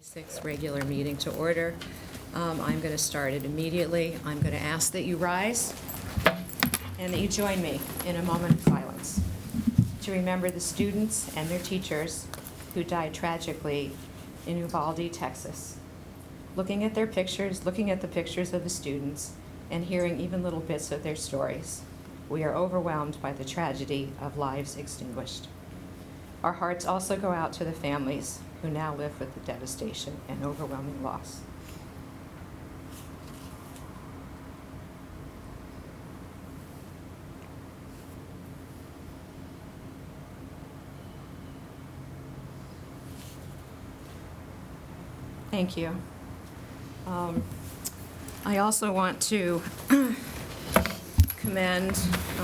Sixth regular meeting to order. I'm going to start it immediately. I'm going to ask that you rise and that you join me in a moment of silence to remember the students and their teachers who died tragically in Uvalde, Texas. Looking at their pictures, looking at the pictures of the students, and hearing even little bits of their stories, we are overwhelmed by the tragedy of lives extinguished. Our hearts also go out to the families who now live with the devastation and overwhelming loss. Thank you. I also want to commend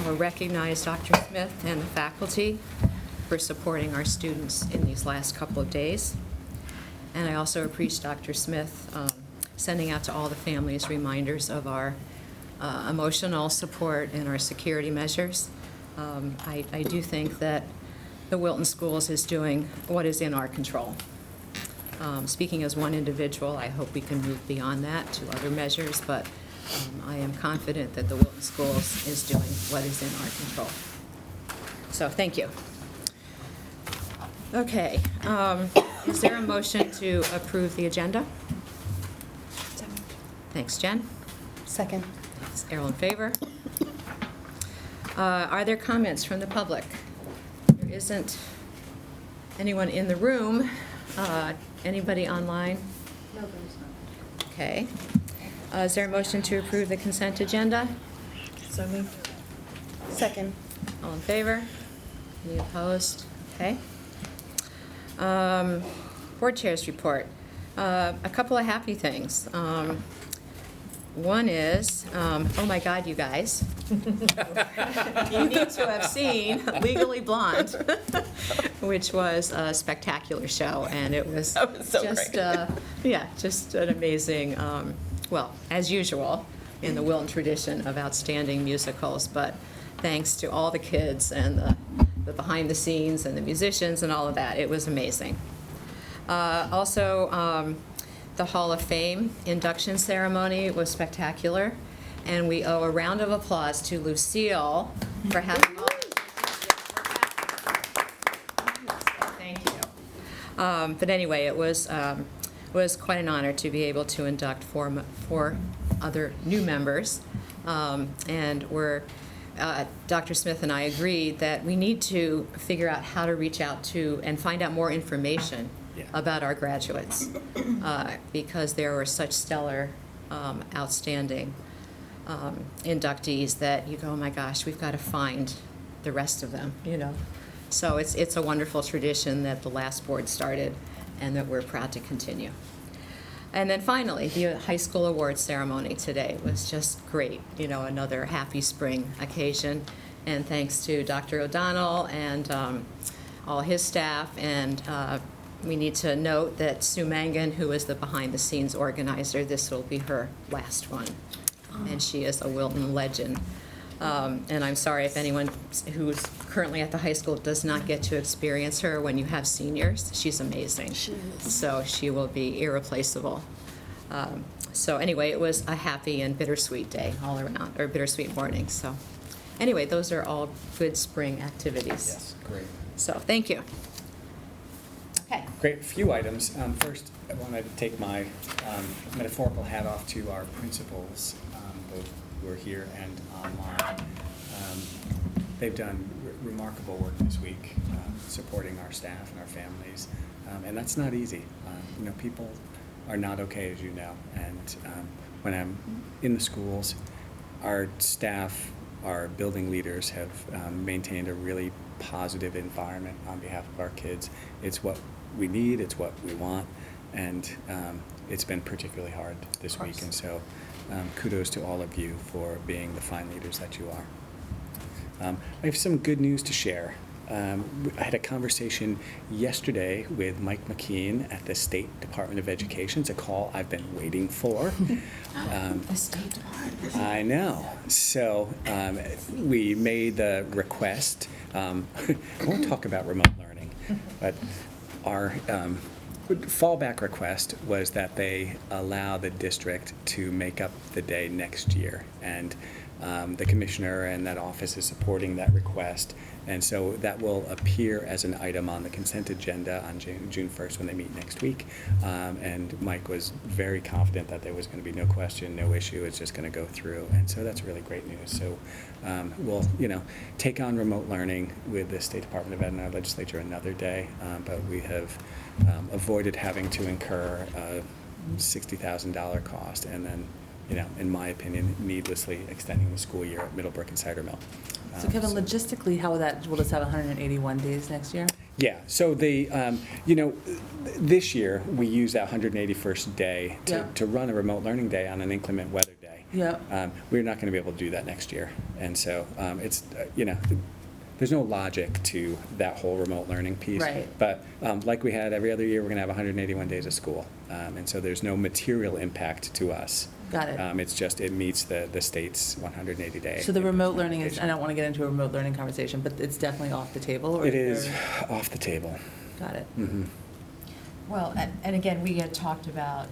or recognize Dr. Smith and the faculty for supporting our students in these last couple of days. And I also appreciate Dr. Smith sending out to all the families reminders of our emotional support and our security measures. I do think that the Wilton Schools is doing what is in our control. Speaking as one individual, I hope we can move beyond that to other measures, but I am confident that the Wilton Schools is doing what is in our control. So thank you. Okay, is there a motion to approve the agenda? Thanks, Jen. Second. Thanks, Errol, in favor. Are there comments from the public? There isn't anyone in the room. Anybody online? No, there's not. Okay. Is there a motion to approve the consent agenda? So moved. Second. All in favor? Any opposed? Okay. Board Chair's report. A couple of happy things. One is, oh my God, you guys. You need to have seen Legally Blonde, which was a spectacular show, and it was, so just, great. just an amazing, well, as usual, in the Wilton tradition of outstanding musicals, but thanks to all the kids and the behind the scenes and the musicians and all of that, it was amazing. Also, the Hall of Fame induction ceremony was spectacular, and we owe a round of applause to Lucille for having all Thank you. But anyway, it was quite an honor to be able to induct four other new members, and Dr. Smith and I agreed that we need to figure out how to reach out to and find out more information about our graduates, because there were such stellar, outstanding inductees that you go, oh my gosh, we've got to find the rest of them, you know. So it's a wonderful tradition that the last board started and that we're proud to continue. And then finally, the high school awards ceremony today was just great, you know, another happy spring occasion. And thanks to Dr. O'Donnell and all his staff, and we need to note that Sue Mangan, who is the behind-the-scenes organizer, this will be her last one, and she is a Wilton legend. And I'm sorry if anyone who's currently at the high school does not get to experience her when you have seniors. She's amazing. She is. So she will be irreplaceable. So anyway, it was a happy and bittersweet day all around, or bittersweet morning. So anyway, those are all good spring activities. Yes, great. So thank you. Okay. Great, few items. First, I wanted to take my metaphorical hat off to our principals, both who are here and online. They've done remarkable work this week, supporting our staff and our families, and that's not easy. You know, people are not okay, as you know, and when I'm in the schools, our staff, our building leaders have maintained a really positive environment on behalf of our kids. It's what we need, it's what we want, and it's been particularly hard this week, and so kudos to all of you for being the fine leaders that you are. I have some good news to share. I had a conversation yesterday with Mike McKean at the State Department of Education. It's a call I've been waiting for. The State Department. I know. So we made the request. I won't talk about remote learning, but our fallback request was that they allow the district to make up the day next year. And the commissioner and that office is supporting that request. And so that will appear as an item on the consent agenda on June 1st when they meet next week. And Mike was very confident that there was going to be no question, no issue. It's just going to go through. And so that's really great news. So we'll, take on remote learning with the State Department of Ed and our legislature another day. But we have avoided having to incur a $60,000 cost and then, in my opinion, needlessly extending the school year at Middlebrook and Cider Mill. So Kevin, logistically, how will this have 181 days next year? Yeah, so this year, we use that 181st day to run a remote learning day on an inclement weather day. Yeah. We're not going to be able to do that next year. And so it's, there's no logic to that whole remote learning piece. Right. But like we had every other year, we're going to have 181 days of school. And so there's no material impact to us. Got it. It's just, it meets the state's 180-day. So the remote learning is, I don't want to get into a remote learning conversation, but it's definitely off the table? Or It is off the table. Got it. Mm-hmm. Well, and again, we had talked about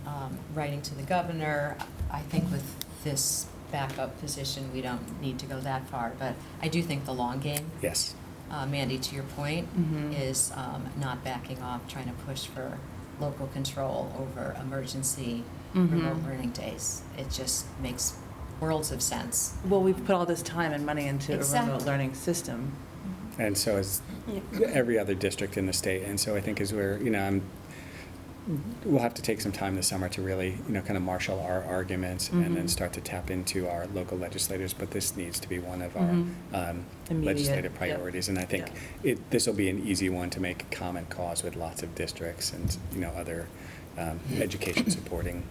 writing to the governor. I think with this backup position, we don't need to go that far, but I do think the long game, Yes. Mandy, to your point, is not backing off, trying to push for local control over emergency remote learning days. It just makes worlds of sense. Well, we've put all this time and money into a Exactly. remote learning system. And so is every other district in the state. And so I think as we're, we'll have to take some time this summer to really, kind of marshal our arguments and then start to tap into our local legislators. But this needs to be one of our legislative priorities. And I think this will be an easy one to make a common cause with lots of districts and, other education supporting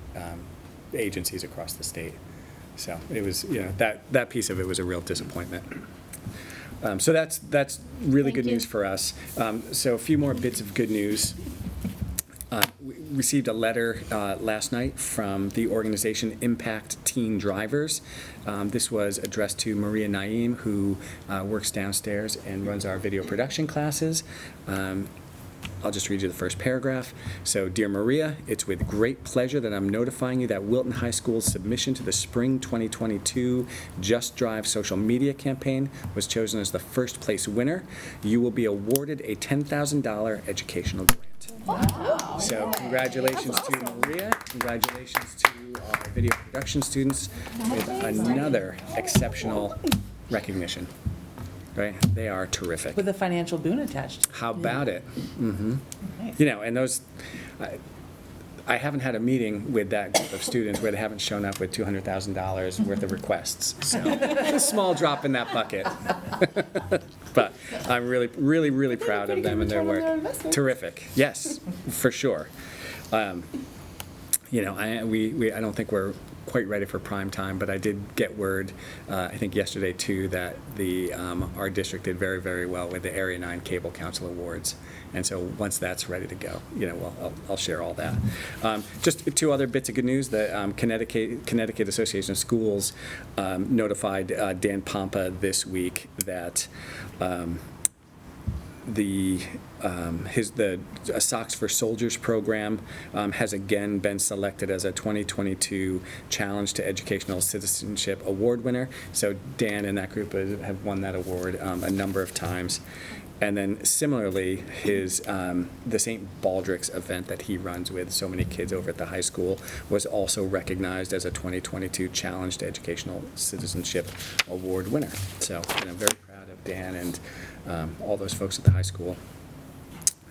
agencies across the state. So it was, that piece of it was a real disappointment. So that's really good news for us. So a few more bits of good news. We received a letter last night from the organization Impact Teen Drivers. This was addressed to Maria Naeem, who works downstairs and runs our video production classes. I'll just read you the first paragraph. So, dear Maria, it's with great pleasure that I'm notifying you that Wilton High School's submission to the Spring 2022 Just Drive social media campaign was chosen as the first place winner. You will be awarded a $10,000 educational grant. Wow. So congratulations to Maria. Congratulations to our video production students with another exceptional recognition. Right? They are terrific. With a financial boon attached. How about it? Mm-hmm. Nice. And those, I haven't had a meeting with that group of students where they haven't shown up with $200,000 worth of requests. So it's a small drop in that bucket. But I'm really, really, really proud of them and their work. Terrific. Yes, for sure. I don't think we're quite ready for prime time, but I did get word, I think yesterday too, that our district did very, very well with the Area 9 Cable Council Awards. And so once that's ready to go, I'll share all that. Just two other bits of good news. The Connecticut Association of Schools notified Dan Pompa this week that the Socks for Soldiers program has again been selected as a 2022 Challenge to Educational Citizenship Award winner. So Dan and that group have won that award a number of times. And then similarly, the St. Baldrick's event that he runs with so many kids over at the high school was also recognized as a 2022 Challenge to Educational Citizenship Award winner. So very proud of Dan and all those folks at the high school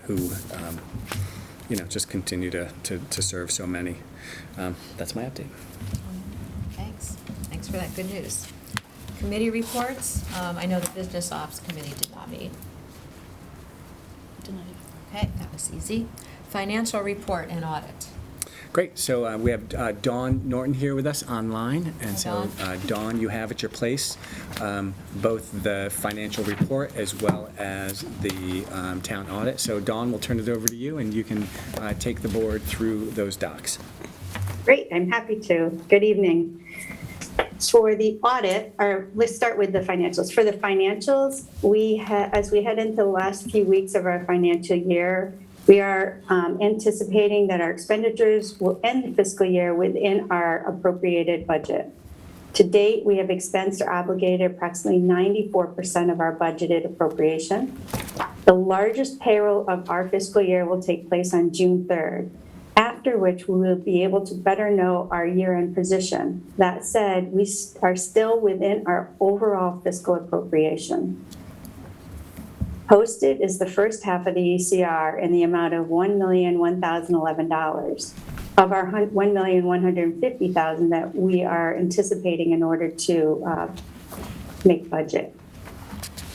who just continue to serve so many. That's my update. Thanks for that good news. Committee reports. I know the Business Ops Committee did not meet. Okay, that was easy. Financial report and audit. Great. So we have Dawn Norton here with us online. And Hi, so, Dawn, you have at your place both the financial report as well as the town audit. So, Dawn, we'll turn it over to you, and you can take the board through those docs. Great. I'm happy to. Good evening. For the audit, or let's start with the financials. For the financials, as we head into the last few weeks of our financial year, We are anticipating that our expenditures will end the fiscal year within our appropriated budget. To date, we have expensed or obligated approximately 94% of our budgeted appropriation. The largest payroll of our fiscal year will take place on June 3rd, after which we will be able to better know our year-end position. That said, we are still within our overall fiscal appropriation. Posted is the first half of the ECR in the amount of $1,001,011 of our $1,150,000 that we are anticipating in order to make budget.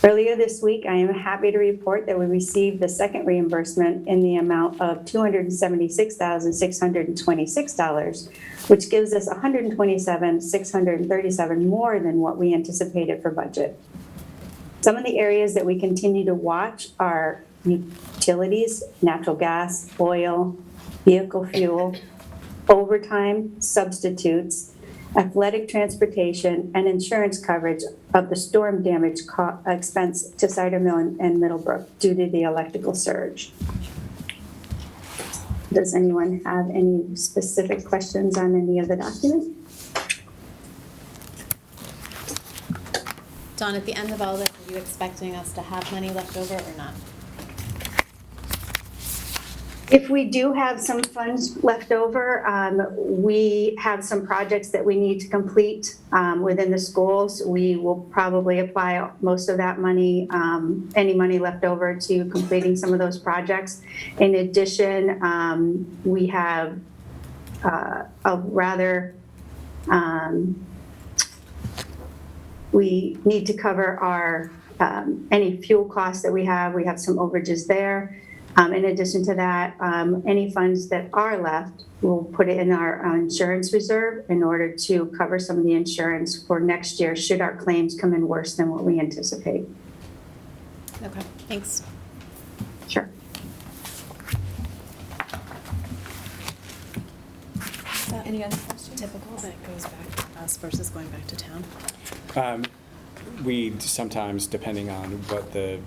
Earlier this week, I am happy to report that we received the second reimbursement in the amount of $276,626, which gives us $127,637 more than what we anticipated for budget. Some of the areas that we continue to watch are utilities, natural gas, oil, vehicle fuel, overtime, substitutes, athletic transportation, and insurance coverage of the storm damage expense to Cider Mill and Middlebrook due to the electrical surge. Does anyone have any specific questions on any of the documents? Dawn, at the end of all this, are you expecting us to have money left over or not? If we do have some funds left over, we have some projects that we need to complete within the schools. We will probably apply most of that money, any money left over, to completing some of those projects. In addition, we have we need to cover our any fuel costs that we have. We have some overages there. In addition to that, any funds that are left, we'll put it in our insurance reserve in order to cover some of the insurance for next year should our claims come in worse than what we anticipate. Okay, thanks. Sure. Any other questions? Typical that goes back to us versus going back to town? We sometimes, depending on what the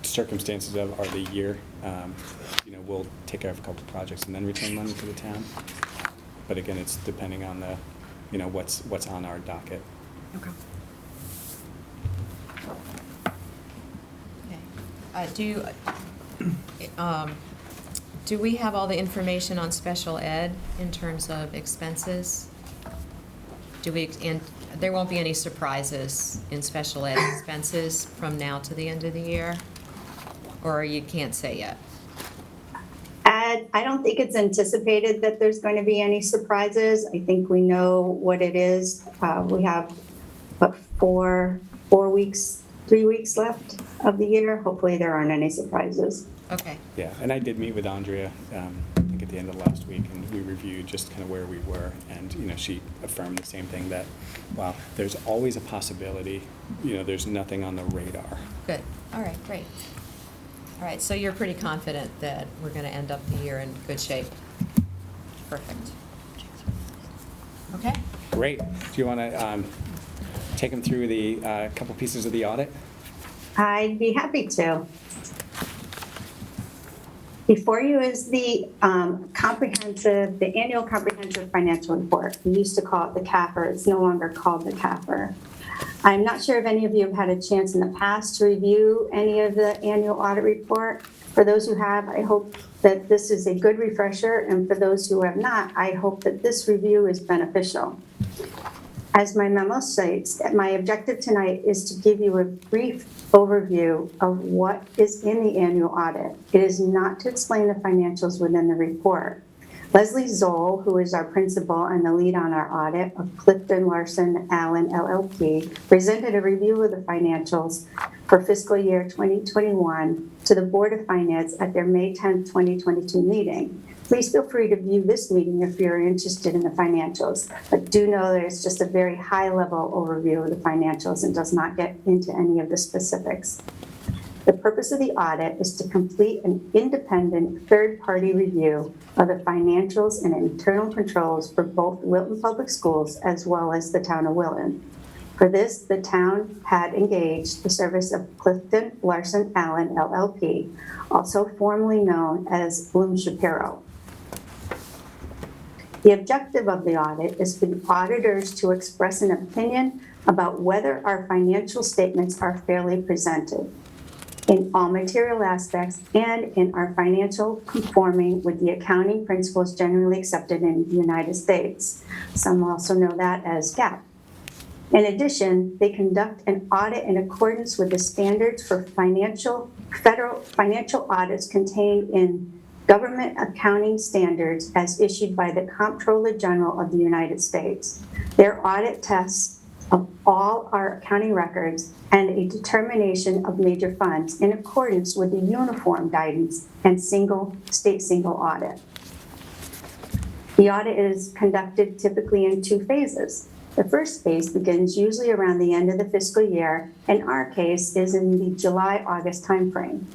circumstances of the year, we'll take care of a couple of projects and then return money to the town. But again, it's depending on the, what's on our docket. Okay. Do we have all the information on special ed in terms of expenses? And there won't be any surprises in special ed expenses from now to the end of the year? Or you can't say yet? I don't think it's anticipated that there's going to be any surprises. I think we know what it is. We have, 3 weeks left of the year. Hopefully there aren't any surprises. Okay. Yeah, and I did meet with Andrea, I think at the end of last week, and we reviewed just kind of where we were, and, she affirmed the same thing, that, while there's always a possibility, there's nothing on the radar. Good. All right, great. All right, so you're pretty confident that we're going to end up the year in good shape? Perfect. Okay. Great. Do you want to take them through the couple pieces of the audit? I'd be happy to. Before you is the annual comprehensive financial report. We used to call it the CAFR. It's no longer called the CAFR. I'm not sure if any of you have had a chance in the past to review any of the annual audit report. For those who have, I hope that this is a good refresher, and for those who have not, I hope that this review is beneficial. As my memo states, my objective tonight is to give you a brief overview of what is in the annual audit. It is not to explain the financials within the report. Leslie Zoll, who is our principal and the lead on our audit of Clifton Larson Allen LLP, presented a review of the financials for fiscal year 2021 to the Board of Finance at their May 10, 2022 meeting. Please feel free to view this meeting if you're interested in the financials, but do know that it's just a very high-level overview of the financials and does not get into any of the specifics. The purpose of the audit is to complete an independent third-party review of the financials and internal controls for both Wilton Public Schools as well as the town of Wilton. For this, the town had engaged the service of Clifton Larson Allen LLP, also formerly known as Bloom Shapiro. The objective of the audit is for the auditors to express an opinion about whether our financial statements are fairly presented in all material aspects and in our financial conforming with the accounting principles generally accepted in the United States. Some also know that as GAAP. In addition, they conduct an audit in accordance with the standards for federal financial audits contained in government accounting standards as issued by the Comptroller General of the United States. Their audit tests of all our accounting records and a determination of major funds in accordance with the uniform guidance and state single audit. The audit is conducted typically in 2 phases. The first phase begins usually around the end of the fiscal year. In our case, is in the July-August timeframe.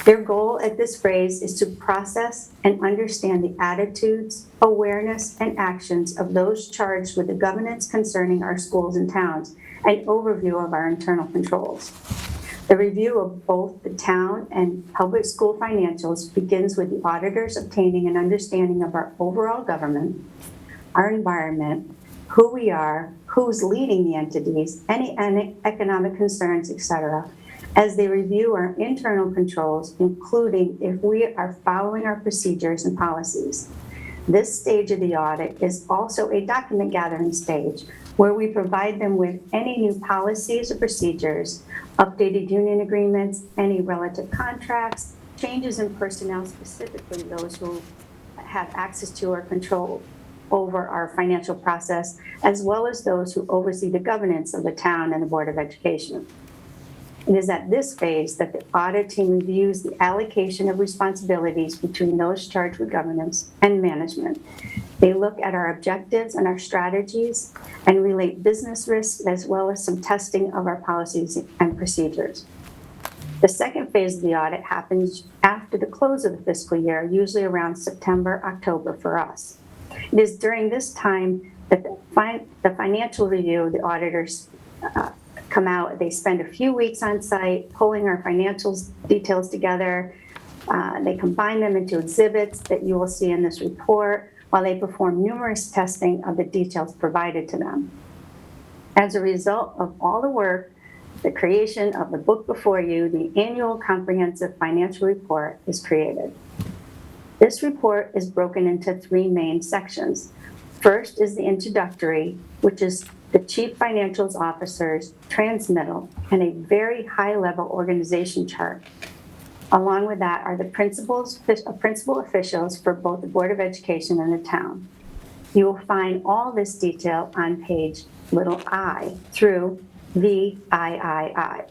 Their goal at this phase is to process and understand the attitudes, awareness, and actions of those charged with the governance concerning our schools and towns, an overview of our internal controls. The review of both the town and public school financials begins with the auditors obtaining an understanding of our overall government, our environment, who we are, who's leading the entities, any economic concerns, etc., as they review our internal controls, including if we are following our procedures and policies. This stage of the audit is also a document gathering stage where we provide them with any new policies or procedures, updated union agreements, any relative contracts, changes in personnel, specifically those who have access to or control over our financial process, as well as those who oversee the governance of the town and the Board of Education. It is at this phase that the audit team reviews the allocation of responsibilities between those charged with governance and management. They look at our objectives and our strategies and relate business risks as well as some testing of our policies and procedures. The second phase of the audit happens after the close of the fiscal year, usually around September, October for us. It is during this time that the financial review, the auditors come out. They spend a few weeks on site pulling our financials details together. They combine them into exhibits that you will see in this report while they perform numerous testing of the details provided to them. As a result of all the work, the creation of the book before you, the annual comprehensive financial report, is created. This report is broken into 3 main sections. First is the introductory, which is the Chief Financial Officer's transmittal and a very high-level organization chart. Along with that are the principal officials for both the Board of Education and the town. You will find all this detail on page I through VIII.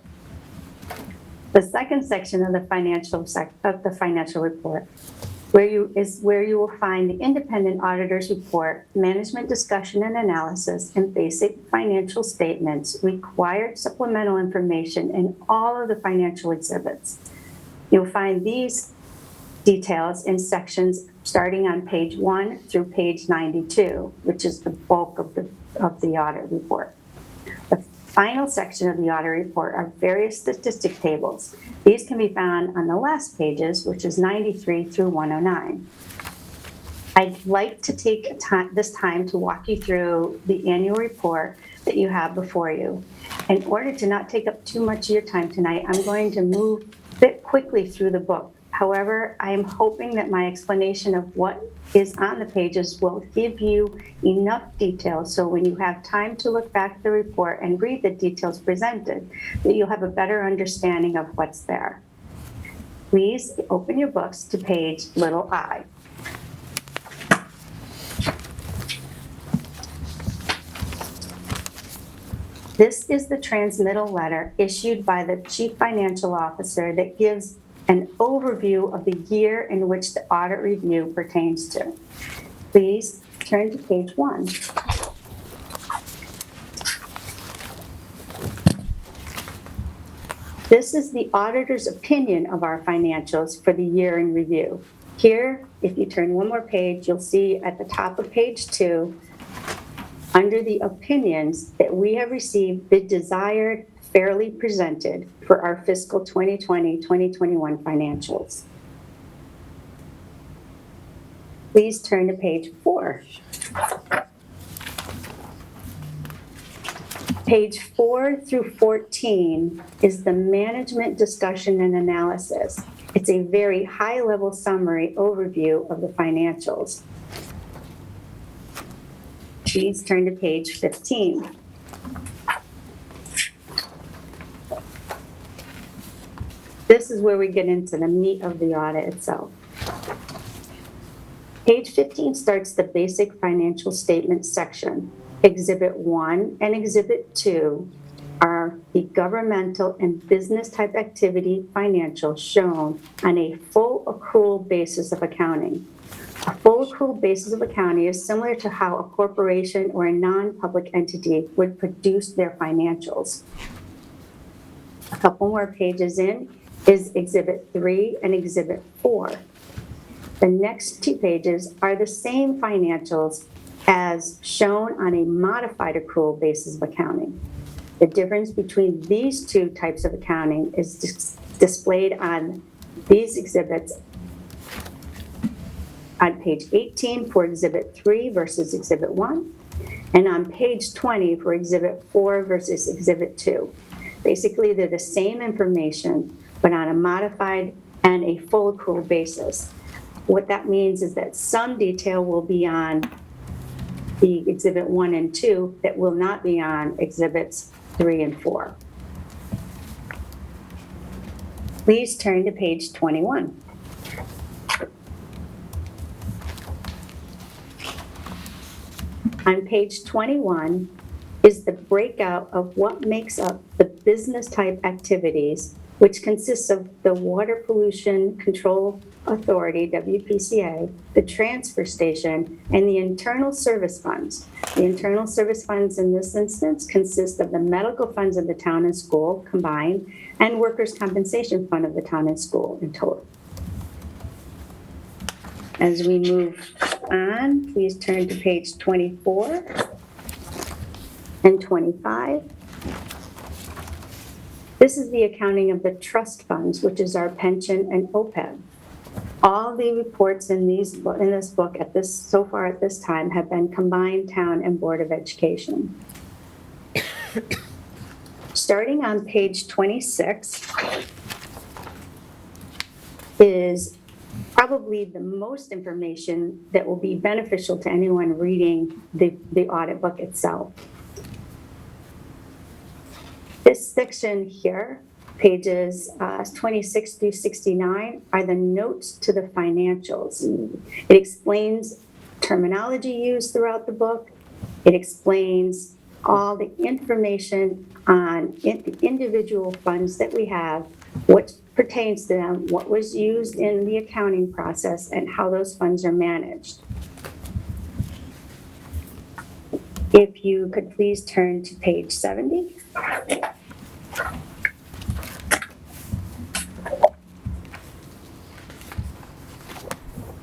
The second section of the financial report where you will find the independent auditor's report, management discussion and analysis, and basic financial statements, required supplemental information, and all of the financial exhibits. You'll find these details in sections starting on page 1 through page 92, which is the bulk of the audit report. The final section of the audit report are various statistic tables. These can be found on the last pages, which is 93 through 109. I'd like to take this time to walk you through the annual report that you have before you. In order to not take up too much of your time tonight, I'm going to move a bit quickly through the book. However, I am hoping that my explanation of what is on the pages will give you enough detail so when you have time to look back at the report and read the details presented, that you'll have a better understanding of what's there. Please open your books to page I. This is the transmittal letter issued by the Chief Financial Officer that gives an overview of the year in which the audit review pertains to. Please turn to page 1. This is the auditor's opinion of our financials for the year in review. Here, if you turn one more page, you'll see at the top of page 2, under the opinions that we have received the desired fairly presented for our fiscal 2020-2021 financials. Please turn to page 4. Page 4 through 14 is the management discussion and analysis. It's a very high-level summary overview of the financials. Please turn to page 15. This is where we get into the meat of the audit itself. Page 15 starts the basic financial statement section. Exhibit 1 and Exhibit 2 are the governmental and business type activity financials shown on a full accrual basis of accounting. A full accrual basis of accounting is similar to how a corporation or a non-public entity would produce their financials. A couple more pages in is Exhibit 3 and Exhibit 4. The next 2 pages are the same financials as shown on a modified accrual basis of accounting. The difference between these 2 types of accounting is displayed on these exhibits on page 18 for Exhibit 3 versus Exhibit 1, and on page 20 for Exhibit 4 versus Exhibit 2. Basically, they're the same information, but on a modified and a full accrual basis. What that means is that some detail will be on the Exhibit 1 and 2 that will not be on Exhibits 3 and 4. Please turn to page 21. On page 21 is the breakout of what makes up the business type activities, which consists of the Water Pollution Control Authority, WPCA, the transfer station, and the internal service funds. The internal service funds in this instance consist of the medical funds of the town and school combined and workers' compensation fund of the town and school in total. As we move on, please turn to page 24 and 25. This is the accounting of the trust funds, which is our pension and OPEB. All the reports in this book so far at this time have been combined town and Board of Education. Starting on page 26 is probably the most information that will be beneficial to anyone reading the audit book itself. This section here, pages 26 through 69, are the notes to the financials. It explains terminology used throughout the book. It explains all the information on the individual funds that we have, what pertains to them, what was used in the accounting process, and how those funds are managed. If you could please turn to page 70.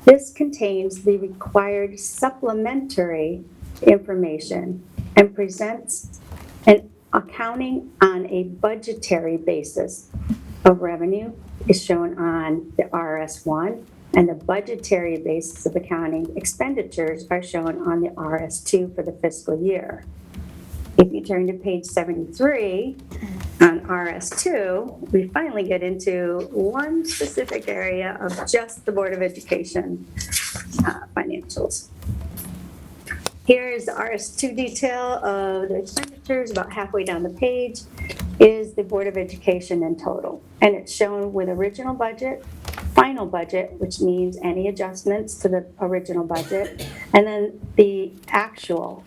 This contains the required supplementary information and presents an accounting on a budgetary basis of revenue is shown on the RS1, and the budgetary basis of accounting expenditures are shown on the RS2 for the fiscal year. If you turn to page 73 on RS2, we finally get into one specific area of just the Board of Education financials. Here is the RS2 detail of the expenditures. About halfway down the page is the Board of Education in total. And it's shown with original budget, final budget, which means any adjustments to the original budget, and then the actual.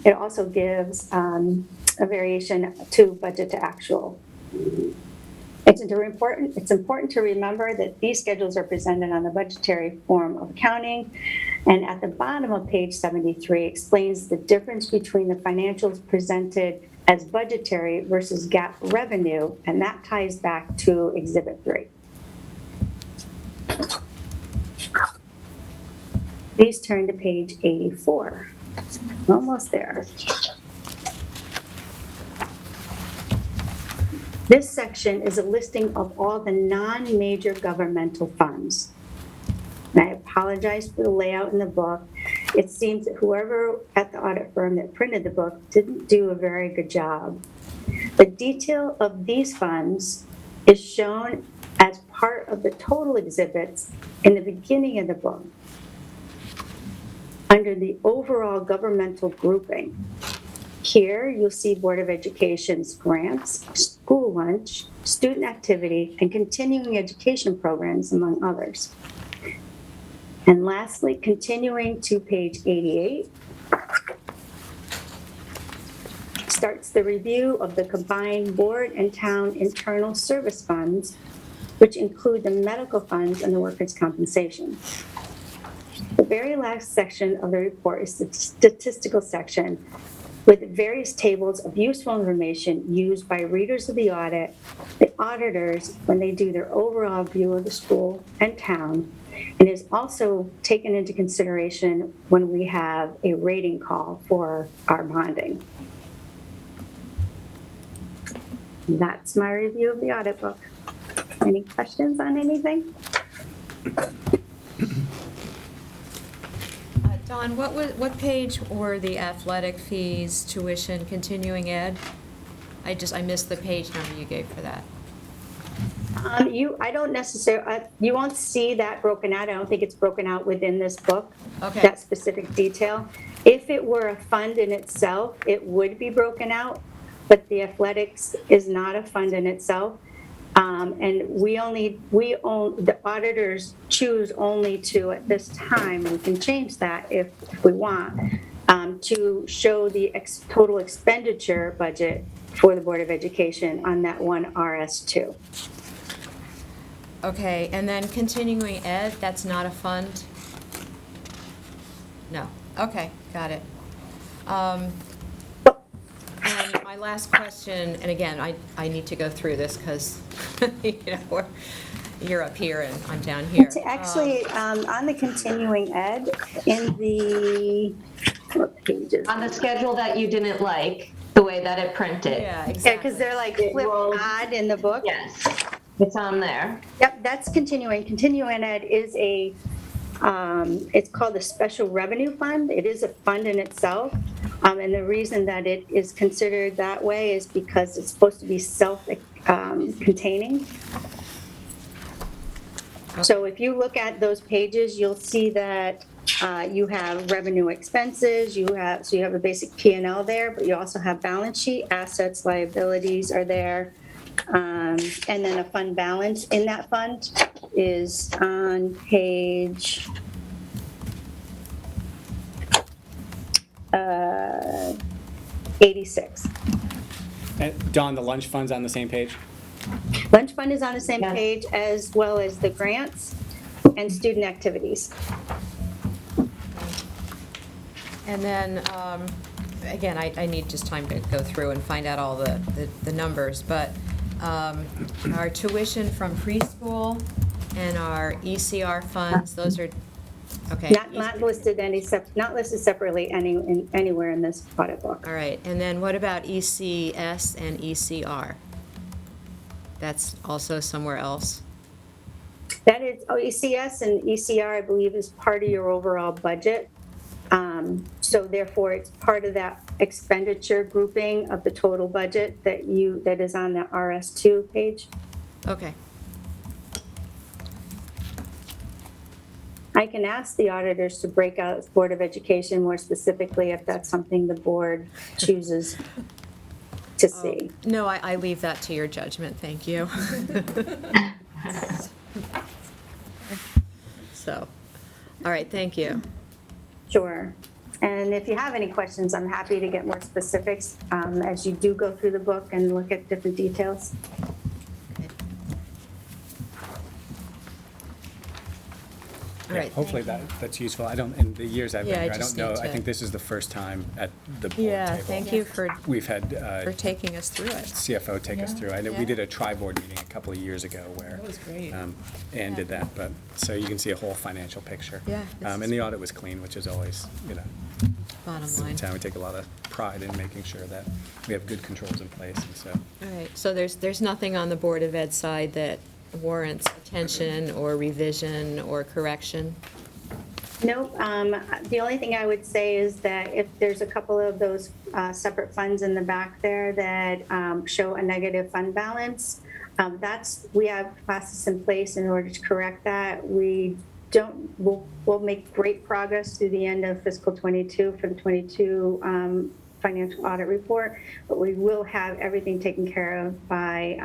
It also gives a variation to budget to actual. It's important to remember that these schedules are presented on the budgetary form of accounting, and at the bottom of page 73 explains the difference between the financials presented as budgetary versus GAAP revenue, and that ties back to Exhibit 3. Please turn to page 84. Almost there. This section is a listing of all the non-major governmental funds. And I apologize for the layout in the book. It seems that whoever at the audit firm that printed the book didn't do a very good job. The detail of these funds is shown as part of the total exhibits in the beginning of the book under the overall governmental grouping. Here, you'll see Board of Education's grants, school lunch, student activity, and continuing education programs, among others. And lastly, continuing to page 88, starts the review of the combined board and town internal service funds, which include the medical funds and the workers' compensation. The very last section of the report is the statistical section with various tables of useful information used by readers of the audit, the auditors, when they do their overall view of the school and town, and is also taken into consideration when we have a rating call for our bonding. That's my review of the audit book. Any questions on anything? Dawn, what page were the athletic fees, tuition, continuing ed? I missed the page number you gave for that. I don't necessarily, you won't see that broken out. I don't think it's broken out within this book, Okay. that specific detail. If it were a fund in itself, it would be broken out, but the athletics is not a fund in itself. And the auditors choose only to, at this time, we can change that if we want, to show the total expenditure budget for the Board of Education on that one RS2. Okay, and then continuing ed, that's not a fund? No. Okay, got it. And my last question, and again, I need to go through this because, you're up here and I'm down here. It's actually, on the continuing ed, in the, what pages? On the schedule that you didn't like, the way that it printed. Yeah, Yeah, exactly. because they're like It flip will- odd in the book. Yes, it's on there. Yep, that's continuing. Continuing ed is it's called the Special Revenue Fund. It is a fund in itself. And the reason that it is considered that way is because it's supposed to be self-containing. So if you look at those pages, you'll see that you have revenue expenses, so you have a basic P&L there, but you also have balance sheet, assets, liabilities are there. And then a fund balance in that fund is on page 86. And Dawn, the lunch fund's on the same page? Lunch fund is on the same Yes. page as well as the grants and student activities. And then, again, I need just time to go through and find out all the numbers, but our tuition from preschool and our ECR funds, those are, okay. Not listed not listed separately anywhere in this audit book. All right, and then what about ECS and ECR? That's also somewhere else? That is, ECS and ECR, I believe, is part of your overall budget. So therefore, it's part of that expenditure grouping of the total budget that is on the RS2 page. Okay. I can ask the auditors to break out Board of Education more specifically if that's something the board chooses to see. No, I leave that to your judgment, thank you. So, all right, thank you. Sure. And if you have any questions, I'm happy to get more specifics as you do go through the book and look at different details. All right, hopefully that's useful. I don't, in the years I've Yeah, been I here, I just don't know, need I to- think this is the first time at the board Yeah, table. thank you for We've had taking us through it. CFO take us Yeah. through. I know Yeah. we did a tri-board meeting a couple of years ago where That was great. Ann did that, but, so you can see a whole financial picture. Yeah, this And is- the audit was clean, which is always, Bottom in line. town, we take a lot of pride in making sure that we have good controls in place, and so. All right, so there's nothing on the Board of Ed side that warrants attention or revision or correction? Nope. The only thing I would say is that if there's a couple of those separate funds in the back there that show a negative fund balance, we have process in place in order to correct that. We'll make great progress through the end of fiscal 22 for the 22 financial audit report, but we will have everything taken care of by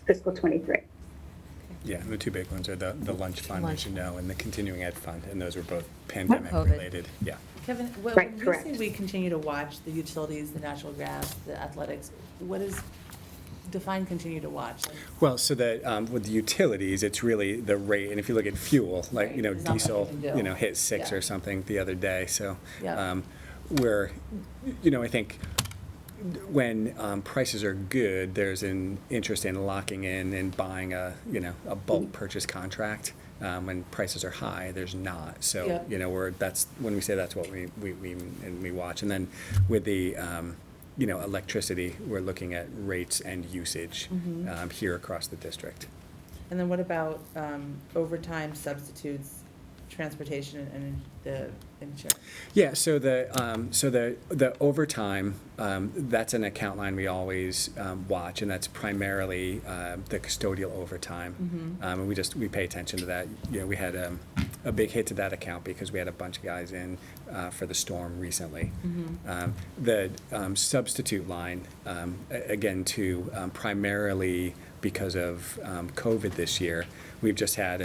fiscal 23. Yeah, the two big ones are the lunch fund, Lunch as you know, and the continuing ed fund, and those were both pandemic-related. Yeah. Kevin, when Right, we correct. say we continue to watch the utilities, the natural gas, the athletics, what is, define continue to watch? Like, Well, so that with the utilities, it's really the rate, and if you look at fuel, like, Right, there's not much diesel, we can do. hit 6 Yeah. or something the other day, so. Yeah. Where, I think when prices are good, there's an interest in locking in and buying a bulk purchase contract. When prices are high, there's not. So, Yeah. that's, when we say that's what we watch. And then with the, electricity, we're looking at rates and usage here across the district. And then what about overtime substitutes, transportation and the insurance? Yeah, so the overtime, that's an account line we always watch, and that's primarily the custodial overtime. And we pay attention to that. We had a big hit to that account because we had a bunch of guys in for the storm recently. The substitute line, again, primarily because of COVID this year, we've just had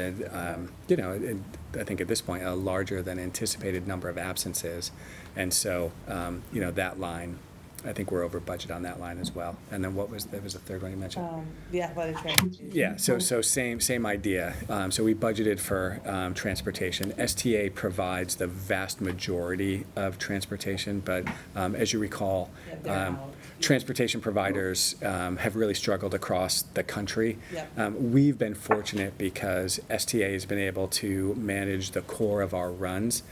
I think at this point, a larger than anticipated number of absences. And so, that line, I think we're over budget on that line as well. And then there was a third one you mentioned? The athletic transportation. Yeah, so same idea. So we budgeted for transportation. STA provides the vast majority of transportation, but as you recall, Yeah, they're out. transportation providers have really struggled across the country. Yep. We've been fortunate because STA has been able to manage the core of our runs.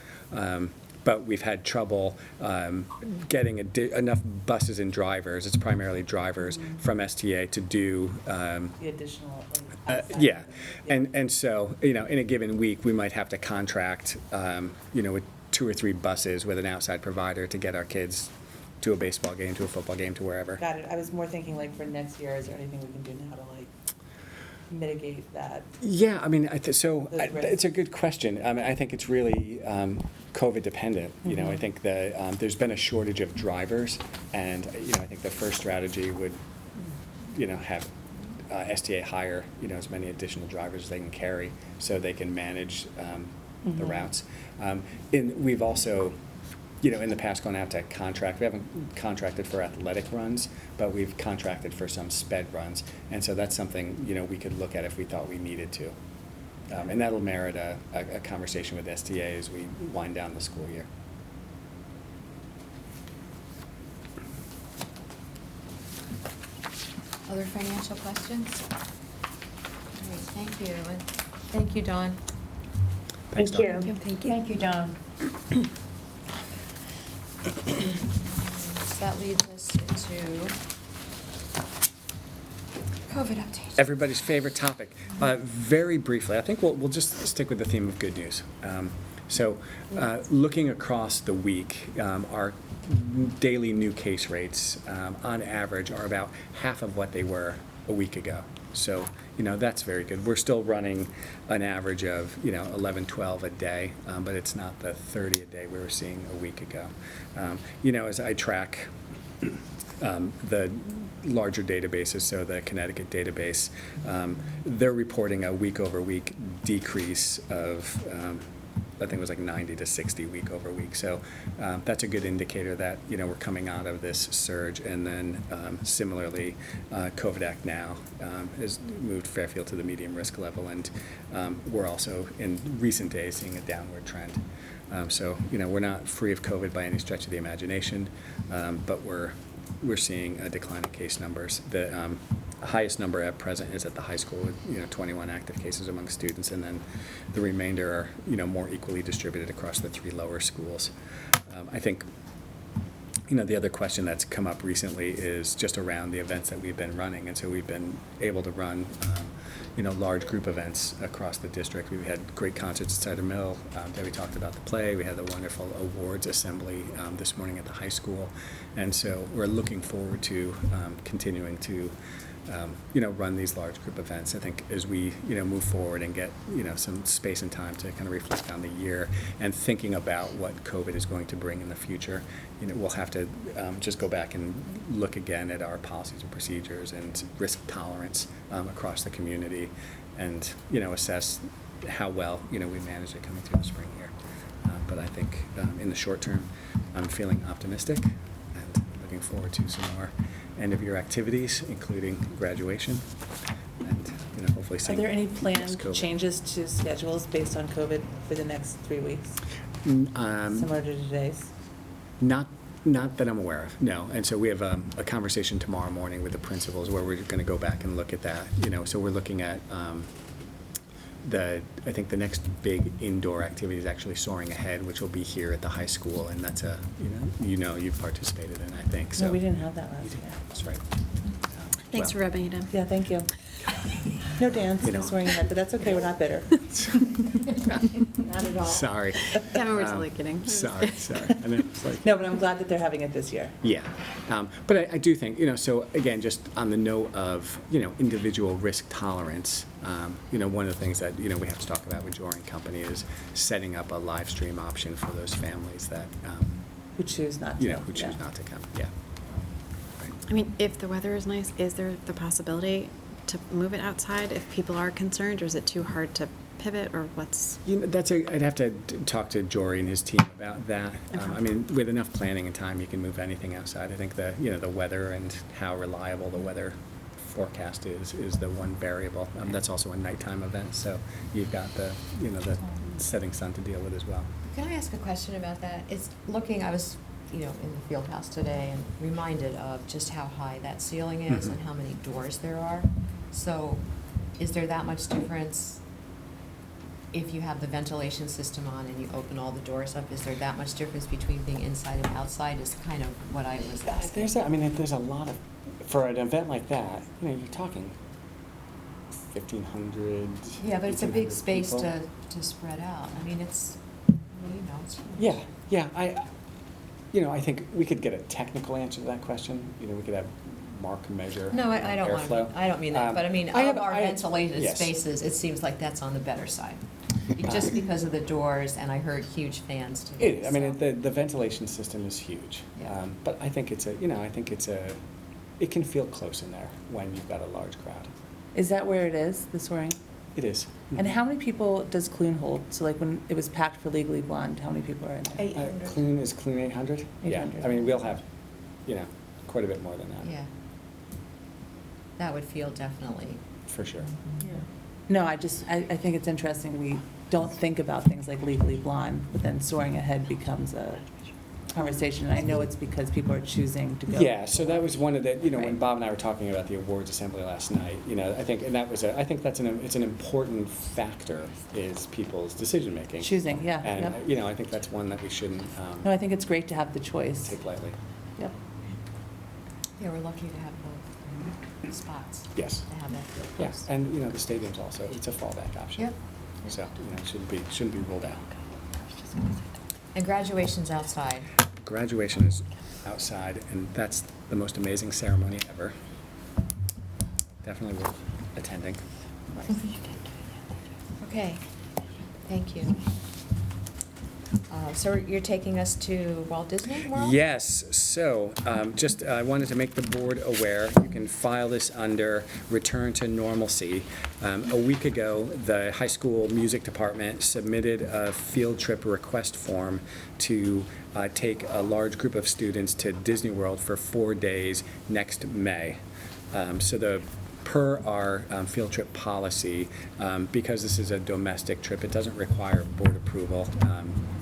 But we've had trouble getting enough buses and drivers, it's primarily drivers, from STA to do, The additional. yeah. And so, in a given week, we might have to contract, with 2 or 3 buses with an outside provider to get our kids to a baseball game, to a football game, to wherever. Got it. I was more thinking like for next year, is there anything we can do now to like mitigate that? Yeah, I mean, Those risks. it's a good question. I mean, I think it's really COVID dependent. I think that there's been a shortage of drivers, and I think the first strategy would, have STA hire as many additional drivers as they can carry, so they can manage the routes. We've also, in the past gone out to contract. We haven't contracted for athletic runs, but we've contracted for some sped runs. And so that's something, we could look at if we thought we needed to. And that'll merit a conversation with STA as we wind down the school year. Other financial questions? All right, thank you. And thank you, Dawn. Thanks, Thank Dawn. you. Thank you, Dawn. So that leads us into COVID update. Everybody's favorite topic. Very briefly, I think we'll just stick with the theme of good news. Looking across the week, our daily new case rates, on average, are about half of what they were a week ago. So, that's very good. We're still running an average of, 11, 12 a day, but it's not the 30 a day we were seeing a week ago. As I track the larger databases, so the Connecticut database, they're reporting a week-over-week decrease of, I think it was like 90 to 60 week over week. So that's a good indicator that, we're coming out of this surge. And then similarly, COVID Act now has moved Fairfield to the medium risk level. And we're also in recent days seeing a downward trend. So, we're not free of COVID by any stretch of the imagination, but we're seeing a decline in case numbers. The highest number at present is at the high school with 21 active cases among students, and then the remainder are more equally distributed across the 3 lower schools. I think the other question that's come up recently is just around the events that we've been running, and so we've been able to run large group events across the district. We've had great concerts at Cider Mill. Debbie talked about the play. We had the wonderful awards assembly this morning at the high school, and so we're looking forward to continuing to run these large group events. I think as we move forward and get some space and time to kind of reflect on the year and thinking about what COVID is going to bring in the future, we'll have to just go back and look again at our policies and procedures and risk tolerance across the community, and assess how well we manage it coming through the spring here. But I think in the short term, I'm feeling optimistic and looking forward to some more end-of-year activities, including graduation, and hopefully Are seeing there any less planned COVID. changes to schedules based on COVID for the next 3 weeks, similar to today's? Not that I'm aware of, no. And so we have a conversation tomorrow morning with the principals where we're going to go back and look at that. So we're looking at I think the next big indoor activity is actually Soaring Ahead, which will be here at the high school, and that's you've participated in, I think. So No, we didn't have that you last did. year. That's right. Thanks for rubbing it in. Yeah, thank you. No dance, no swearing ahead, but that's okay, we're not bitter. Not at all. Sorry. Kevin, we're totally kidding. Sorry. And it's like, No, but I'm glad that they're having it this year. yeah, but I do think, so again, just on the note of, individual risk tolerance, one of the things that, we have to talk about with Jory and Company is setting up a live stream option for those families that, Who choose not to. who choose yeah. not to come, yeah. Right. I mean, if the weather is nice, is there the possibility to move it outside if people are concerned, or is it too hard to pivot, or what's? I'd have to talk to Jory and his team about that. Okay. I mean, with enough planning and time, you can move anything outside. I think the weather and how reliable the weather forecast is the one variable. That's also a nighttime event, so you've got the setting sun to deal with as well. Can I ask a question about that? I was, in the field house today and reminded of just how high that ceiling is Mhm. and how many doors there are. So is there that much difference if you have the ventilation system on and you open all the doors up? Is there that much difference between being inside and outside is kind of what I was asking. There's a lot of, for an event like that, you're talking 1,500. Yeah, but it's a big 1,800 space people. to spread out. I mean, it's, it's huge. Yeah, I think we could get a technical answer to that question. We could have Mark measure No, I don't want airflow. to, I don't mean that, but I mean, of our ventilated yes. spaces, it seems like that's on the better side. Just because of the doors, and I heard huge fans today. The ventilation system is huge. Yeah. But I think it can feel close in there when you've got a large crowd. Is that where it is, the soaring? It is. And how many people does Clune hold? So like when it was packed for Legally Blonde, how many people are in there? 800. Clune 800? 800. Yeah, we'll have, quite a bit more than that. Yeah. That would feel definitely. For sure. No, I think it's interesting, we don't think about things like Legally Blonde, but then Soaring Ahead becomes a conversation, and I know it's because people are choosing to go. Yeah, so that was one of the, when Right. Bob and I were talking about the awards assembly last night, I think, and that was I think it's an important factor is people's decision-making. Choosing, yeah, And, yep. I think that's one that we shouldn't No, I think it's great to have the choice. take lightly. Yep. Yeah, we're lucky to have both spots. Yes. To have that feel Yes, close. and, the stadium's also, it's a fallback option. Yep. So, shouldn't be ruled out. And graduation's outside. Graduation is outside, and that's the most amazing ceremony ever. Definitely worth attending. Okay, thank you. So you're taking us to Walt Disney World? Yes, so I wanted to make the board aware, you can file this under return to normalcy. A week ago, the high school music department submitted a field trip request form to take a large group of students to Disney World for 4 days next May. Per our field trip policy, because this is a domestic trip, it doesn't require board approval.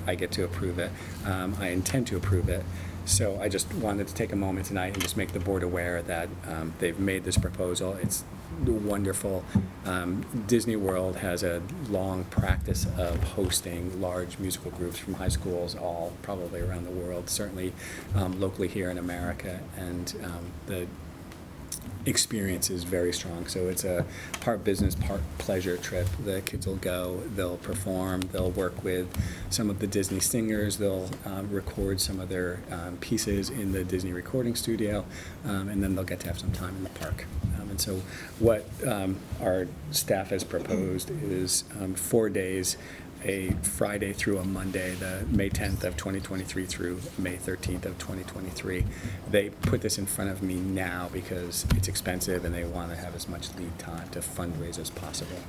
I get to approve it. I intend to approve it. So I just wanted to take a moment tonight and just make the board aware that they've made this proposal. It's wonderful. Disney World has a long practice of hosting large musical groups from high schools all probably around the world, certainly locally here in America, and the experience is very strong. So it's a part business, part pleasure trip. The kids will go, they'll perform, they'll work with some of the Disney singers, they'll record some of their pieces in the Disney recording studio, and then they'll get to have some time in the park. And so what our staff has proposed is 4 days, a Friday through a Monday, the May 10th of 2023 through May 13th of 2023. They put this in front of me now because it's expensive and they want to have as much lead time to fundraise as possible.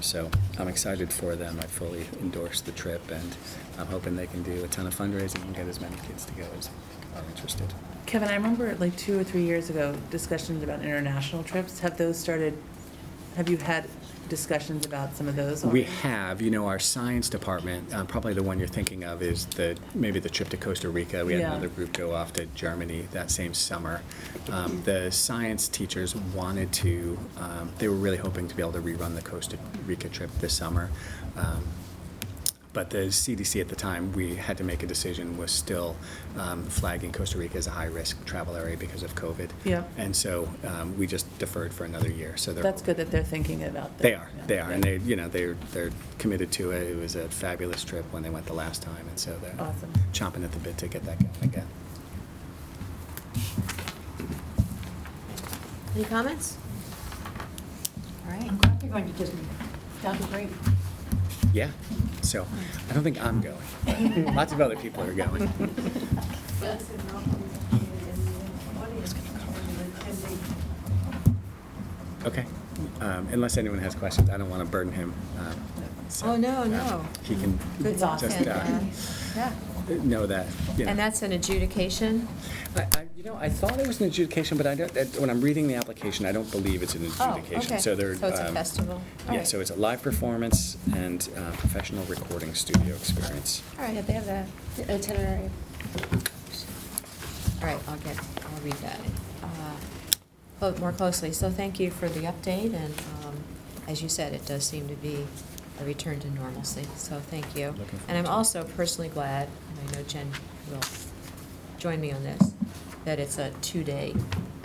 So I'm excited for them. I fully endorse the trip, and I'm hoping they can do a ton of fundraising and get as many kids to go as are interested. Kevin, I remember like 2 or 3 years ago, discussions about international trips. Have those started, have you had discussions about some of those? We have. Our science department, probably the one you're thinking of is maybe the trip to Costa Rica. We had another group go off to Germany that same summer. The science teachers wanted to, they were really hoping to be able to rerun the Costa Rica trip this summer. But the CDC at the time, we had to make a decision, was still flagging Costa Rica as a high-risk travel area because of COVID. Yeah. And so we just deferred for another year. So That's good that they're thinking about that. They are, and they're committed to it. It was a fabulous trip when they went the last time, and so they're Awesome. chomping at the bit to get that going again. Any comments? All right. I'm glad you're going to Disney. That'd be great. Yeah. So I don't think I'm going. Lots of other people are going. Okay. Unless anyone has questions, I don't want to burden him. Oh, no. He can Good just yeah. know that. And that's an adjudication? I thought it was an adjudication, but when I'm reading the application, I don't believe it's an adjudication. Okay. So it's a festival? All Yeah, right. so it's a live performance and professional recording studio experience. All right, they have that itinerary. All right, I'll read that more closely. So thank you for the update, and as you said, it does seem to be a return to normalcy, so thank you. And I'm also personally glad, and I know Jen will join me on this, that it's a 2-day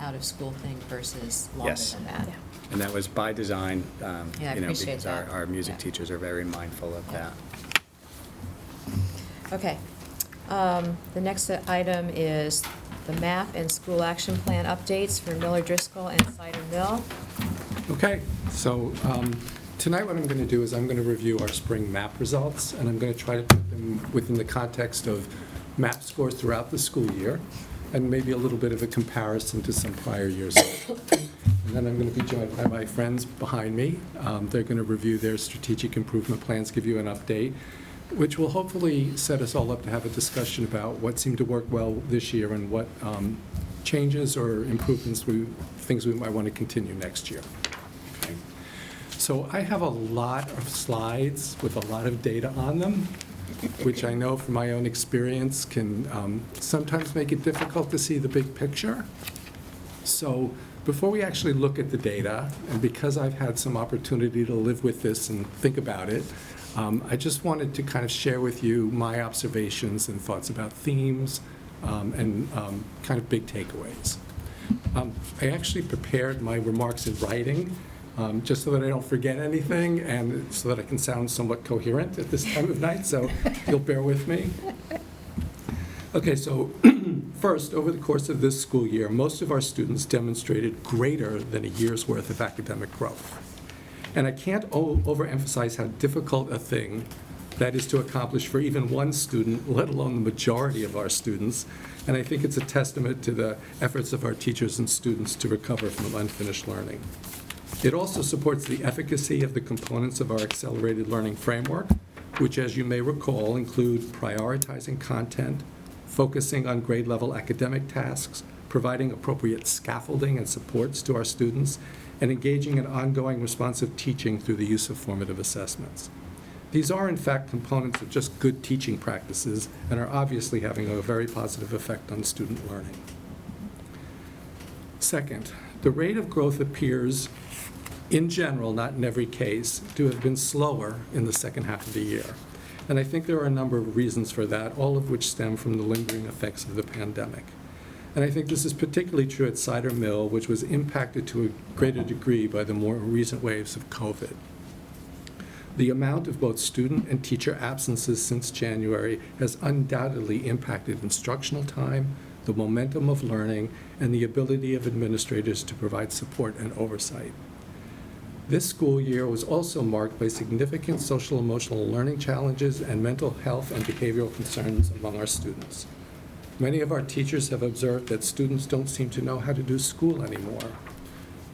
out-of-school thing versus longer Yes. than that. And that was by design, Yeah, I appreciate because that. our music Yeah. teachers are very mindful of Yeah. that. Okay. The next item is the MAP and school action plan updates for Miller Driscoll and Cider Mill. Okay, so tonight what I'm going to do is I'm going to review our spring MAP results, and I'm going to try to put them within the context of MAP scores throughout the school year, and maybe a little bit of a comparison to some prior years. And then I'm going to be joined by my friends behind me. They're going to review their strategic improvement plans, give you an update, which will hopefully set us all up to have a discussion about what seemed to work well this year and what changes or improvements, things we might want to continue next year. Okay. So I have a lot of slides with a lot of data on them, which I know from my own experience can sometimes make it difficult to see the big picture. So before we actually look at the data, and because I've had some opportunity to live with this and think about it, I just wanted to kind of share with you my observations and thoughts about themes and kind of big takeaways. I actually prepared my remarks in writing just so that I don't forget anything and so that I can sound somewhat coherent at this time of night, so you'll bear with me. Okay, so first, over the course of this school year, most of our students demonstrated greater than a year's worth of academic growth. And I can't overemphasize how difficult a thing that is to accomplish for even one student, let alone the majority of our students. And I think it's a testament to the efforts of our teachers and students to recover from unfinished learning. It also supports the efficacy of the components of our accelerated learning framework, which, as you may recall, include prioritizing content, focusing on grade-level academic tasks, providing appropriate scaffolding and supports to our students, and engaging in ongoing responsive teaching through the use of formative assessments. These are, in fact, components of just good teaching practices and are obviously having a very positive effect on student learning. Second, the rate of growth appears, in general, not in every case, to have been slower in the second half of the year. And I think there are a number of reasons for that, all of which stem from the lingering effects of the pandemic. And I think this is particularly true at Cider Mill, which was impacted to a greater degree by the more recent waves of COVID. The amount of both student and teacher absences since January has undoubtedly impacted instructional time, the momentum of learning, and the ability of administrators to provide support and oversight. This school year was also marked by significant social emotional learning challenges and mental health and behavioral concerns among our students. Many of our teachers have observed that students don't seem to know how to do school anymore,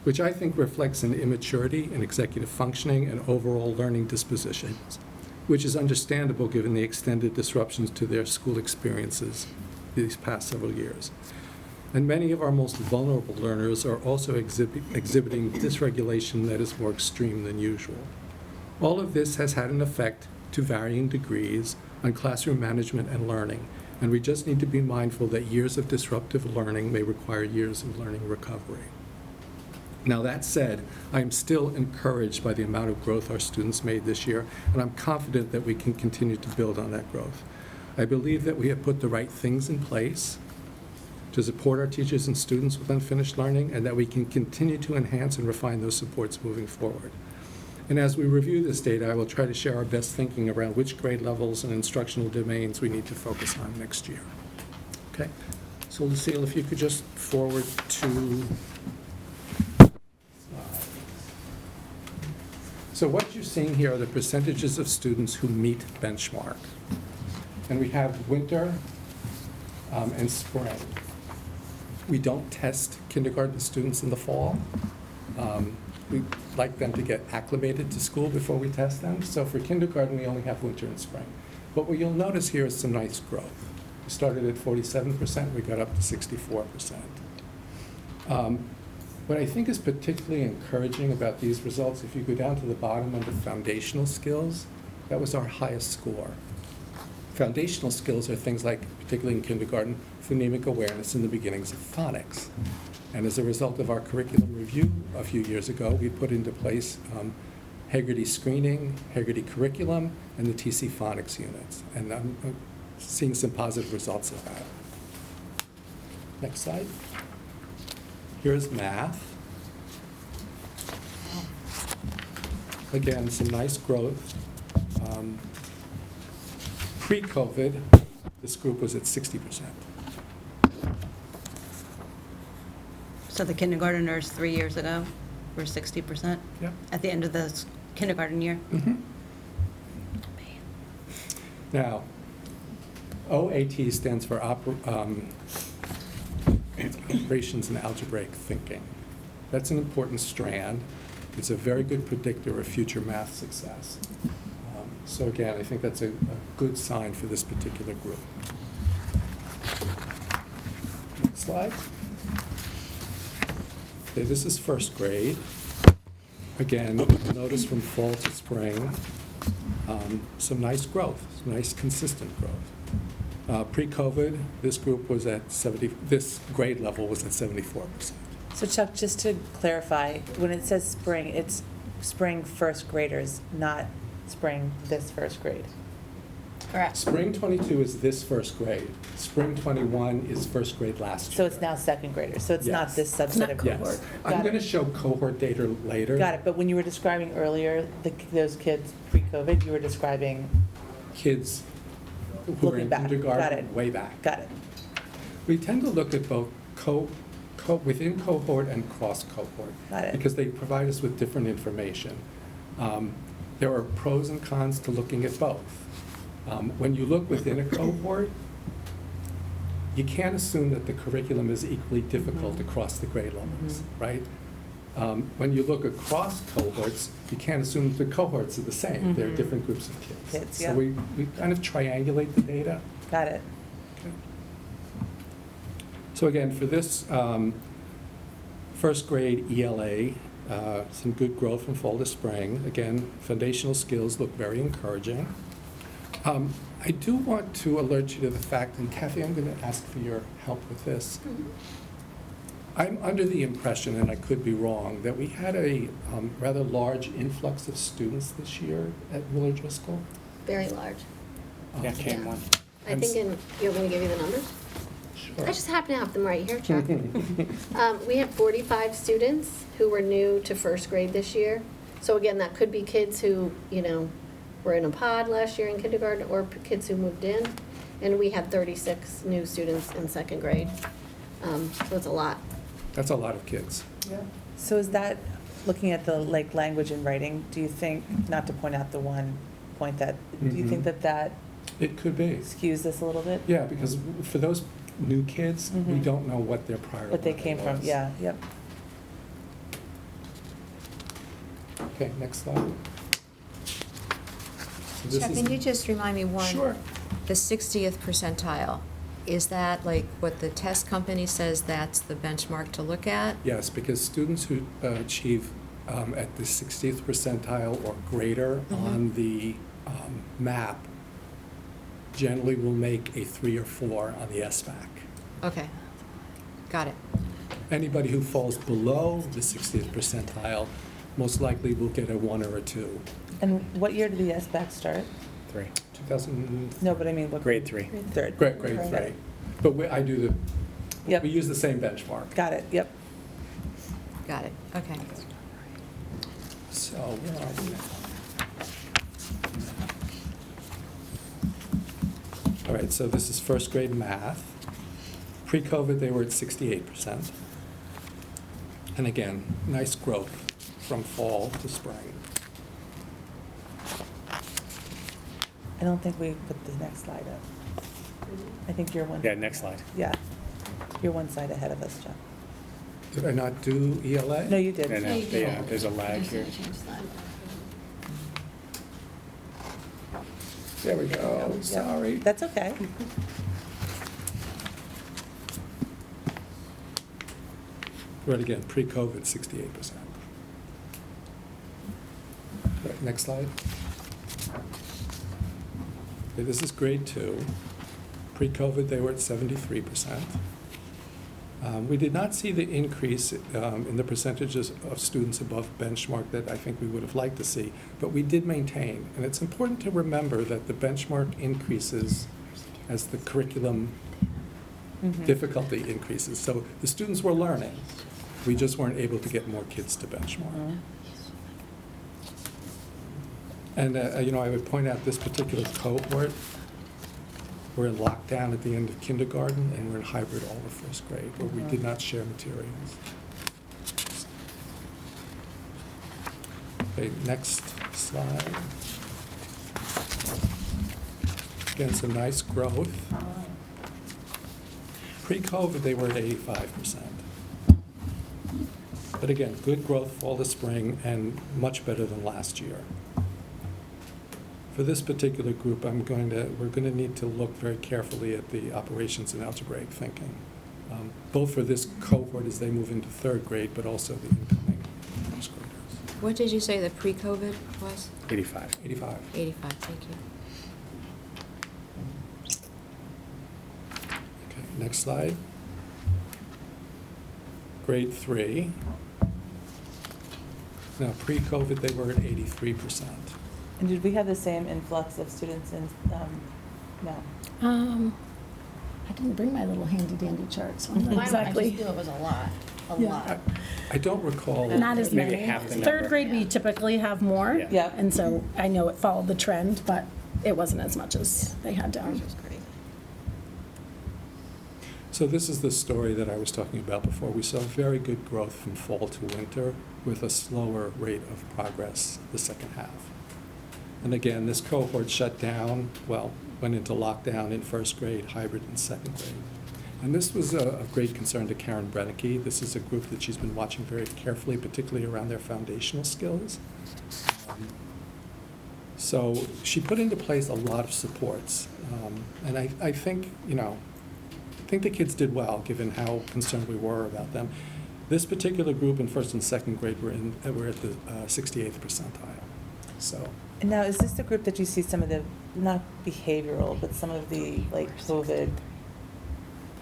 which I think reflects an immaturity in executive functioning and overall learning dispositions, which is understandable given the extended disruptions to their school experiences these past several years. And many of our most vulnerable learners are also exhibiting dysregulation that is more extreme than usual. All of this has had an effect, to varying degrees, on classroom management and learning, and we just need to be mindful that years of disruptive learning may require years of learning recovery. Now, that said, I am still encouraged by the amount of growth our students made this year, and I'm confident that we can continue to build on that growth. I believe that we have put the right things in place to support our teachers and students with unfinished learning, and that we can continue to enhance and refine those supports moving forward. And as we review this data, I will try to share our best thinking around which grade levels and instructional domains we need to focus on next year. Okay, so Lucille, if you could just forward to... So what you're seeing here are the percentages of students who meet benchmark. And we have winter and spring. We don't test kindergarten students in the fall. We like them to get acclimated to school before we test them. So for kindergarten, we only have winter and spring. But what you'll notice here is some nice growth. We started at 47%, we got up to 64%. What I think is particularly encouraging about these results, if you go down to the bottom under foundational skills, that was our highest score. Foundational skills are things like, particularly in kindergarten, phonemic awareness and the beginnings of phonics. And as a result of our curriculum review a few years ago, we put into place Haggerty screening, Haggerty curriculum, and the TC phonics units. And I'm seeing some positive results of that. Next slide. Here's math. Again, some nice growth. Pre-COVID, this group was at 60%. So the kindergartners 3 years ago were 60%? Yep. At the end of the kindergarten year? Mm-hmm. Now, OAT stands for Operations and Algebraic Thinking. That's an important strand. It's a very good predictor of future math success. So again, I think that's a good sign for this particular group. Next slide. Okay, this is first grade. Again, notice from fall to spring, some nice growth, some nice consistent growth. Pre-COVID, this group was at this grade level was at 74%. So Chuck, just to clarify, when it says spring, it's spring first graders, not spring this first grade. Correct. Spring 22 is this first grade. Spring 21 is first grade last year. So it's now second graders, so it's not Yes. this subset of Yes. cohort. I'm Got going to it. show cohort data later. Got it, but when you were describing earlier, those kids pre-COVID, you were describing, Kids who were Looking in back. Got kindergarten it. way back. got it. We tend to look at both within cohort and cross cohort. Got it. Because they provide us with different information. there are pros and cons to looking at both. When you look within a cohort, you can't assume that the curriculum is equally difficult across the grade levels, right? When you look across cohorts, you can't assume the cohorts are the same. They're different groups of kids. Kids, yeah. So we kind of triangulate the data. Got it. So again, for this first grade ELA, some good growth from fall to spring. Again, foundational skills look very encouraging. I do want to alert you to the fact, and Kathy, I'm going to ask for your help with this. I'm under the impression, and I could be wrong, that we had a rather large influx of students this year at Willard Driscoll. Very large. Yeah, came one. I think you want me to give you the numbers? Sure. I just happen to have them right here, Chuck. We had 45 students who were new to first grade this year. So again, that could be kids who, were in a pod last year in kindergarten, or kids who moved in. And we had 36 new students in second grade. So it's a lot. That's a lot of kids. So is that, looking at the language and writing, do you think, not to point out the one point that, do you think that It could be. skews this a little bit? Yeah, because for those new kids, we don't know what their prior What they level came from, was. yeah, yep. Okay, next slide. So this Chuck, is- can you just remind me one? Sure. The 60th percentile, is that like what the test company says that's the benchmark to look at? Yes, because students who achieve at the 60th percentile or greater on the map generally will make a 3 or 4 on the SVAC. Okay, got it. Anybody who falls below the 60th percentile most likely will get a 1 or a 2. And what year did the SBAC start? 3. 2000, No, but I mean, what? Grade 3. Third. grade 3. But I do the, Yep. we use the same benchmark. Got it, yep. Got it, okay. So, where are we now? All right, so this is first grade math. Pre-COVID, they were at 68%. And again, nice growth from fall to spring. I don't think we put the next slide up. I think you're one. Yeah, next slide. Yeah. You're one slide ahead of us, John. Did I not do ELA? No, you did. And there's a lag here. There we go, Yep. sorry. That's okay. Right again, pre-COVID, 68%. Right, next slide. Okay, this is grade 2. Pre-COVID, they were at 73%. We did not see the increase in the percentages of students above benchmark that I think we would have liked to see, but we did maintain. And it's important to remember that the benchmark increases as the curriculum difficulty increases. So the students were learning. We just weren't able to get more kids to benchmark. And, I would point out this particular cohort, we're in lockdown at the end of kindergarten, and we're in hybrid all of first grade, where we did not share materials. Okay, next slide. Again, some nice growth. Pre-COVID, they were at 85%. But again, good growth fall to spring and much better than last year. For this particular group, we're going to need to look very carefully at the operations and algebraic thinking, both for this cohort as they move into third grade, but also the incoming first graders. What did you say the pre-COVID was? 85. 85. 85, thank you. Okay, next slide. Grade 3. Now, pre-COVID, they were at 83%. And did we have the same influx of students in, no? I didn't bring my little handy dandy charts. So I'm not Mine, I just exactly. knew it was a lot, a Yeah. lot. I don't recall. Not as Maybe many. half the number. Third grade, we typically have more. Yeah. Yep. And so I know it followed the trend, but it wasn't as much as they had down. Ours was great. So this is the story that I was talking about before. We saw very good growth from fall to winter with a slower rate of progress the second half. And again, this cohort shut down, well, went into lockdown in first grade, hybrid in second grade. And this was of great concern to Karen Brennicky. This is a group that she's been watching very carefully, particularly around their foundational skills. So she put into place a lot of supports. And I think, I think the kids did well, given how concerned we were about them. This particular group in first and second grade were at the 68th percentile. So. And now, is this the group that you see some of the, not behavioral, but some of the, like, COVID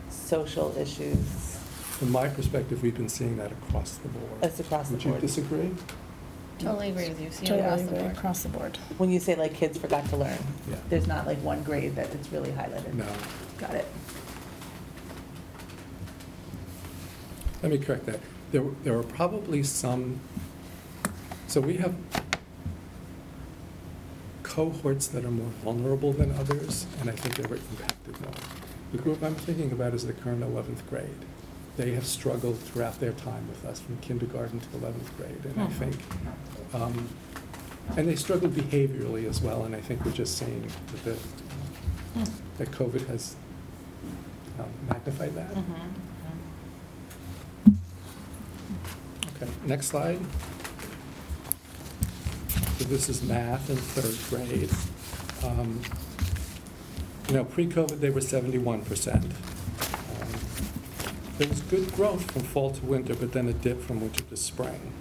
social issues? From my perspective, we've been seeing that across the board. That's across the board. Would you disagree? Totally agree with you. See it Totally across the agree, board. across the board. When you say like kids forgot to learn? Yeah. There's not like one grade that it's really highlighted? No. Got it. Let me correct that. There are probably some, so we have cohorts that are more vulnerable than others, and I think they were impacted more. The group I'm thinking about is the current 11th grade. They have struggled throughout their time with us, from kindergarten to 11th grade, and I think, and they struggled behaviorally as well, and I think we're just seeing that COVID has magnified that. Okay, next slide. So this is math in third grade. Pre-COVID, they were 71%. There was good growth from fall to winter, but then a dip from winter to spring.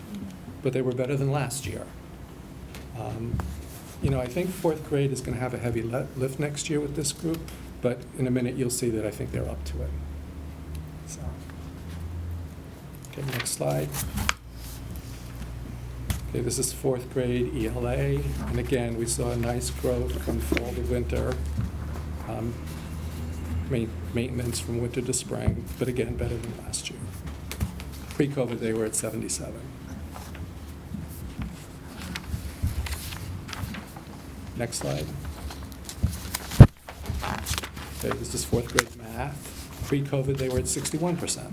But they were better than last year. I think fourth grade is going to have a heavy lift next year with this group, but in a minute you'll see that I think they're up to it. So. Okay, next slide. Okay, this is fourth grade ELA, and again, we saw a nice growth from fall to winter, maintenance from winter to spring, but again, better than last year. Pre-COVID, they were at 77. Next slide. Okay, this is fourth grade math. Pre-COVID, they were at 61%.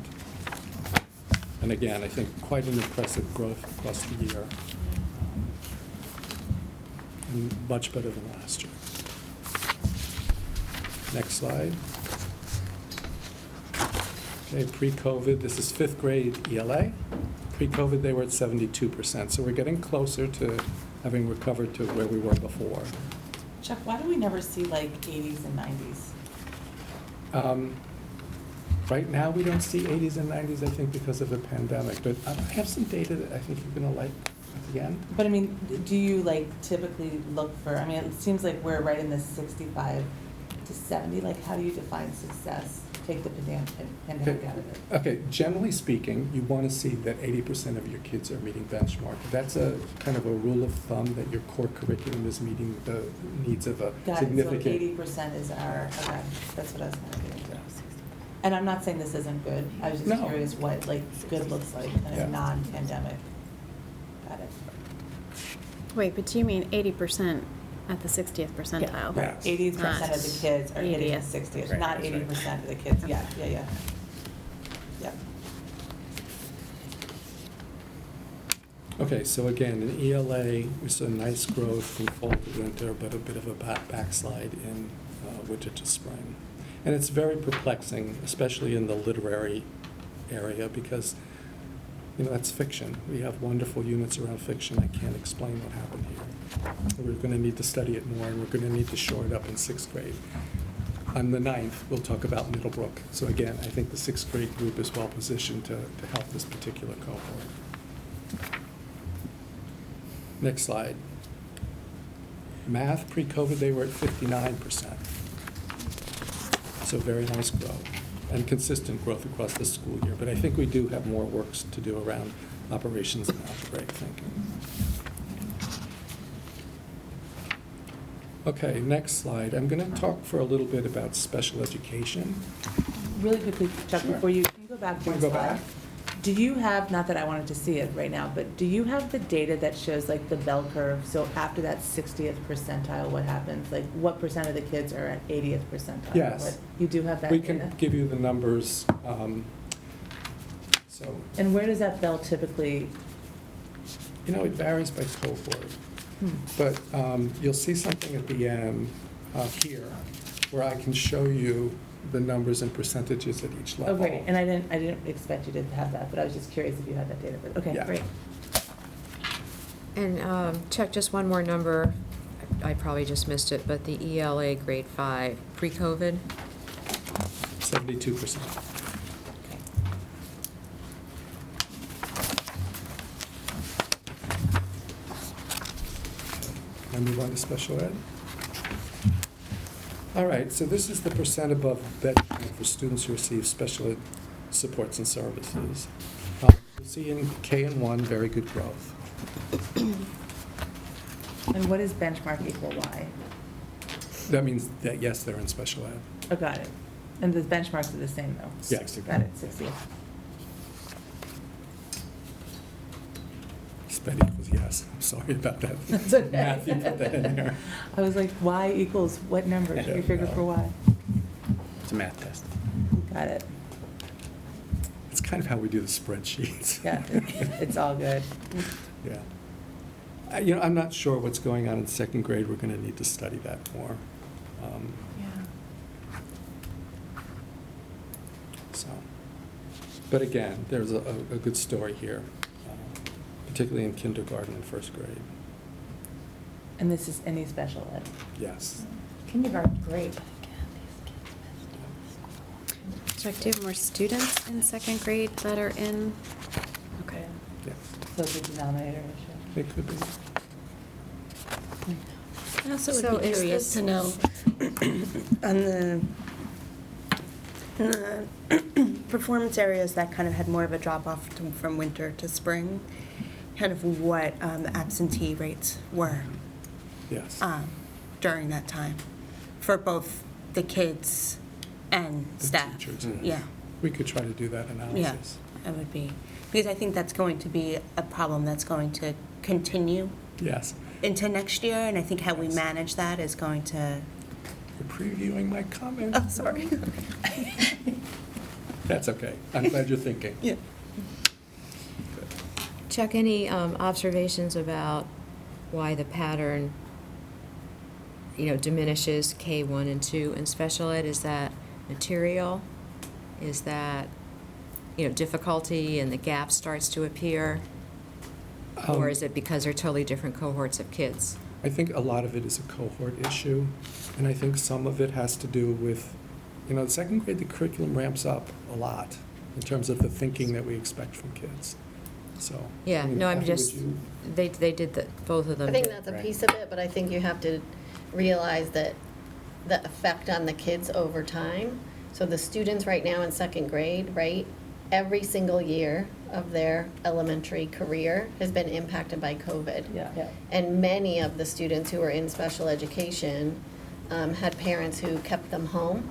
And again, I think quite an impressive growth across the year. And much better than last year. Next slide. Okay, pre-COVID, this is fifth grade ELA. Pre-COVID, they were at 72%. So we're getting closer to having recovered to where we were before. Chuck, why do we never see like 80s and 90s? Right now, we don't see 80s and 90s, I think, because of the pandemic. But I have some data that I think you're going to like at the end. But I mean, do you like typically look for, I mean, it seems like we're right in the 65 to 70. Like, how do you define success? Take the pandemic out of it. Okay, generally speaking, you want to see that 80% of your kids are meeting benchmark. That's a kind of a rule of thumb that your core curriculum is meeting the needs of a significant. Got it, so 80% is our, okay, that's what I was kind of getting to. And I'm not saying this isn't good, I was just curious what like good looks like in a non-pandemic. Got it. Wait, but do you mean 80% at the 60th percentile? Yeah. 80% of the kids are hitting the 60th, Right, not that's 80% of the kids, yeah. Okay, so again, in ELA, we saw nice growth from fall to winter, but a bit of a backslide in winter to spring. And it's very perplexing, especially in the literary area, because, that's fiction. We have wonderful units around fiction. I can't explain what happened here. We're going to need to study it more, and we're going to need to shore it up in sixth grade. On the 9th, we'll talk about Middlebrook. So again, I think the sixth grade group is well positioned to help this particular cohort. Next slide. Math, pre-COVID, they were at 59%. So very nice growth and consistent growth across the school year. But I think we do have more work to do around operations and algebraic thinking. Okay, next slide. I'm going to talk for a little bit about special education. Really quickly, Chuck, Sure. before can you go back Can one we go slide? back? Do you have, not that I wanted to see it right now, but do you have the data that shows like the bell curve? So after that 60th percentile, what happens? Like what percent of the kids are at 80th percentile? Yes. You do have that We data? can give you the numbers. And where does that bell typically? It varies by cohort. But you'll see something at the end here where I can show you the numbers and percentages at each Oh, level. great, and I didn't expect you to have that, but I was just curious if you had that data, but, okay, Yeah. great. And Chuck, just one more number. I probably just missed it, but the ELA grade 5, pre-COVID? 72%. Can I move on to special ed? All right, so this is the percent above benchmark for students who receive special ed supports and services. You'll see in K and 1, very good growth. And what is benchmark equal Y? That means that, yes, they're in special ed. Oh, got it. And the benchmarks are the same, though? Yes. Got it, 60. Sped equals yes. I'm sorry about that. That's okay. Math, you put that in there. I was like, Y equals what number? Should we figure for Y? It's a math test. Got it. It's kind of how we do the spreadsheets. Yeah, it's all good. Yeah. I'm not sure what's going on in second grade. We're going to need to study that more. Yeah. So, but again, there's a good story here, particularly in kindergarten and first grade. And this is any special ed? Yes. Kindergarten, great. So do you have more students in second grade that are in? Okay. Yes. So the denominator issue? It could be. I also So would be is curious this- to know on the performance areas that kind of had more of a drop-off from winter to spring, kind of what the absentee rates were Yes. during that time for both the kids and The staff. teachers, yes. Yeah, We could try to do that analysis. it would be, because I think that's going to be a problem that's going to continue Yes. into next year, and I think how we Yes. manage that is going to, You're previewing my comments. oh, sorry. That's okay. I'm glad you're thinking. Yeah. Good. Chuck, any observations about why the pattern, diminishes K1 and 2 in special ed? Is that material? Is that, difficulty and the gap starts to appear? Or is it because they're totally different cohorts of kids? I think a lot of it is a cohort issue, and I think some of it has to do with, the second grade, the curriculum ramps up a lot in terms of the thinking that we expect from kids. So. Yeah, I mean, no, I'm Kathy, would just, you- they did both of them. I think did. that's a Right. piece of it, but I think you have to realize that the effect on the kids over time. So the students right now in second grade, right, every single year of their elementary career has been impacted by COVID. Yeah. And many of the students who are in special education had parents who kept them home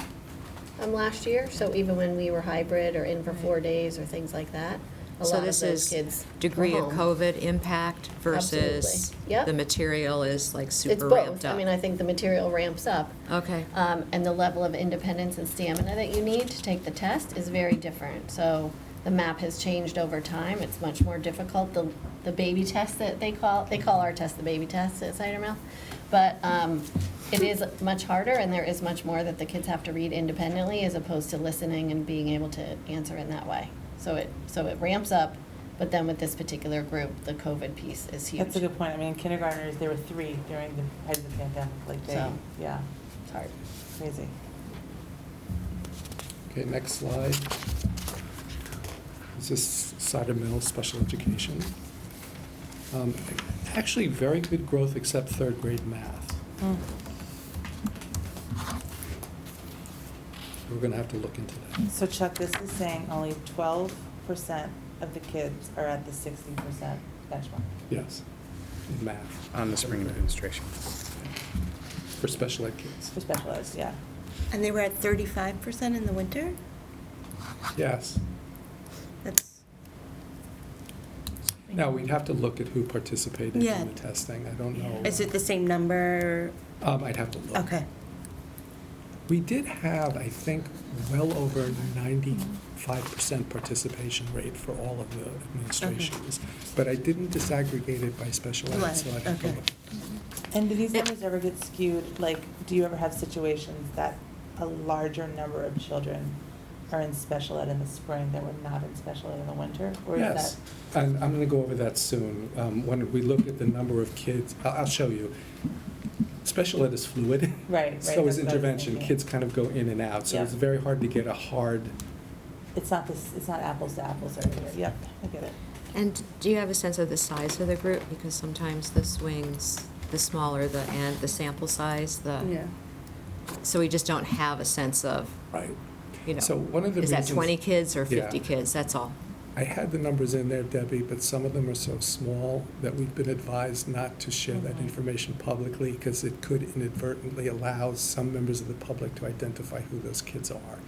last year. So even when we were hybrid or in for 4 days or things like that, a So lot of this those is kids degree were of home. COVID impact versus Absolutely. Yep. the material is like It's super both. ramped up? I mean, I think the material ramps up. Okay. And the level of independence and stamina that you need to take the test is very different. So the map has changed over time. It's much more difficult. The baby test that they call our test the baby test at Cider Mill. But it is much harder, and there is much more that the kids have to read independently as opposed to listening and being able to answer in that way. So it ramps up, but then with this particular group, the COVID piece is huge. That's a good point. I mean, kindergartners, there were 3 during the height of the pandemic, So. yeah, It's hard. crazy. Okay, next slide. This is Cider Mill Special Education. Actually, very good growth except third grade math. We're going to have to look into that. So Chuck, this is saying only 12% of the kids are at the 60% benchmark. Yes, in math. On the spring administration. For special ed kids. For special ed, yeah. And they were at 35% in the winter? Yes. That's, Now, we'd have to look at who participated Yeah. in the testing. I don't know. is it the same number? I'd have to look. Okay. We did have, I think, well over 95% participation rate for all of the administrations, but I didn't disaggregate it by special ed, Right, so I'd have to okay. look. And do these numbers ever get skewed? Like, do you ever have situations that a larger number of children are in special ed in the spring that were not in special ed in the winter? Or is Yes, that? and I'm going to go over that soon. When we look at the number of kids, I'll show you. Special ed is fluid. Right, right. So is that's what I was intervention. thinking. Kids kind of go in and out, so Yeah. it's very hard to get a hard, It's not apples to apples everywhere. Yep, I get it. And do you have a sense of the size of the group? Because sometimes the swings, the smaller the sample size, Yeah. so we just don't have a sense of, right. you know, So one of the is that reasons- 20 kids or 50 Yeah. kids? That's all. I had the numbers in there, Debbie, but some of them are so small that we've been advised not to share that information publicly because it could inadvertently allow some members of the public to identify who those kids are.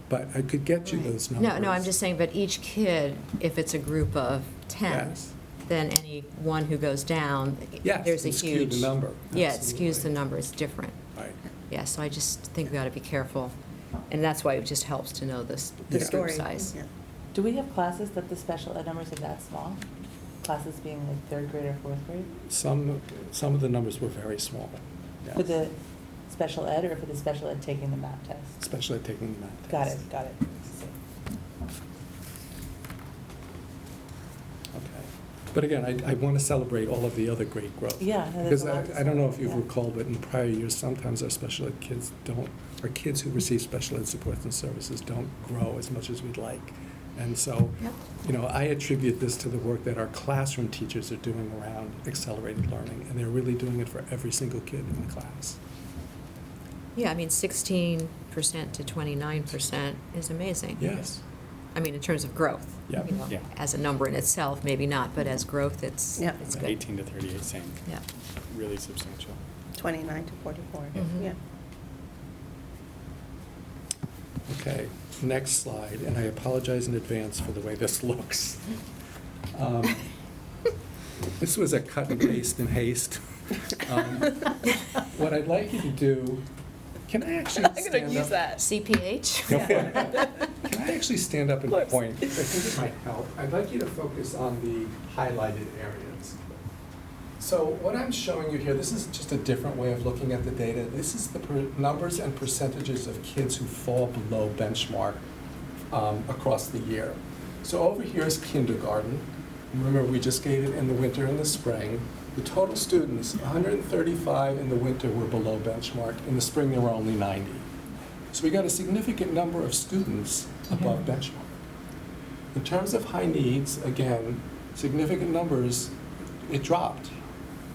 But I could get you those numbers. No, I'm just saying, but each kid, if it's a group of 10, Yes. then any one who goes down, Yes, there's a you skew huge. the number. Yeah, it skews the Absolutely. number, it's different. Right. Yeah, so I just think we ought to be careful. And that's why it just helps to know this, The the story. group size. Yeah. Do we have classes that the special ed numbers are that small? Classes being like third grade or fourth grade? Some of the numbers were very small. Yes. For the special ed or for the special ed taking the math test? Especially taking the math Got test. it, got it. Okay. But again, I want to celebrate all of the other great growth. Yeah, no, there's Because a lot to I don't know if you've celebrate, yeah. recalled, but in prior years, sometimes our special ed kids our kids who receive special ed supports and services don't grow as much as we'd like. And so, Yep. you know, I attribute this to the work that our classroom teachers are doing around accelerated learning, and they're really doing it for every single kid in the class. Yeah, I mean, 16% to 29% is amazing. Yes. I mean, in terms of growth. Yeah. You know, Yeah. as a number in itself, maybe not, but as growth, it's Yeah. good. 18 to 38, same. Yeah. Really substantial. 29 to 44. Mhm. Yeah. Okay, next slide, and I apologize in advance for the way this looks. This was a cut and paste in haste. What I'd like you to do, can I actually stand up? CPH? Go for it. Can I actually stand up and point? I think it might help. I'd like you to focus on the highlighted areas. So what I'm showing you here, this is just a different way of looking at the data. This is the numbers and percentages of kids who fall below benchmark across the year. So over here is kindergarten. Remember, we just gave it in the winter and the spring. The total students, 135 in the winter were below benchmark. In the spring, there were only 90. So we got a significant number of students above benchmark. In terms of high needs, again, significant numbers, it dropped.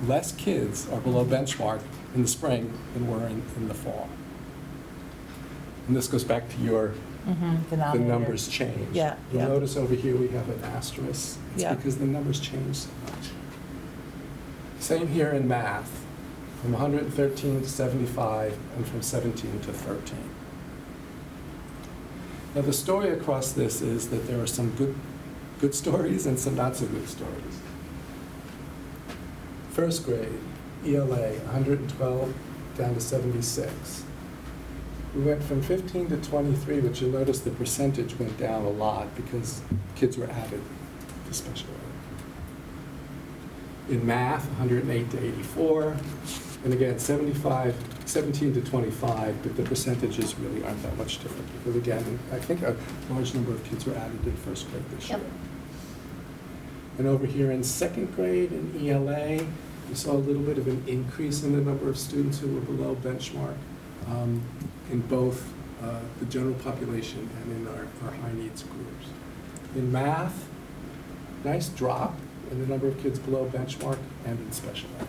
Less kids are below benchmark in the spring than were in the fall. And this goes back to your, the Denominator. numbers change. Yeah, You'll yeah. notice over here we have an asterisk. It's Yeah. because the numbers change so much. Same here in math, from 113 to 75 and from 17 to 13. Now the story across this is that there are some good stories and some not so good stories. First grade, ELA, 112 down to 76. We went from 15 to 23, but you'll notice the percentage went down a lot because kids were added to special ed. In math, 108 to 84. And again, 17 to 25, but the percentages really aren't that much different. Because again, I think a large number of kids were added in first grade this year. Yep. And over here in second grade in ELA, we saw a little bit of an increase in the number of students who were below benchmark in both the general population and in our high needs groups. In math, nice drop in the number of kids below benchmark and in special ed.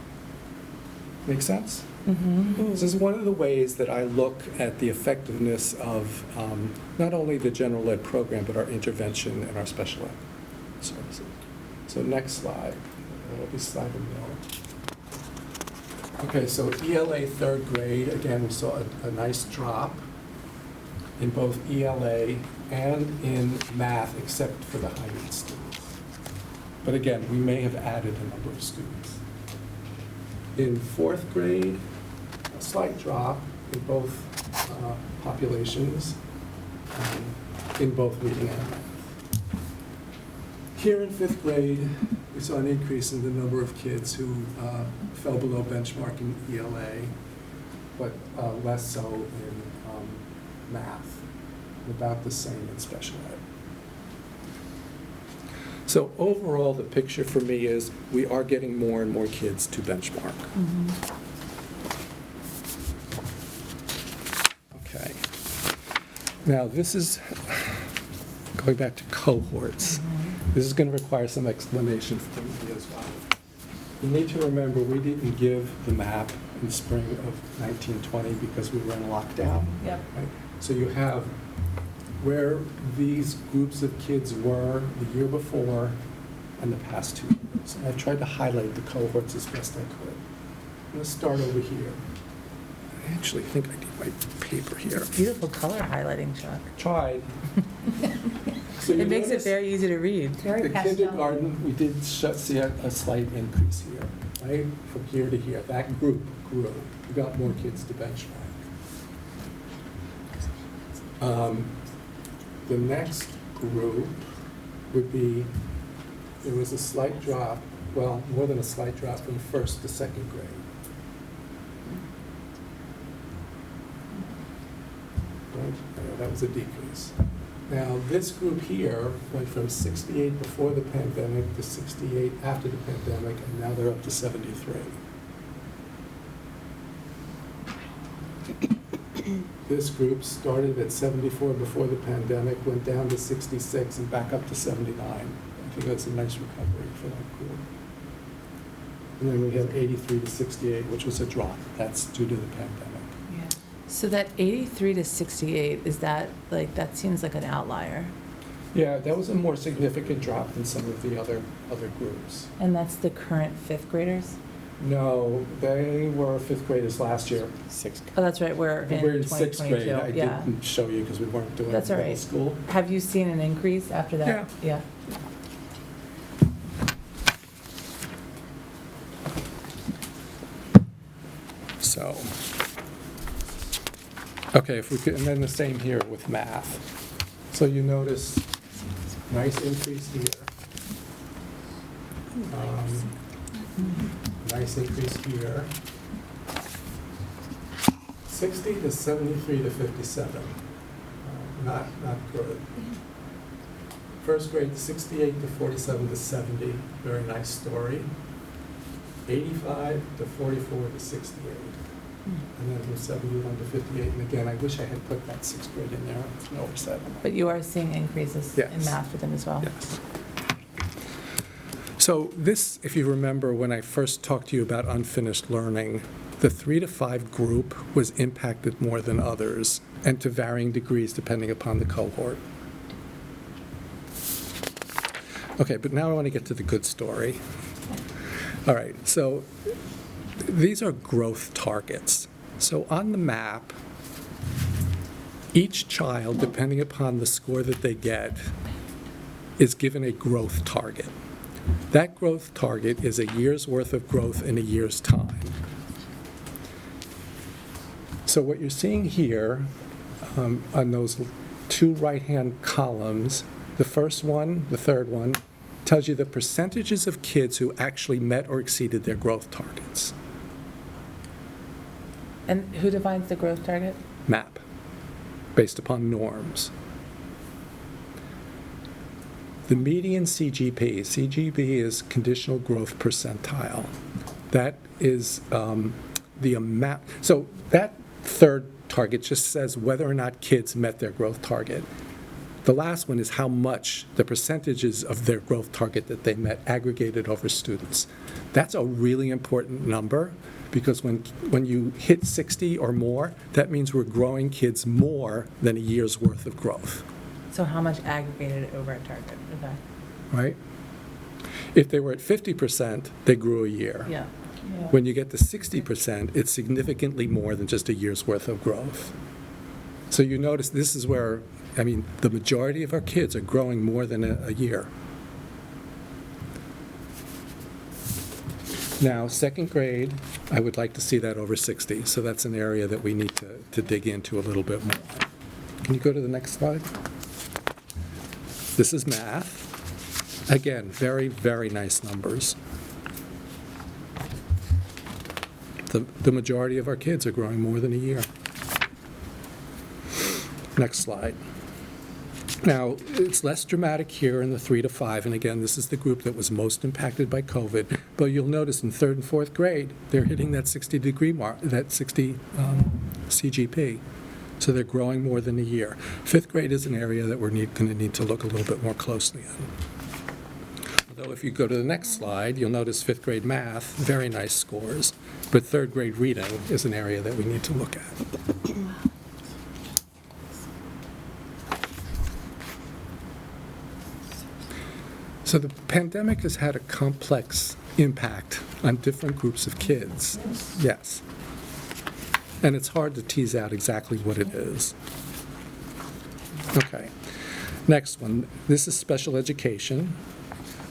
Make sense? Mm-hmm. This is one of the ways that I look at the effectiveness of not only the general ed program, but our intervention and our special ed services. So next slide. That'll be slide in there. Okay, so ELA third grade, again, we saw a nice drop in both ELA and in math, except for the high needs students. But again, we may have added a number of students. In fourth grade, a slight drop in both populations, in both reading and math. Here in fifth grade, We saw an increase in the number of kids who fell below benchmark in ELA, but less so in math, about the same in special ed. So overall, the picture for me is we are getting more and more kids to benchmark. Okay. Now, this is going back to cohorts. This is going to require some explanation from me as well. You need to remember we didn't give the map in spring of 1920 because we were in lockdown. Yep. Right? So you have where these groups of kids were the year before and the past 2 years. And I tried to highlight the cohorts as best I could. I'm going to start over here. I actually think I need my paper here. Beautiful color highlighting, Chuck. Tried. So you It makes it notice very easy to read. the kindergarten, we did see a slight increase here, right? From here to here. That group grew. We got more kids to benchmark. The next group would be, there was a slight drop, well, more than a slight drop from first to second grade. Right? Yeah, that was a decrease. Now, this group here went from 68 before the pandemic to 68 after the pandemic, and now they're up to 73. This group started at 74 before the pandemic, went down to 66, and back up to 79. I think that's a nice recovery for that group. And then we have 83 to 68, which was a drop. That's due to the pandemic. So that 83 to 68, is that, like, that seems like an outlier. Yeah, that was a more significant drop than some of the other groups. And that's the current fifth graders? No, they were fifth graders last year. Oh, that's right, we're in Sixth 2022. grade. I Yeah. didn't show you because we weren't doing That's all middle right. school. Have you seen an increase after that? Yeah. So, okay, if we could, and then the same here with math. So you notice nice increase here. Nice increase here. 60 to 73 to 57. Not good. First grade, 68 to 47 to 70. Very nice story. 85 to 44 to 68. And then from 71 to 58. And again, I wish I had put that sixth grade in there. It's an oversight. But you are seeing increases in Yes. math for them as well? Yes. So this, if you remember, when I first talked to you about unfinished learning, the 3 to 5 group was impacted more than others, and to varying degrees depending upon the cohort. Okay, but now I want to get to the good story. All right, so these are growth targets. So on the map, each child, depending upon the score that they get, is given a growth target. That growth target is a year's worth of growth in a year's time. So what you're seeing here on those two right-hand columns, the first one, the third one, tells you the percentages of kids who actually met or exceeded their growth targets. And who defines the growth target? MAP, based upon norms. The median CGP is conditional growth percentile. That is the amount. So that third target just says whether or not kids met their growth target. The last one is how much, the percentages of their growth target that they met aggregated over students. That's a really important number because when you hit 60 or more, that means we're growing kids more than a year's worth of growth. So how much aggregated over a target? Okay. Right? If they were at 50%, they grew a year. Yeah. When you get to 60%, it's significantly more than just a year's worth of growth. So you notice this is where, I mean, the majority of our kids are growing more than a year. Now, second grade, I would like to see that over 60. So that's an area that we need to dig into a little bit more. Can you go to the next slide? This is math. Again, very, very nice numbers. The majority of our kids are growing more than a year. Next slide. Now, it's less dramatic here in the 3 to 5, and again, this is the group that was most impacted by COVID. But you'll notice in 3rd and 4th grade, they're hitting that 60-degree mark, that 60 CGP. So they're growing more than a year. 5th grade is an area that we're going to need to look a little bit more closely at. Although if you go to the next slide, you'll notice 5th grade math, very nice scores. But 3rd grade reading is an area that we need to look at. So the pandemic has had a complex impact on different groups of kids. Yes. And it's hard to tease out exactly what it is. Okay. Next one. This is special education.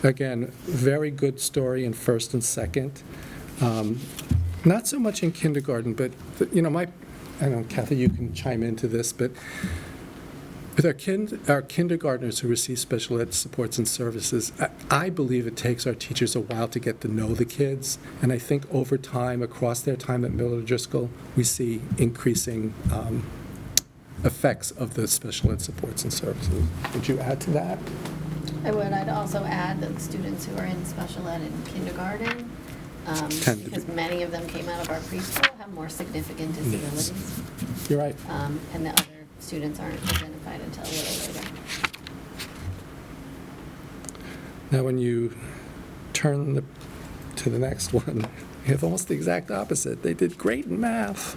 Again, very good story in 1st and 2nd. Not so much in kindergarten, but, I don't know, Kathy, you can chime into this, but with our kindergartners who receive special ed supports and services, I believe it takes our teachers a while to get to know the kids, and I think over time, across their time at Miller Driscoll, we see increasing effects of the special ed supports and services. Would you add to that? I would. I'd also add that students who are in special ed in kindergarten, because many of them came out of our preschool, have more significant disabilities. Yes. You're right. And the other students aren't identified until a little later. Now, when you turn to the next one, you have almost the exact opposite. They did great in math.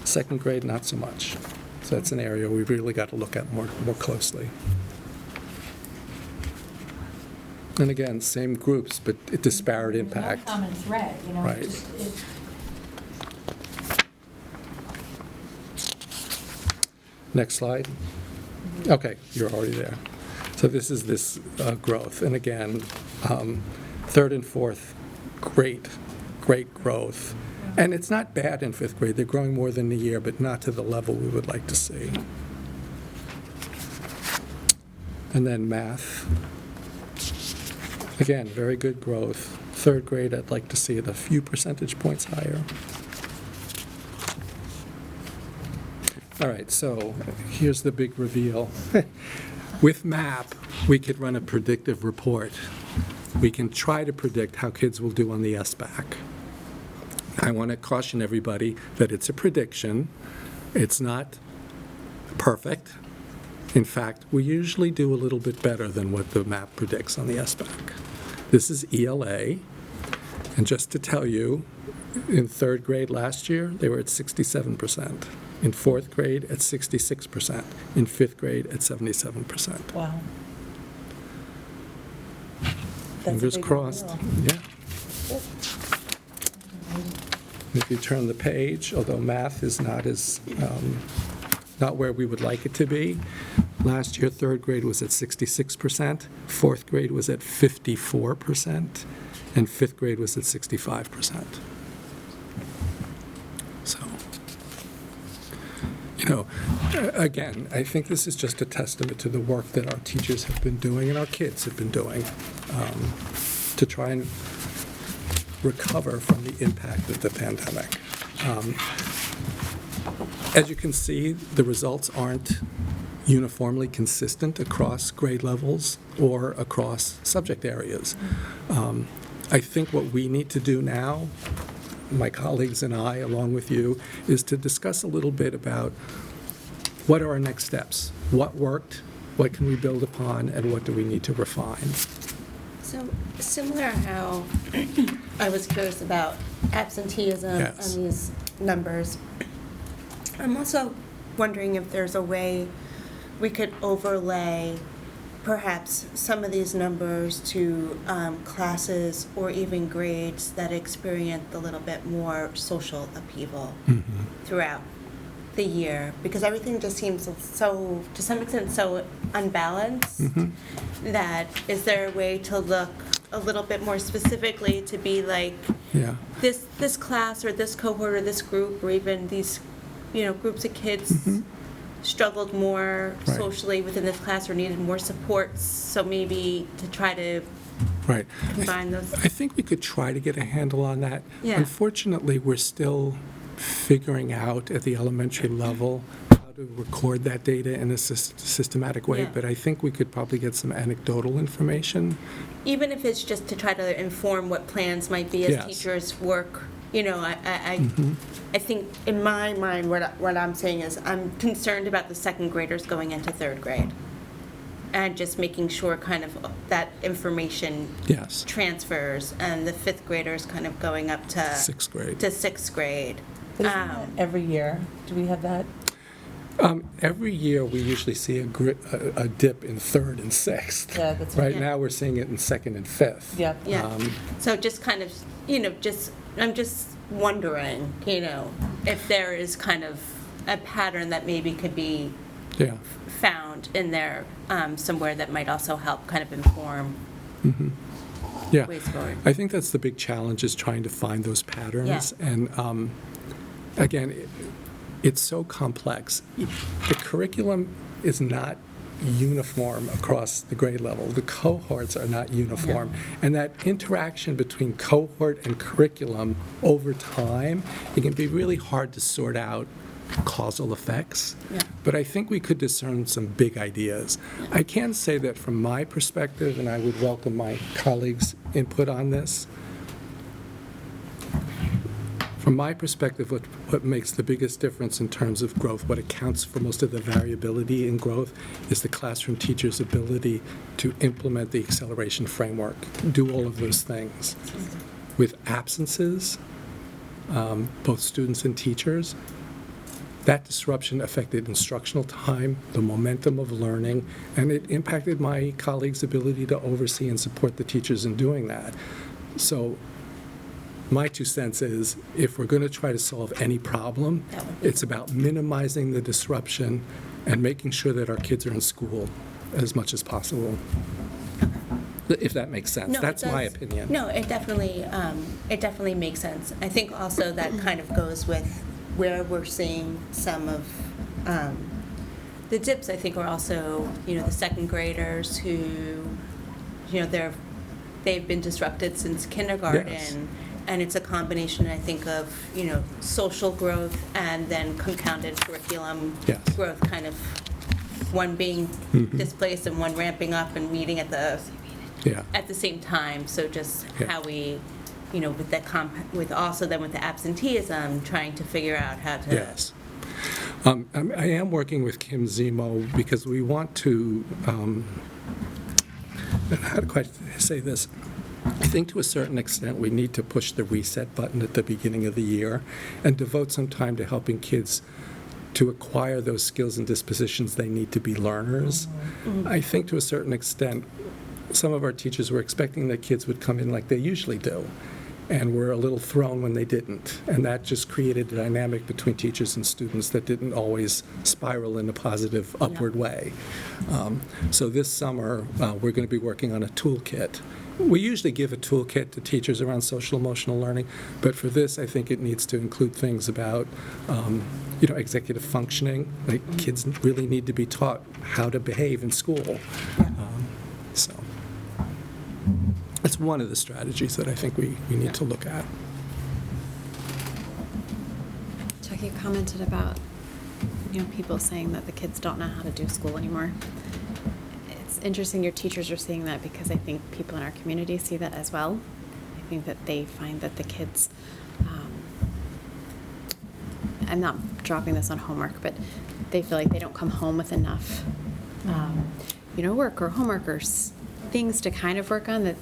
2nd grade, not so much. So that's an area we've really got to look at more closely. And again, same groups, but disparate impact. No common thread, Right. Next slide. Okay, you're already there. So this is growth. And again, 3rd and 4th, great growth. And it's not bad in 5th grade. They're growing more than a year, but not to the level we would like to see. And then math. Again, very good growth. 3rd grade, I'd like to see it a few percentage points higher. All right, so here's the big reveal. With MAP, we could run a predictive report. We can try to predict how kids will do on the SBAC. I want to caution everybody that it's a prediction. It's not perfect. In fact, we usually do a little bit better than what the MAP predicts on the SBAC. This is ELA, and just to tell you, in 3rd grade last year, they were at 67%. In 4th grade, at 66%. In 5th grade, at 77%. Wow. Fingers crossed. Yeah. If you turn the page, although math is not where we would like it to be, last year 3rd grade was at 66%, 4th grade was at 54%, and 5th grade was at 65%. So, again, I think this is just a testament to the work that our teachers have been doing and our kids have been doing to try and recover from the impact of the pandemic. As you can see, the results aren't uniformly consistent across grade levels or across subject areas. I think what we need to do now, my colleagues and I, along with you, is to discuss a little bit about what are our next steps, what worked, what can we build upon, and what do we need to refine. So similar how I was curious about absenteeism Yes. and these numbers, I'm also wondering if there's a way we could overlay perhaps some of these numbers to classes or even grades that experience a little bit more social upheaval throughout the year, because everything just seems so, to some extent, so unbalanced, that is there a way to look a little bit more specifically to be like, this class or this cohort or this group or even these, groups of kids struggled more Right. socially within this class or needed more supports, so maybe to try to Right. combine those. I think we could try to get a handle on that. Yeah. Unfortunately, we're still figuring out at the elementary level how to record that data in a systematic way, Yeah. but I think we could probably get some anecdotal information. Even if it's just to try to inform what plans might be as Yes. teachers work, Mm-hmm. I think in my mind, what I'm saying is I'm concerned about the second graders going into third grade. And just making sure kind of that information Yes. transfers, and the fifth graders kind of going up to Sixth grade. to sixth grade. But isn't that every year? Do we have that? Every year, we usually see a dip in third and sixth. Yeah, that's Right Yeah. now, we're seeing it in second and fifth. Yeah. Yeah. So just kind of, I'm just wondering, if there is kind of a pattern that maybe could be Yeah. found in there somewhere that might also help kind of inform Yeah. ways forward. I think that's the big challenge, is trying to find those patterns. And again, it's so complex. The curriculum is not uniform across the grade level. The cohorts are not uniform. And that interaction between cohort and curriculum over time, it can be really hard to sort out causal effects. Yeah. But I think we could discern some big ideas. I can say that from my perspective, and I would welcome my colleagues' input on this, from my perspective, what makes the biggest difference in terms of growth, what accounts for most of the variability in growth, is the classroom teacher's ability to implement the acceleration framework, do all of those things. With absences, both students and teachers, that disruption affected instructional time, the momentum of learning, and it impacted my colleagues' ability to oversee and support the teachers in doing that. So my 2 cents is, if we're going to try to solve any problem, it's about minimizing the disruption and making sure that our kids are in school as much as possible. If that makes sense. No, it That's my does. opinion. No, it definitely makes sense. I think also that kind of goes with where we're seeing some of the dips. I think are also, the second graders who, they've been disrupted since kindergarten. Yes. And it's a combination, I think, of, social growth and then compounded curriculum Yes. growth, kind of one being displaced and one ramping up and meeting at the Yeah. same time. So just Yeah. how we, with the with also then with the absenteeism, trying to figure out how to. Yes. I am working with Kim Zemo because we want to, how do I say this? I think to a certain extent, we need to push the reset button at the beginning of the year and devote some time to helping kids to acquire those skills and dispositions they need to be learners. I think to a certain extent, some of our teachers were expecting that kids would come in like they usually do, and were a little thrown when they didn't. And that just created a dynamic between teachers and students that didn't always spiral in a positive upward way. So this summer, we're going to be working on a toolkit. We usually give a toolkit to teachers around social emotional learning, but for this, I think it needs to include things about, executive functioning. Like, kids really need to be taught how to behave in school. So that's one of the strategies that I think we need to look at. Chuck, you commented about, people saying that the kids don't know how to do school anymore. It's interesting your teachers are seeing that, because I think people in our community see that as well. I think that they find that the kids, I'm not dropping this on homework, but they feel like they don't come home with enough, work or homework or things to kind of work on, that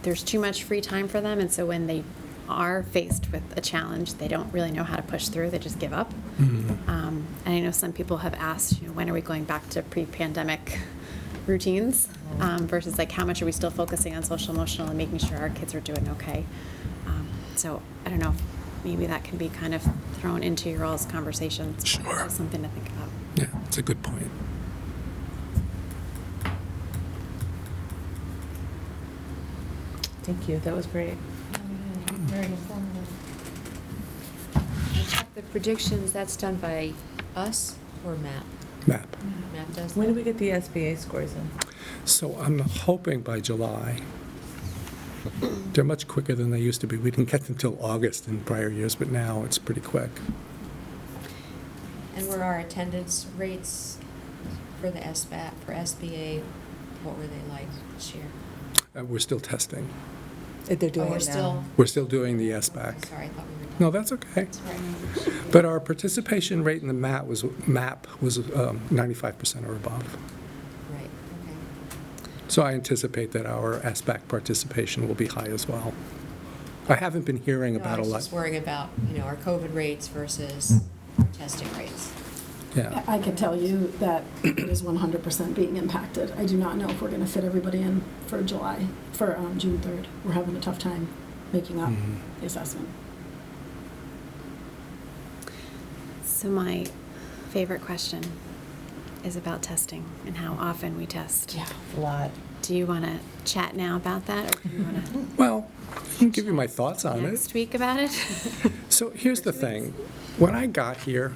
there's too much free time for them. And so when they are faced with a challenge, they don't really know how to push through. They just give up. And I know some people have asked, when are we going back to pre-pandemic routines versus like how much are we still focusing on social emotional and making sure our kids are doing okay. So I don't know, maybe that can be kind of thrown into your all's conversations. Sure. Just something to think about. Yeah, it's a good point. Thank you, that was great. Very informative. The predictions, that's done by us or Matt? MAP. Matt does When do that. we get the SBA scores in? So I'm hoping by July. They're much quicker than they used to be. We didn't get them till August in prior years, but now it's pretty quick. And were our attendance rates for the for SBA, what were they like this year? We're still testing. They're doing Oh, we're it now. still, We're still doing the SBAC. sorry, I thought we were. No, that's okay. That's right. But our participation rate in the MAP was 95% or above. Right, okay. So I anticipate that our SBAC participation will be high as well. I haven't been hearing No, about I a was lot. just worrying about, our COVID rates versus our testing rates. Yeah. I can tell you that it is 100% being impacted. I do not know if we're going to fit everybody in for June 3rd. We're having a tough time making up the assessment. So my favorite question is about testing and how often we test. Yeah, a lot. Do you want to chat now about that, or do you want to Well, I can give you my thoughts on it. next week about it? So here's the thing. When I got here,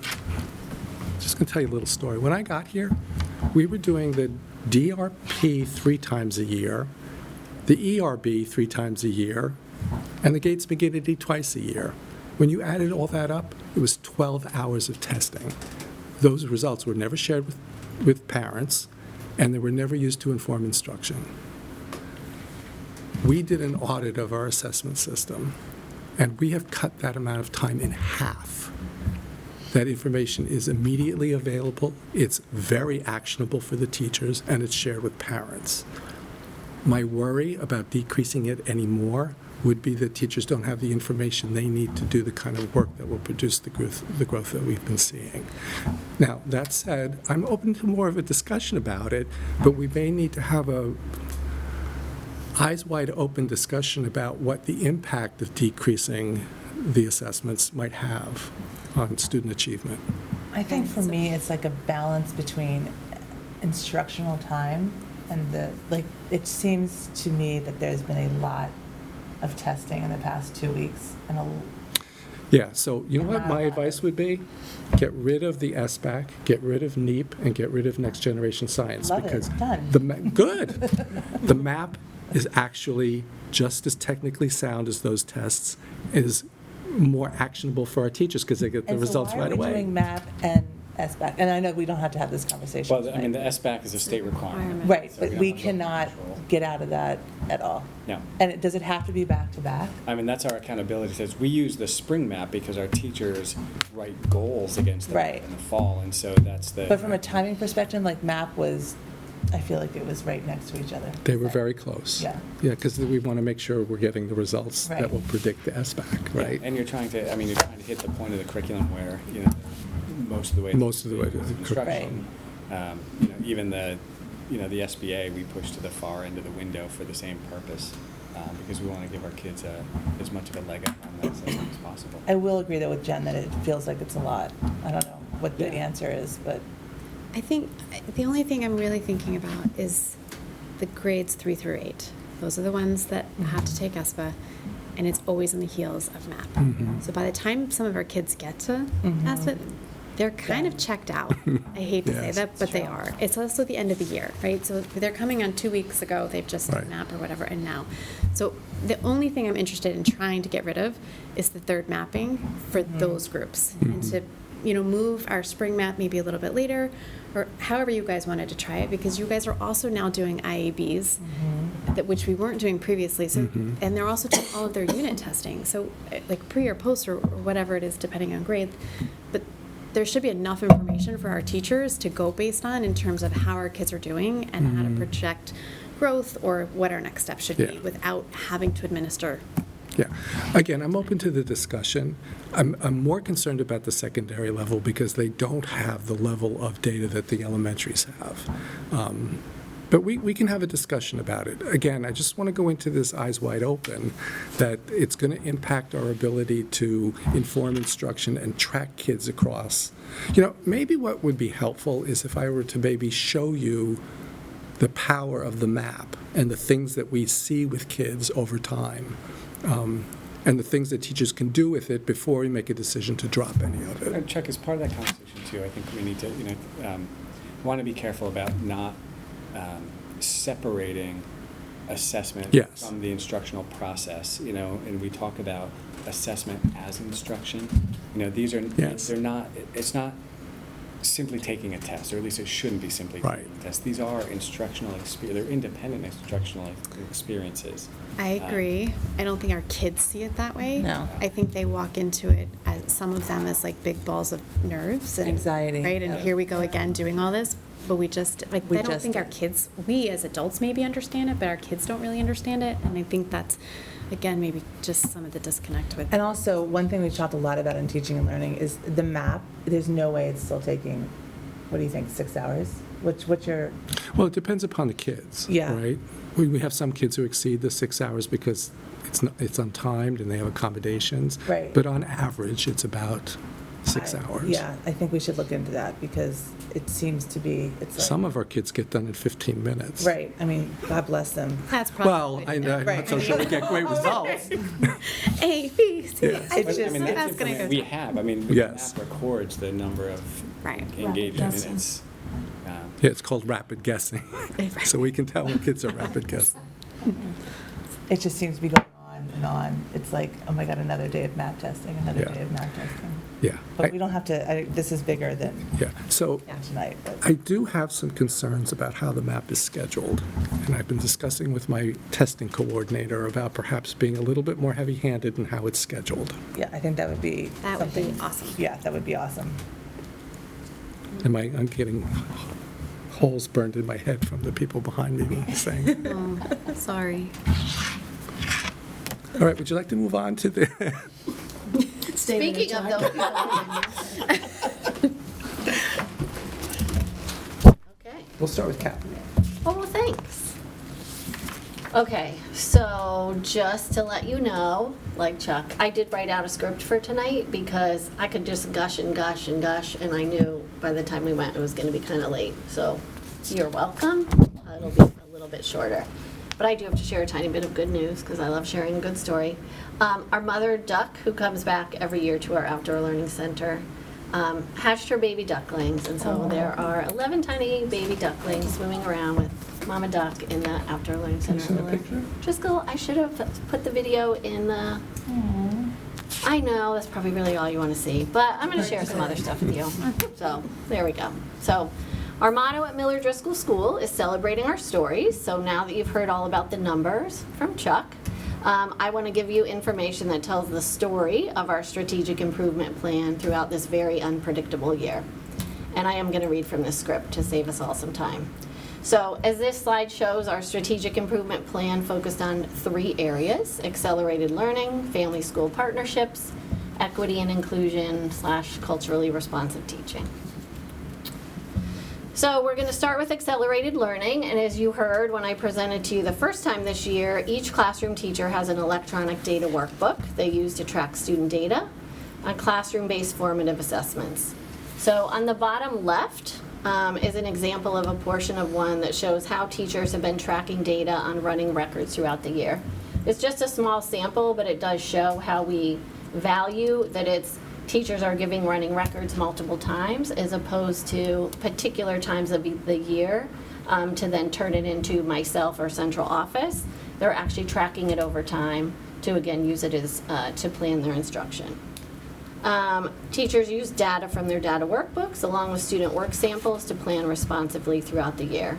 just going to tell you a little story. When I got here, we were doing the DRP 3 times a year, the ERB 3 times a year, and the Gates McGinnity twice a year. When you added all that up, it was 12 hours of testing. Those results were never shared with parents, and they were never used to inform instruction. We did an audit of our assessment system, and we have cut that amount of time in half. That information is immediately available, it's very actionable for the teachers, and it's shared with parents. My worry about decreasing it anymore would be that teachers don't have the information they need to do the kind of work that will produce the growth that we've been seeing. Now, that said, I'm open to more of a discussion about it, but we may need to have a eyes wide open discussion about what the impact of decreasing the assessments might have on student achievement. I think for me, it's like a balance between instructional time and it seems to me that there's been a lot of testing in the past 2 weeks and Yeah, so you know what my advice would be? Get rid of the SBAC, get rid of NEEP, and get rid of Next Generation Science. Love it. Because Done. Good. The MAP is actually just as technically sound as those tests, is more actionable for our teachers because they get the results right And so why are we away. doing MAP and SBAC? And I know we don't have to have this conversation Well, I mean, the tonight. SBAC is a state requirement. Right, so but don't we have cannot control. get out of that at all. No. And does it have to be back to back? I mean, that's our accountability. Says we use the spring map because our teachers write goals against them Right. in the fall, and so that's the. But from a timing perspective, like MAP was, I feel like it was right next to each other. They were very close. Yeah. Yeah, because we want to make sure we're getting the results that Right. will predict the SBAC, Yeah, right? And you're trying to hit the point of the curriculum where, most of the way. Most of the way to the Instruction, even the SBA, we push to the far end of the window for the same purpose, because we want to give our kids as much of a leg up on that assessment as possible. I will agree though with Jen that it feels like it's a lot. I don't know what the Yeah. answer is, but I think the only thing I'm really thinking about is the grades 3 through 8. Those are the ones that have to take ESPA, and it's always on the heels of MAP. Mhm. So by the time some of our kids get to Mhm. ESPA, they're kind of checked out. I hate to say Yes. that, but they are. It's also the end of the year, right? So they're coming on 2 weeks ago, they've just done Right. MAP or whatever, and now. So the only thing I'm interested in trying to get rid of is the third mapping for those groups. And to, move our spring map maybe a little bit later, or however you guys wanted to try it, because you guys are also now doing IABs, which we weren't doing previously. So, and they're also doing all of their unit testing. So, like pre or post or whatever it is, depending on grade. But there should be enough information for our teachers to go based on in terms of how our kids are doing and how to project growth or what our next step should be Yeah. without having to administer. Yeah. Again, I'm open to the discussion. I'm more concerned about the secondary level because they don't have the level of data that the elementaries have. But we can have a discussion about it. Again, I just want to go into this eyes wide open, that it's going to impact our ability to inform instruction and track kids across. Maybe what would be helpful is if I were to maybe show you the power of the map and the things that we see with kids over time. And the things that teachers can do with it before we make a decision to drop any of it. And Chuck, as part of that conversation too, I think we need to, want to be careful about not separating assessment Yes. from the instructional process, and we talk about assessment as instruction. These are, Yes. they're not, it's not simply taking a test, or at least it shouldn't be simply Right. taking a test. These are they're independent instructional experiences. I agree. I don't think our kids see it that way. No. I think they walk into it as some of them as like big balls of nerves and Anxiety, right? And yeah. here we go again doing all this. But we just I don't think our kids, we as adults maybe understand it, but our kids don't really understand it. And I think that's, again, maybe just some of the disconnect with. And also, one thing we've talked a lot about in teaching and learning is the map. There's no way it's still taking, what do you think, 6 hours? What's your, Well, it depends upon the kids, Yeah. right? We have some kids who exceed the 6 hours because it's untimed and they have accommodations. Right. But on average, it's about 6 hours. Yeah, I think we should look into that because it seems to be, it's like. Some of our kids get done in 15 minutes. Right, I mean, God bless them. That's probably. Well, I'm not Right. so sure we get great results. A, B, C. Yeah. I But, just, that's that's gonna information go. we have. The Yes. map records the number of Right. engaged Rapid minutes. Yeah, it's called rapid guessing. So we can tell when kids are rapid guessing. It just seems to be going on and on. It's like, oh my God, another day of math testing, another Yeah. day of math testing. Yeah. But we don't have to, this is bigger than Yeah, so tonight. But I do have some concerns about how the map is scheduled, and I've been discussing with my testing coordinator about perhaps being a little bit more heavy-handed in how it's scheduled. yeah, I think that would be That would be something. awesome. Yeah, that would be awesome. I'm getting holes burned in my head from the people behind me saying. Oh, sorry. All right, would you like to move on to the, Speaking of those people. Okay. we'll start with Kathy. Oh, well, thanks. Okay, so just to let you know, like Chuck, I did write out a script for tonight because I could just gush and gush and gush, and I knew by the time we went it was going to be kind of late. So you're welcome. It'll be a little bit shorter. But I do have to share a tiny bit of good news because I love sharing a good story. Our mother duck, who comes back every year to our outdoor learning center, hatched her baby ducklings. And so there are 11 tiny baby ducklings swimming around with Mama Duck in the outdoor learning center. send a picture? Driscoll, I should have put the video in the... I know, that's probably really all you want to see, but I'm going to share some other stuff with you. So, there we go. So, our motto at Miller Driscoll School is celebrating our stories. So now that you've heard all about the numbers from Chuck, I want to give you information that tells the story of our strategic improvement plan throughout this very unpredictable year. And I am going to read from this script to save us all some time. So as this slide shows, our strategic improvement plan focused on 3 areas: accelerated learning, family-school partnerships, equity and inclusion / culturally responsive teaching. So we're going to start with accelerated learning, and as you heard when I presented to you the first time this year, each classroom teacher has an electronic data workbook they use to track student data on classroom-based formative assessments. So on the bottom left is an example of a portion of one that shows how teachers have been tracking data on running records throughout the year. It's just a small sample, but it does show how we value that teachers are giving running records multiple times as opposed to particular times of the year to then turn it into myself or central office. They're actually tracking it over time to again use it as to plan their instruction. Teachers use data from their data workbooks along with student work samples to plan responsively throughout the year.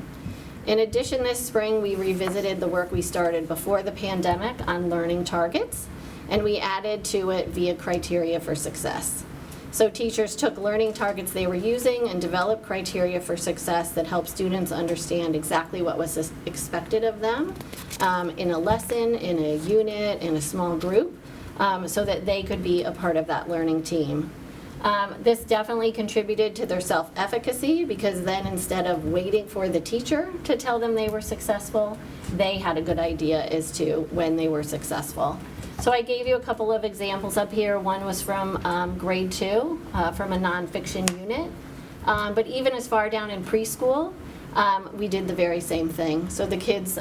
In addition, this spring we revisited the work we started before the pandemic on learning targets, and we added to it via criteria for success. So teachers took learning targets they were using and developed criteria for success that help students understand exactly what was expected of them in a lesson, in a unit, in a small group, so that they could be a part of that learning team. This definitely contributed to their self-efficacy because then instead of waiting for the teacher to tell them they were successful, they had a good idea as to when they were successful. So I gave you a couple of examples up here. One was from grade 2, from a nonfiction unit. But even as far down in preschool, we did the very same thing. So the kids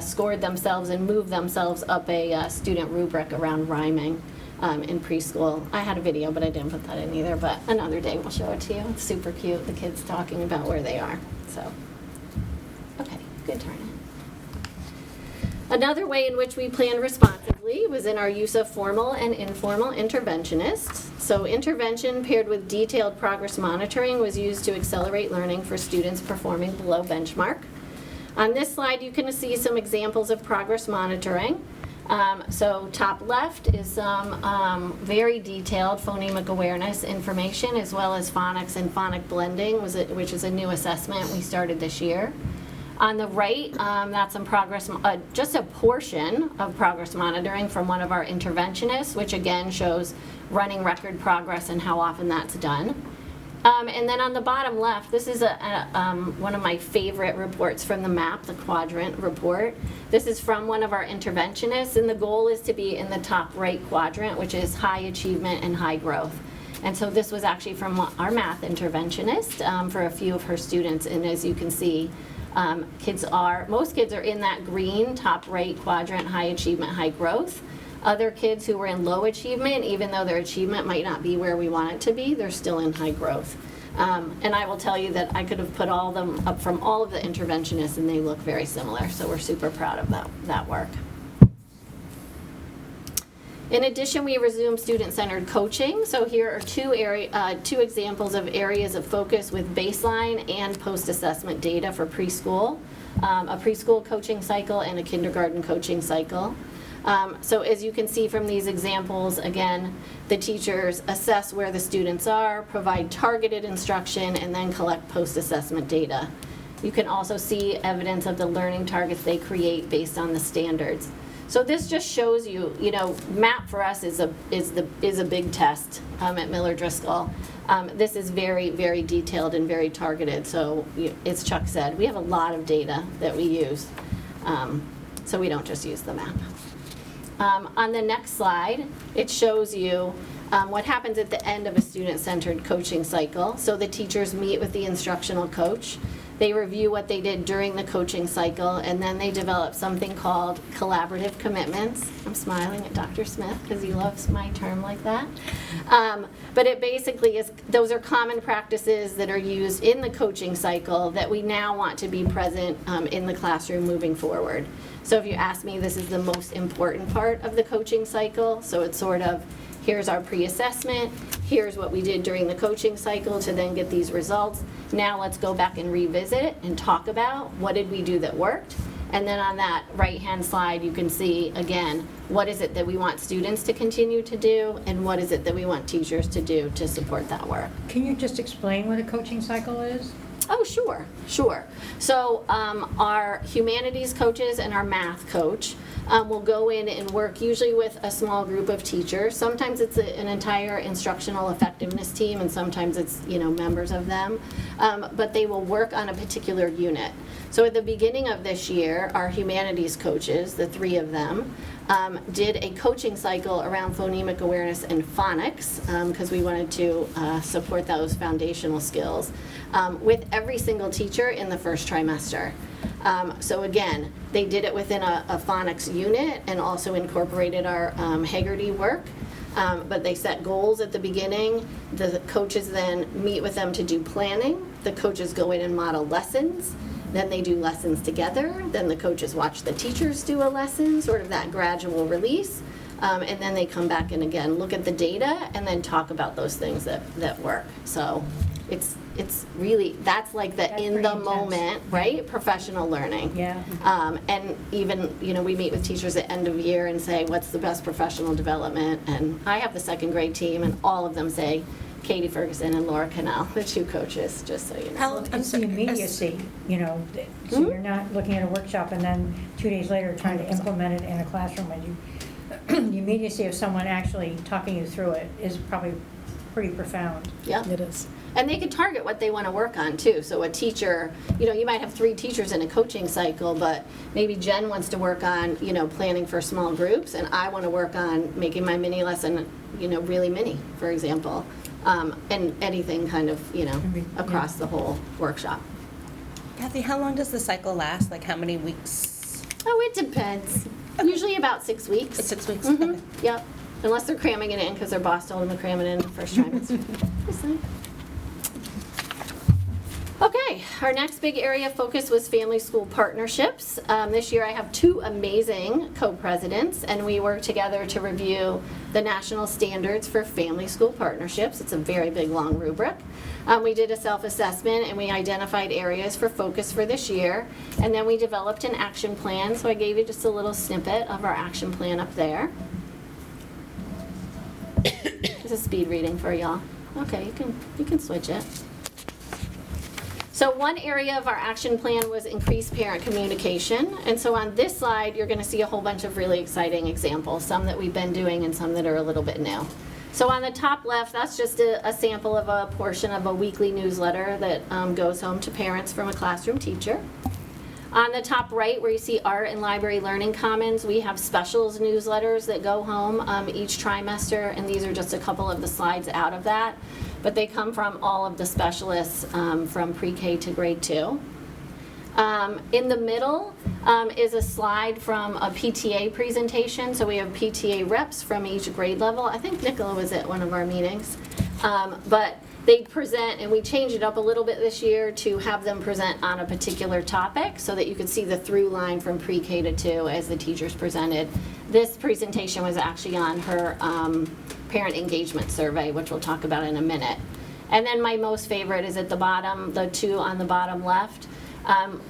scored themselves and moved themselves up a student rubric around rhyming. in preschool. I had a video, but I didn't put that in either, but another day we'll show it to you. It's super cute, the kids talking about where they are, so. Okay, good turn. Another way in which we planned responsibly was in our use of formal and informal interventionists. So intervention paired with detailed progress monitoring was used to accelerate learning for students performing below benchmark. On this slide, you can see some examples of progress monitoring. So top left is some very detailed phonemic awareness information, as well as phonics and phonic blending, which is a new assessment we started this year. On the right, that's some progress, just a portion of progress monitoring from one of our interventionists, which again shows running record progress and how often that's done. And then on the bottom left, this is one of my favorite reports from the MAP, the quadrant report. This is from one of our interventionists, and the goal is to be in the top right quadrant, which is high achievement and high growth. And so this was actually from our math interventionist for a few of her students, and as you can see, most kids are in that green top right quadrant, high achievement, high growth. Other kids who were in low achievement, even though their achievement might not be where we want it to be, they're still in high growth. And I will tell you that I could have put all of them up from all of the interventionists, and they look very similar, so we're super proud of that work. In addition, we resumed student-centered coaching. So here are two examples of areas of focus with baseline and post-assessment data for preschool, a preschool coaching cycle and a kindergarten coaching cycle. So as you can see from these examples, again, the teachers assess where the students are, provide targeted instruction, and then collect post-assessment data. You can also see evidence of the learning targets they create based on the standards. So this just shows you, MAP for us is a big test at Miller Driscoll. This is very, very detailed and very targeted. So as Chuck said, we have a lot of data that we use. So we don't just use the MAP. On the next slide, it shows you what happens at the end of a student-centered coaching cycle. So the teachers meet with the instructional coach. They review what they did during the coaching cycle, and then they develop something called collaborative commitments. I'm smiling at Dr. Smith because he loves my term like that. But it basically is, those are common practices that are used in the coaching cycle that we now want to be present in the classroom moving forward. So if you ask me, this is the most important part of the coaching cycle. So it's sort of, here's our pre-assessment, here's what we did during the coaching cycle to then get these results. Now let's go back and revisit and talk about what did we do that worked. And then on that right-hand slide, you can see, again, what is it that we want students to continue to do, and what is it that we want teachers to do to support that work. Can you just explain what a coaching cycle is? Oh, sure. So our humanities coaches and our math coach will go in and work usually with a small group of teachers. Sometimes it's an entire instructional effectiveness team, and sometimes it's members of them. But they will work on a particular unit. So at the beginning of this year, our humanities coaches, the 3 of them, did a coaching cycle around phonemic awareness and phonics because we wanted to support those foundational skills with every single teacher in the first trimester. So again, they did it within a phonics unit and also incorporated our Haggerty work. But they set goals at the beginning. The coaches then meet with them to do planning. The coaches go in and model lessons. Then they do lessons together. Then the coaches watch the teachers do a lesson, sort of that gradual release. And then they come back and again look at the data and then talk about those things that work. So it's really, that's like That's in the pretty moment, right? Professional learning. Yeah. And even, we meet with teachers at end of year and say, what's the best professional development? And I have the second grade team, and all of them say Katie Ferguson and Laura Cannell, the 2 coaches, just so you know. It's the immediacy, so you're not looking at a workshop and then 2 days later trying to implement it in a classroom. And the immediacy of someone actually talking you through it is probably pretty profound. Yeah. It is. And they can target what they want to work on too. So a teacher, you might have 3 teachers in a coaching cycle, but maybe Jen wants to work on, planning for small groups, and I want to work on making my mini lesson, really mini, for example. And anything kind of, across the whole workshop. Kathy, how long does the cycle last? Like how many weeks? Oh, it depends. Usually about 6 weeks. 6 weeks? Mm-hmm. Okay. Yep. Unless they're cramming it in because their boss told them to cram it in the first trimester. Just saying. Okay, our next big area of focus was family-school partnerships. This year I have 2 amazing co-presidents, and we work together to review the national standards for family-school partnerships. It's a very big, long rubric. We did a self-assessment, and we identified areas for focus for this year, and then we developed an action plan. So I gave you just a little snippet of our action plan up there. This is speed reading for y'all. Okay, you can switch it. So one area of our action plan was increased parent communication. And so on this slide, you're going to see a whole bunch of really exciting examples, some that we've been doing and some that are a little bit new. So on the top left, that's just a sample of a portion of a weekly newsletter that goes home to parents from a classroom teacher. On the top right, where you see Art and Library Learning Commons, we have specials newsletters that go home each trimester, and these are just a couple of the slides out of that. But they come from all of the specialists from pre-K to grade 2. In the middle is a slide from a PTA presentation. So we have PTA reps from each grade level. I think Nicola was at one of our meetings. But they present, and we changed it up a little bit this year to have them present on a particular topic so that you could see the through line from pre-K to 2 as the teachers presented. This presentation was actually on her parent engagement survey, which we'll talk about in a minute. And then my most favorite is at the bottom, the 2 on the bottom left.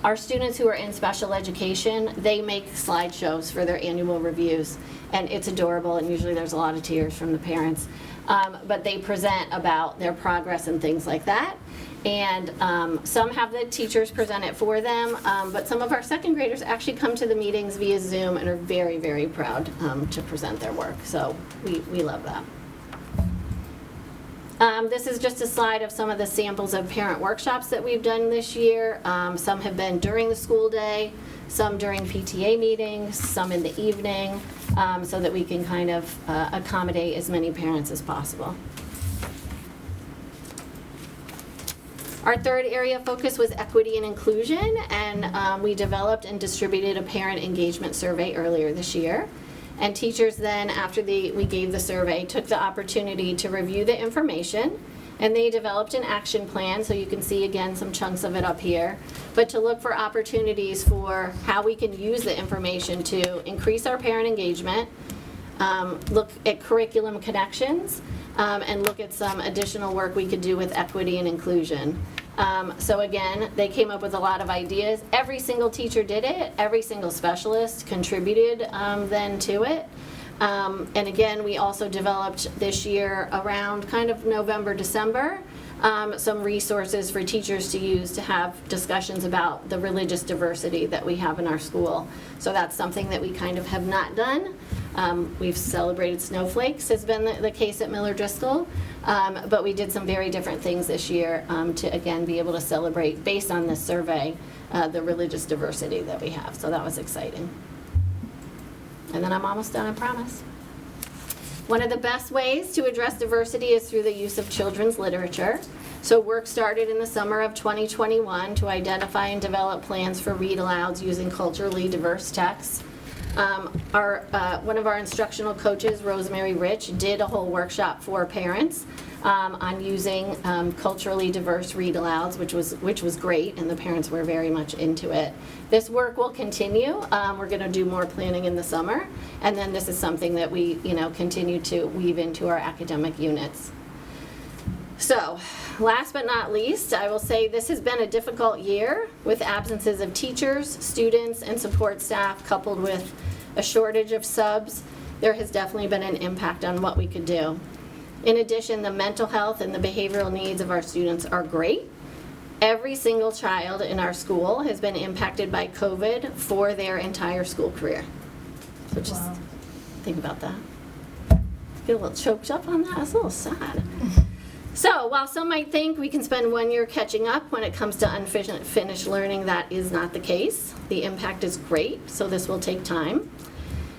Our students who are in special education, they make slideshows for their annual reviews, and it's adorable, and usually there's a lot of tears from the parents. But they present about their progress and things like that. And some have the teachers present it for them, but some of our second graders actually come to the meetings via Zoom and are very, very proud to present their work. So we love that. This is just a slide of some of the samples of parent workshops that we've done this year. Some have been during the school day, some during PTA meetings, some in the evening, so that we can kind of accommodate as many parents as possible. Our third area of focus was equity and inclusion, and we developed and distributed a parent engagement survey earlier this year. And teachers then, after we gave the survey, took the opportunity to review the information, and they developed an action plan, so you can see again some chunks of it up here, but to look for opportunities for how we can use the information to increase our parent engagement, look at curriculum connections, and look at some additional work we could do with equity and inclusion. So again, they came up with a lot of ideas. Every single teacher did it. Every single specialist contributed then to it. And again, we also developed this year around kind of November, December, some resources for teachers to use to have discussions about the religious diversity that we have in our school. So that's something that we kind of have not done. We've celebrated snowflakes, has been the case at Miller Driscoll, but we did some very different things this year to, again, be able to celebrate, based on this survey, the religious diversity that we have. So that was exciting. And then I'm almost done, I promise. One of the best ways to address diversity is through the use of children's literature. So work started in the summer of 2021 to identify and develop plans for read-alouds using culturally diverse texts. One of our instructional coaches, Rosemary Rich, did a whole workshop for parents on using culturally diverse read-alouds, which was great, and the parents were very much into it. This work will continue. We're going to do more planning in the summer, and then this is something that we continue to weave into our academic units. So, last but not least, I will say this has been a difficult year with absences of teachers, students, and support staff, coupled with a shortage of subs. There has definitely been an impact on what we could do. In addition, the mental health and the behavioral needs of our students are great. Every single child in our school has been impacted by COVID for their entire school career. So just think about that. Get a little choked up on that. It's a little sad. So while some might think we can spend 1 year catching up when it comes to unfinished learning, that is not the case. The impact is great, so this will take time.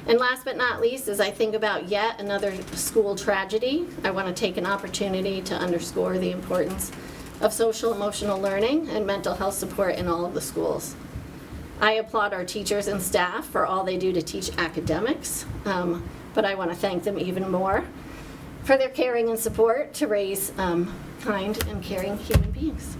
And last but not least, as I think about yet another school tragedy, I want to take an opportunity to underscore the importance of social emotional learning and mental health support in all of the schools. I applaud our teachers and staff for all they do to teach academics, but but I want to thank them even more for their caring and support to raise kind and caring human beings.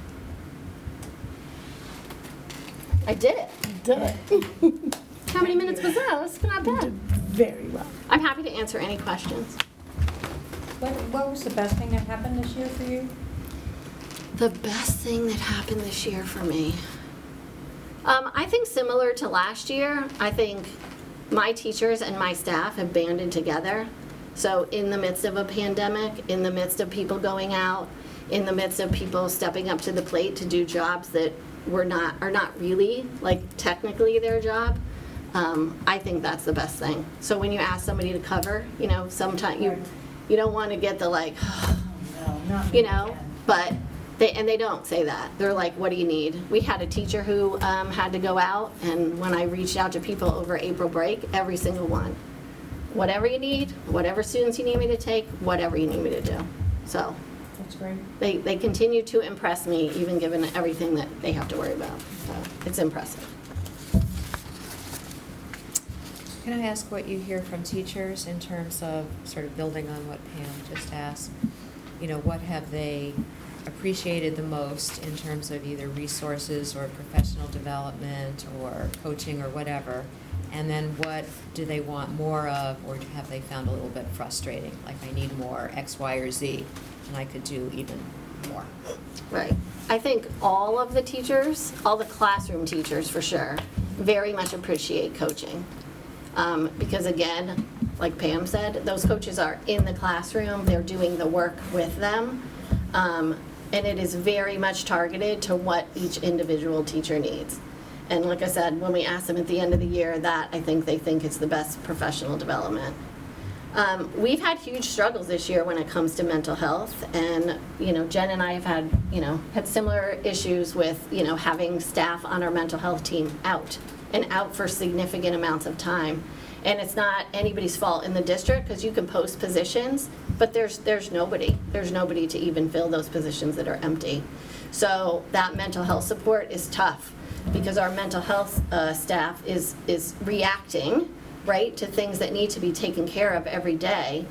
I did it. Did it. How many minutes was that? That's not bad. Very well. I'm happy to answer any questions. What was the best thing that happened this year for you? The best thing that happened this year for me. I think similar to last year, I think my teachers and my staff have banded together. So in the midst of a pandemic, in the midst of people going out, in the midst of people stepping up to the plate to do jobs that are not really like technically their job, I think that's the best thing. So when you ask somebody to cover, you know, sometimes you don't want to get the like, No, not you know, but they don't say that. They're like, what do you need? We had a teacher who had to go out, and when I reached out to people over April break, every single one, whatever you need, whatever students you need me to take, whatever you need me to do. So That's great. they continue to impress me, even given everything that they have to worry about. So it's impressive. Can I ask what you hear from teachers in terms of sort of building on what Pam just asked? You know, what have they appreciated the most in terms of either resources or professional development or coaching or whatever? And then what do they want more of, or have they found a little bit frustrating? Like, I need more X, Y, or Z, and I could do even more. Right. I think all of the teachers, all the classroom teachers for sure, very much appreciate coaching. Because again, like Pam said, those coaches are in the classroom, they're doing the work with them. And it is very much targeted to what each individual teacher needs. And like I said, when we ask them at the end of the year, that I think they think is the best professional development. We've had huge struggles this year when it comes to mental health, and you know, Jen and I have had similar issues with having staff on our mental health team out for significant amounts of time. And it's not anybody's fault in the district, because you can post positions, but there's nobody to even fill those positions that are empty. So that mental health support is tough, because our mental health staff is reacting, right, to things that need to be taken care of every day.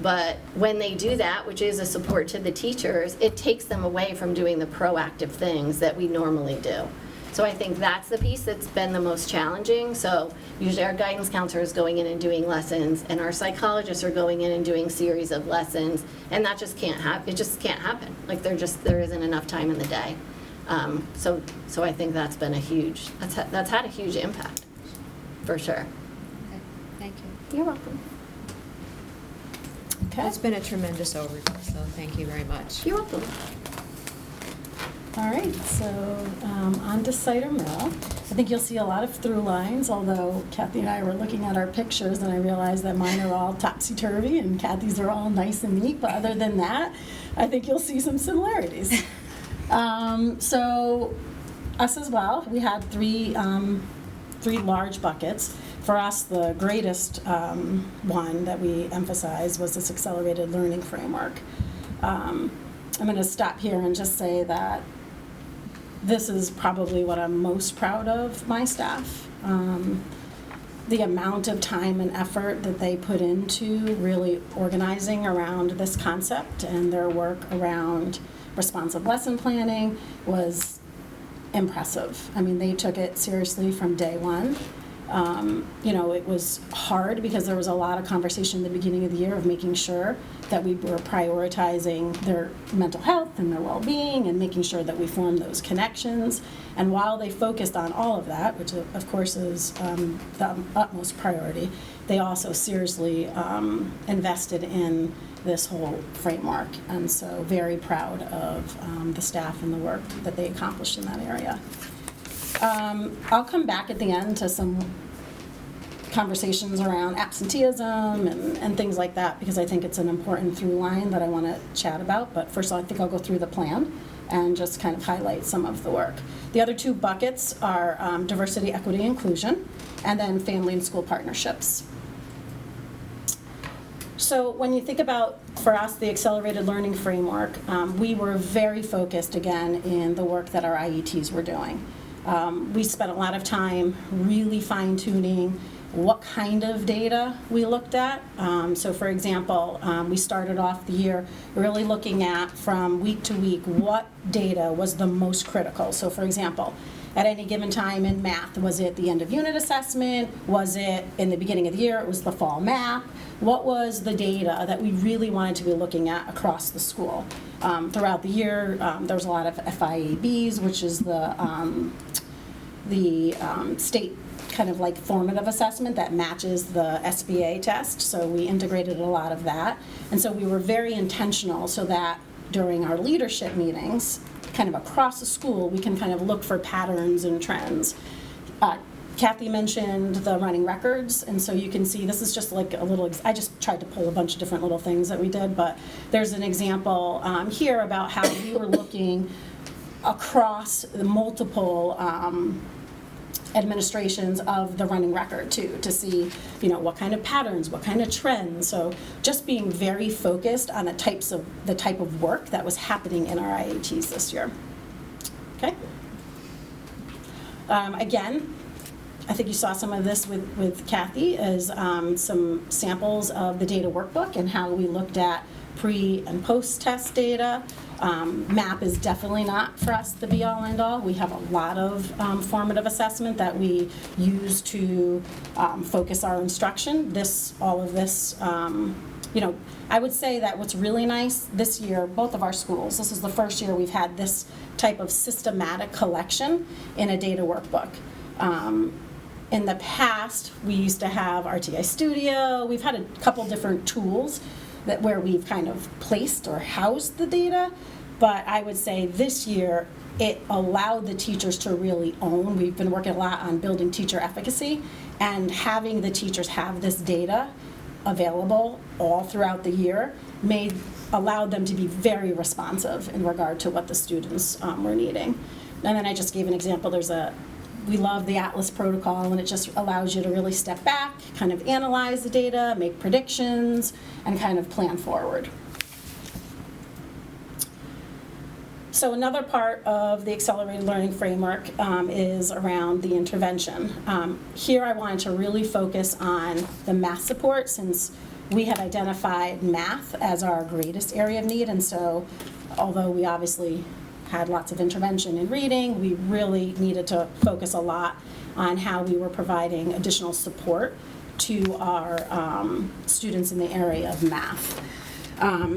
But when they do that, which is a support to the teachers, it takes them away from doing the proactive things that we normally do. So I think that's the piece that's been the most challenging. So usually our guidance counselor is going in and doing lessons, and our psychologists are going in and doing series of lessons, and that just can't happen. It just can't happen. Like there isn't enough time in the day. So I think that's been that's had a huge impact, for sure. Okay, thank you. You're welcome. Okay. It's been a tremendous overview, so thank you very much. You're welcome. All right, so on to Cider Mill. I think you'll see a lot of through lines, although Kathy and I were looking at our pictures and I realized that mine are all topsy-turvy and Kathy's are all nice and neat, but other than that, I think you'll see some similarities. So us as well, we had three large buckets. For us, the greatest one that we emphasized was this accelerated learning framework. I'm going to stop here and just say that this is probably what I'm most proud of my staff. The amount of time and effort that they put into really organizing around this concept, and their work around responsive lesson planning was impressive. I mean, they took it seriously from day one. It was hard because there was a lot of conversation at the beginning of the year of making sure that we were prioritizing their mental health and their well-being and making sure that we formed those connections. And while they focused on all of that, which of course is the utmost priority, they also seriously invested in this whole framework. And so very proud of the staff and the work that they accomplished in that area. I'll come back at the end to some conversations around absenteeism and things like that, because I think it's an important through line that I want to chat about. But first, I think I'll go through the plan and just kind of highlight some of the work. The other two buckets are diversity, equity, inclusion, and then family and school partnerships. So when you think about, for us, the accelerated learning framework, we were very focused, again, in the work that our IETs were doing. We spent a lot of time really fine-tuning what kind of data we looked at. So for example, we started off the year really looking at, from week to week, what data was the most critical. So for example, at any given time in math, was it the end of unit assessment? Was it in the beginning of the year? It was the fall map. What was the data that we really wanted to be looking at across the school? Throughout the year, there was a lot of FIABs, which is the state kind of like formative assessment that matches the SBA test. So we integrated a lot of that. And so we were very intentional so that during our leadership meetings, kind of across the school, we can kind of look for patterns and trends. Kathy mentioned the running records, and so you can see this is just like a little, I just tried to pull a bunch of different little things that we did, but there's an example here about how we were looking across the multiple administrations of the running record too, to see, you know, what kind of patterns, what kind of trends. So just being very focused on the type of work that was happening in our IATs this year. Okay. Again, I think you saw some of this with Kathy, as some samples of the data workbook and how we looked at pre and post test data. MAP is definitely not for us the be-all end-all. We have a lot of formative assessment that we use to focus our instruction. All of this, you know, I would say that what's really nice this year, both of our schools, this is the first year we've had this type of systematic collection in a data workbook. In the past, we used to have RTI Studio. We've had a couple different tools where we've kind of placed or housed the data, but I would say this year it allowed the teachers to really own. We've been working a lot on building teacher efficacy, and having the teachers have this data available all throughout the year allowed them to be very responsive in regard to what the students were needing. And then I just gave an example. We love the Atlas protocol, and it just allows you to really step back, kind of analyze the data, make predictions, and kind of plan forward. So another part of the accelerated learning framework is around the intervention. Here I wanted to really focus on the math support, since we had identified math as our greatest area of need, and so although we obviously had lots of intervention in reading, we really needed to focus a lot on how we were providing additional support to our students in the area of math.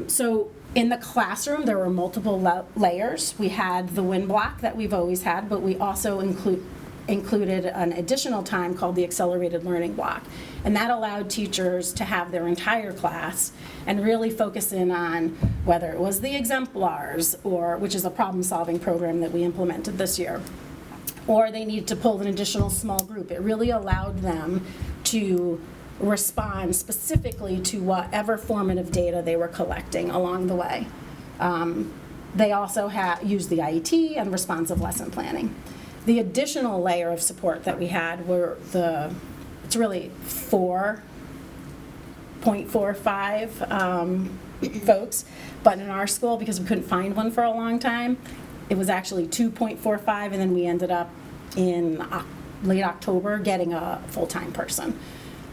So in the classroom, there were multiple layers. We had the WIN block that we've always had, but we also included an additional time called the accelerated learning block. And that allowed teachers to have their entire class and really focus in on whether it was the exemplars, which is a problem-solving program that we implemented this year, or they needed to pull an additional small group. It really allowed them to respond specifically to whatever formative data they were collecting along the way. They also used the IET and responsive lesson planning. The additional layer of support that we had were it's really 4.45 folks, but in our school, because we couldn't find one for a long time, it was actually 2.45, and then we ended up in late October getting a full-time person.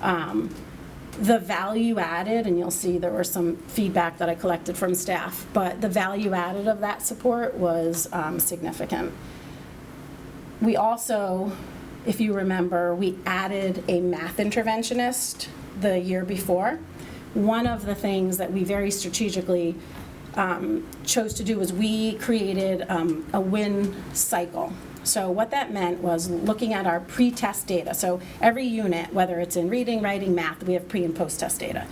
The value added, and you'll see there was some feedback that I collected from staff, but the value added of that support was significant. We also, if you remember, we added a math interventionist the year before. One of the things that we very strategically chose to do was we created a WIN cycle. So what that meant was looking at our pre-test data. So every unit, whether it's in reading, writing, math, we have pre- and post-test data.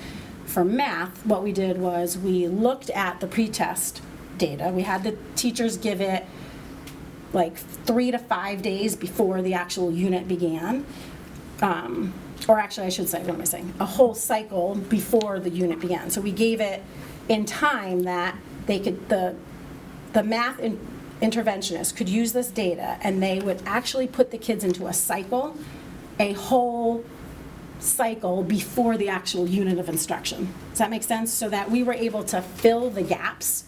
For math, what we did was we looked at the pre-test data. We had the teachers give it like 3 to 5 days before the actual unit began. Or actually, I should say, what am I saying? A whole cycle before the unit began. So we gave it in time that they could, the math interventionist could use this data, and they would actually put the kids into a cycle, a whole cycle before the actual unit of instruction. Does that make sense? So that we were able to fill the gaps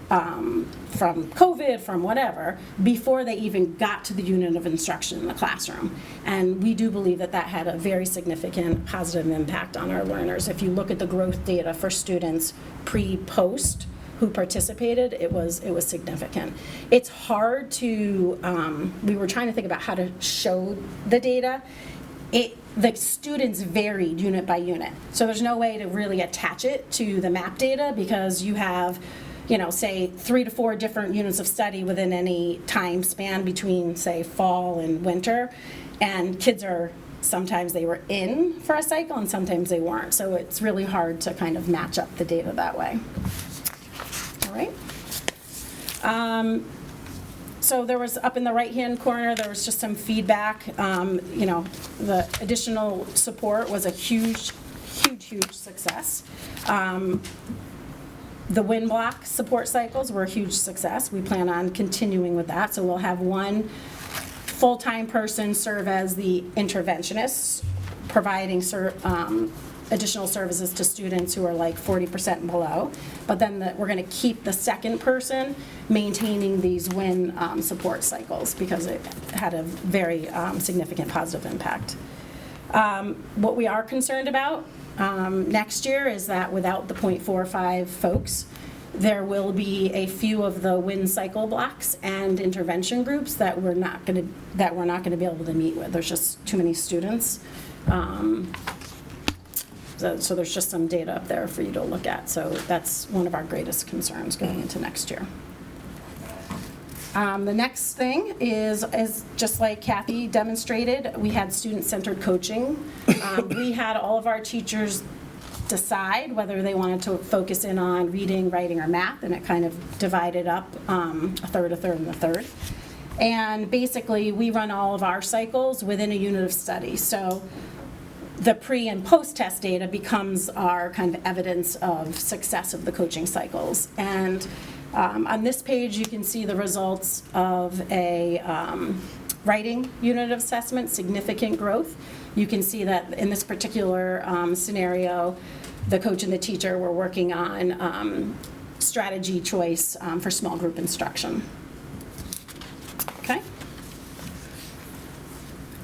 from COVID, from whatever, before they even got to the unit of instruction in the classroom. And we do believe that that had a very significant positive impact on our learners. If you look at the growth data for students pre-post who participated, it was significant. It's hard to, we were trying to think about how to show the data. The students varied unit by unit. So there's no way to really attach it to the MAP data because you have, say 3 to 4 different units of study within any time span between, say, fall and winter. And kids sometimes they were in for a cycle and sometimes they weren't. So it's really hard to kind of match up the data that way. All right. So there was, up in the right-hand corner, there was just some feedback. The additional support was a huge success. The WIN block support cycles were a huge success. We plan on continuing with that. So we'll have one full-time person serve as the interventionist, providing additional services to students who are like 40% and below. But then we're going to keep the second person maintaining these WIN support cycles because it had a very significant positive impact. What we are concerned about next year is that without the 0.45 folks, there will be a few of the WIN cycle blocks and intervention groups that we're not going to be able to meet with. There's just too many students. So there's just some data up there for you to look at. So that's one of our greatest concerns going into next year. The next thing is just like Kathy demonstrated, we had student-centered coaching. We had all of our teachers decide whether they wanted to focus in on reading, writing, or math, and it kind of divided up a third, and a third. And basically, we run all of our cycles within a unit of study. So the pre and post-test data becomes our kind of evidence of success of the coaching cycles. And on this page, you can see the results of a writing unit of assessment, significant growth. You can see that in this particular scenario, the coach and the teacher were working on strategy choice for small group instruction. Okay.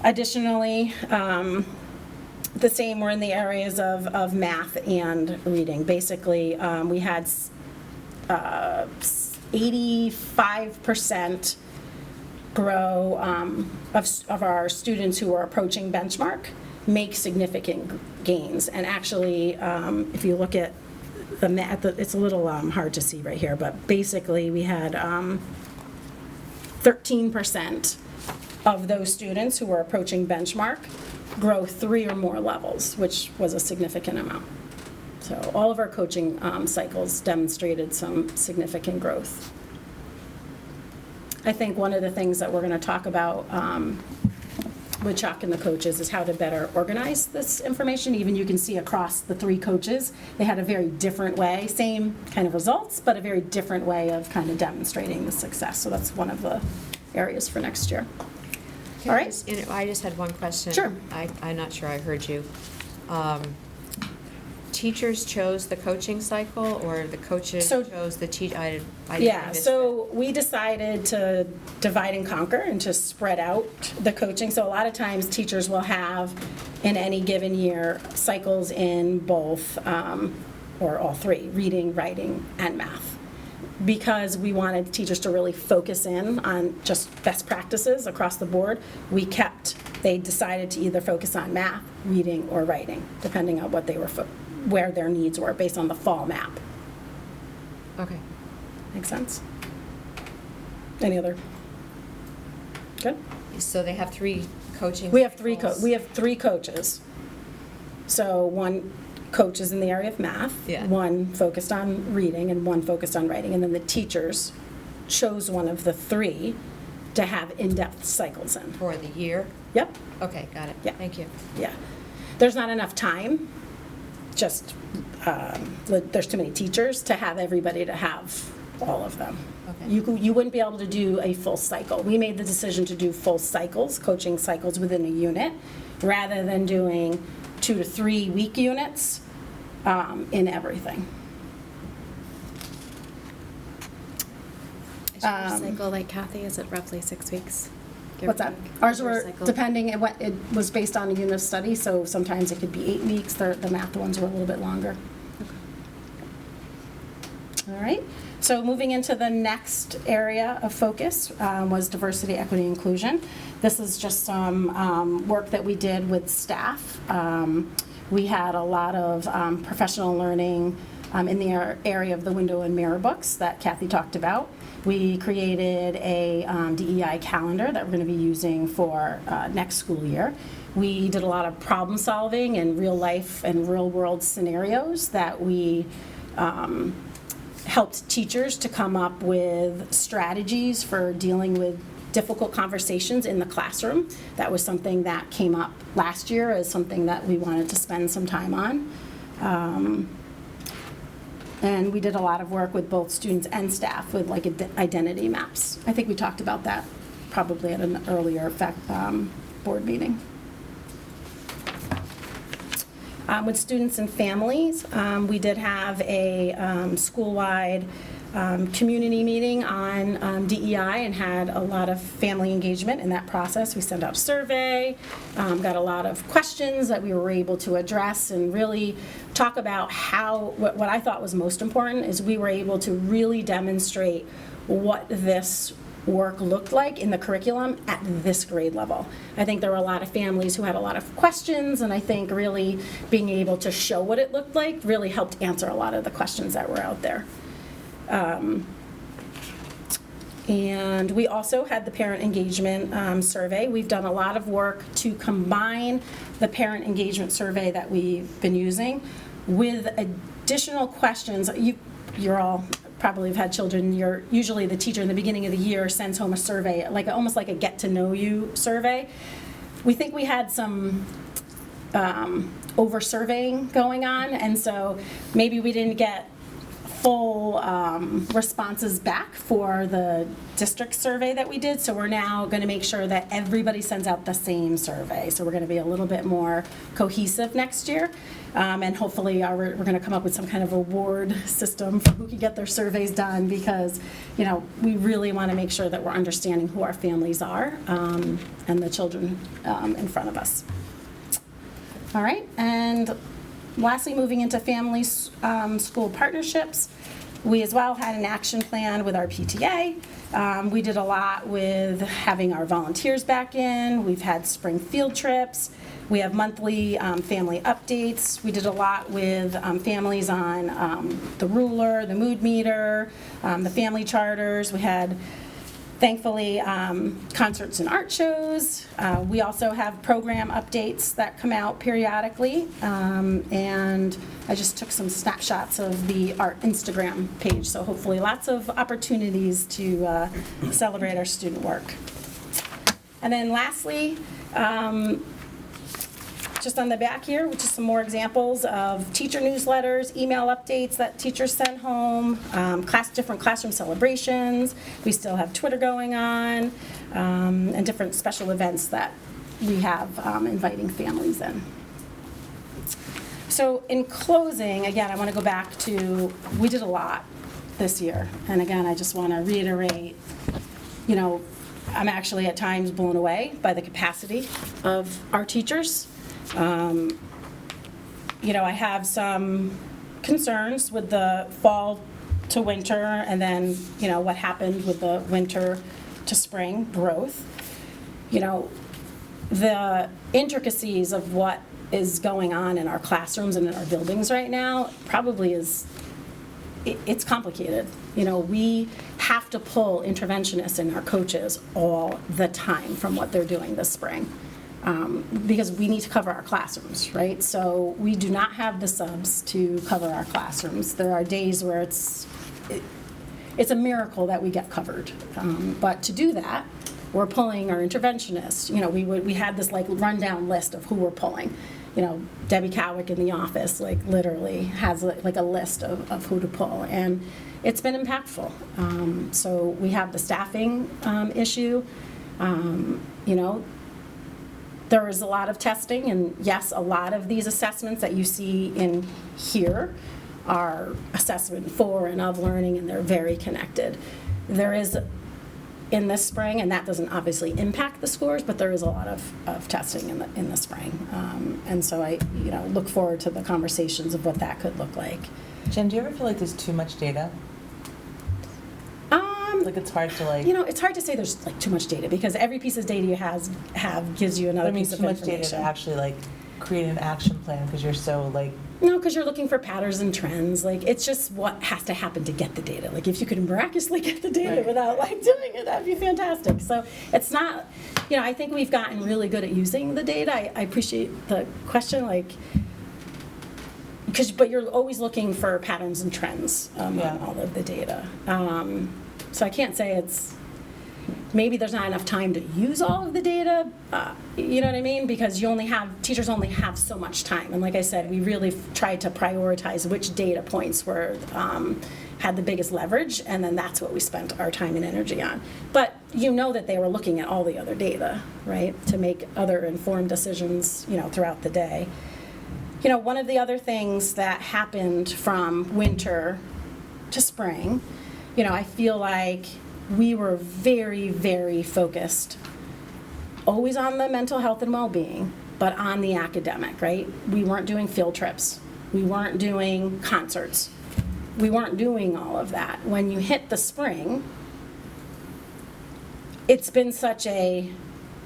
Additionally, the same were in the areas of math and reading. Basically, we had 85% grow of our students who were approaching benchmark make significant gains. And actually, if you look at the math, it's a little hard to see right here, but basically we had 13% of those students who were approaching benchmark grow 3 or more levels, which was a significant amount. So all of our coaching cycles demonstrated some significant growth. I think one of the things that we're going to talk about with Chuck and the coaches is how to better organize this information. Even you can see across the 3 coaches, they had a very different way, same kind of results, but a very different way of kind of demonstrating the success. So that's one of the areas for next year. All right. I just had one question. Sure. I'm not sure I heard you. Teachers chose the coaching cycle, or the coaches chose the Yeah, so we decided to divide and conquer and to spread out the coaching. So a lot of times teachers will have, in any given year, cycles in both, or all 3, reading, writing, and math. Because we wanted teachers to really focus in on just best practices across the board, they decided to either focus on math, reading, or writing, depending on what they were where their needs were based on the fall map. Okay. Make sense? Any other? Good? So they have 3 coaching We have cycles? we have 3 coaches. So one coach is in the area of math, one focused on reading, and one focused on writing. And then the teachers chose one of the 3 to have in-depth cycles in. For the year? Yep. Okay, got it. Yeah. Thank you. Yeah. There's not enough time. Just there's too many teachers to have everybody to have all of them. Okay. You wouldn't be able to do a full cycle. We made the decision to do full cycles, coaching cycles within a unit, rather than doing 2 to 3 week units in everything. Is your cycle like Kathy? Is it roughly 6 weeks? Give or What's that? take? Ours Is your were, cycle- depending, it was based on a unit of study, so sometimes it could be 8 weeks. The math ones were a little bit longer. All right, so moving into the next area of focus was diversity, equity, inclusion. This is just some work that we did with staff. We had a lot of professional learning in the area of the window and mirror books that Kathy talked about. We created a DEI calendar that we're going to be using for next school year. We did a lot of problem solving and real life and real world scenarios that we helped teachers to come up with strategies for dealing with difficult conversations in the classroom. That was something that came up last year as something that we wanted to spend some time on. And we did a lot of work with both students and staff with like identity maps. I think we talked about that probably at an earlier board meeting. With students and families, we did have a school-wide community meeting on DEI and had a lot of family engagement in that process. We sent out a survey, got a lot of questions that we were able to address and really talk about how, what I thought was most important is we were able to really demonstrate what this work looked like in the curriculum at this grade level. I think there were a lot of families who had a lot of questions, and I think really being able to show what it looked like really helped answer a lot of the questions that were out there. And we also had the parent engagement survey. We've done a lot of work to combine the parent engagement survey that we've been using with additional questions. You're all probably have had children. Usually the teacher in the beginning of the year sends home a survey, almost like a get to know you survey. We think we had some over surveying going on, and so maybe we didn't get full responses back for the district survey that we did, so we're now going to make sure that everybody sends out the same survey. So we're going to be a little bit more cohesive next year, and hopefully we're going to come up with some kind of award system for who can get their surveys done, because we really want to make sure that we're understanding who our families are and the children in front of us. All right, and lastly, moving into family school partnerships, we as well had an action plan with our PTA. We did a lot with having our volunteers back in. We've had spring field trips. We have monthly family updates. We did a lot with families on the ruler, the mood meter, the family charters. We had, thankfully, concerts and art shows. We also have program updates that come out periodically. And I just took some snapshots of the art Instagram page. So hopefully lots of opportunities to celebrate our student work. And then lastly, just on the back here, which is some more examples of teacher newsletters, email updates that teachers send home, different classroom celebrations. We still have Twitter going on, and different special events that we have inviting families in. So in closing, again, I want to go back to, we did a lot this year. And again, I just want to reiterate, I'm actually at times blown away by the capacity of our teachers. I have some concerns with the fall to winter and then, what happened with the winter to spring growth. The intricacies of what is going on in our classrooms and in our buildings right now probably it's complicated. We have to pull interventionists and our coaches all the time from what they're doing this spring. Because we need to cover our classrooms, right? So we do not have the subs to cover our classrooms. There are days where it's a miracle that we get covered. But to do that, we're pulling our interventionists. We had this rundown list of who we're pulling. Debbie Cowick in the office literally has a list of who to pull, and it's been impactful. So we have the staffing issue. There is a lot of testing, and yes, a lot of these assessments that you see in here are assessment for and of learning, and they're very connected. there is in this spring, and that doesn't obviously impact the scores, but there is a lot of testing in the spring. And so I, look forward to the conversations of what that could look like. Jen, do you ever feel like there's too much data? Like it's hard to like. It's hard to say there's like too much data because every piece of data you have gives you another piece of too much information. data to actually like create an action plan because you're so like. No, because you're looking for patterns and trends. Like, it's just what has to happen to get the data. Like, if you could miraculously get the data without, like, doing it, that'd be fantastic. So it's not, I think we've gotten really good at using the data. I appreciate the question, like, but you're always looking for patterns and trends on all of the data. So I can't say maybe there's not enough time to use all of the data, you know what I mean? Because teachers only have so much time. And like I said, we really tried to prioritize which data points had the biggest leverage, and then that's what we spent our time and energy on. But that they were looking at all the other data, right, to make other informed decisions, throughout the day. One of the other things that happened from winter to spring, I feel like we were very, very focused, always on the mental health and well-being, but on the academic, right? We weren't doing field trips. We weren't doing concerts. We weren't doing all of that. When you hit the spring, it's been such a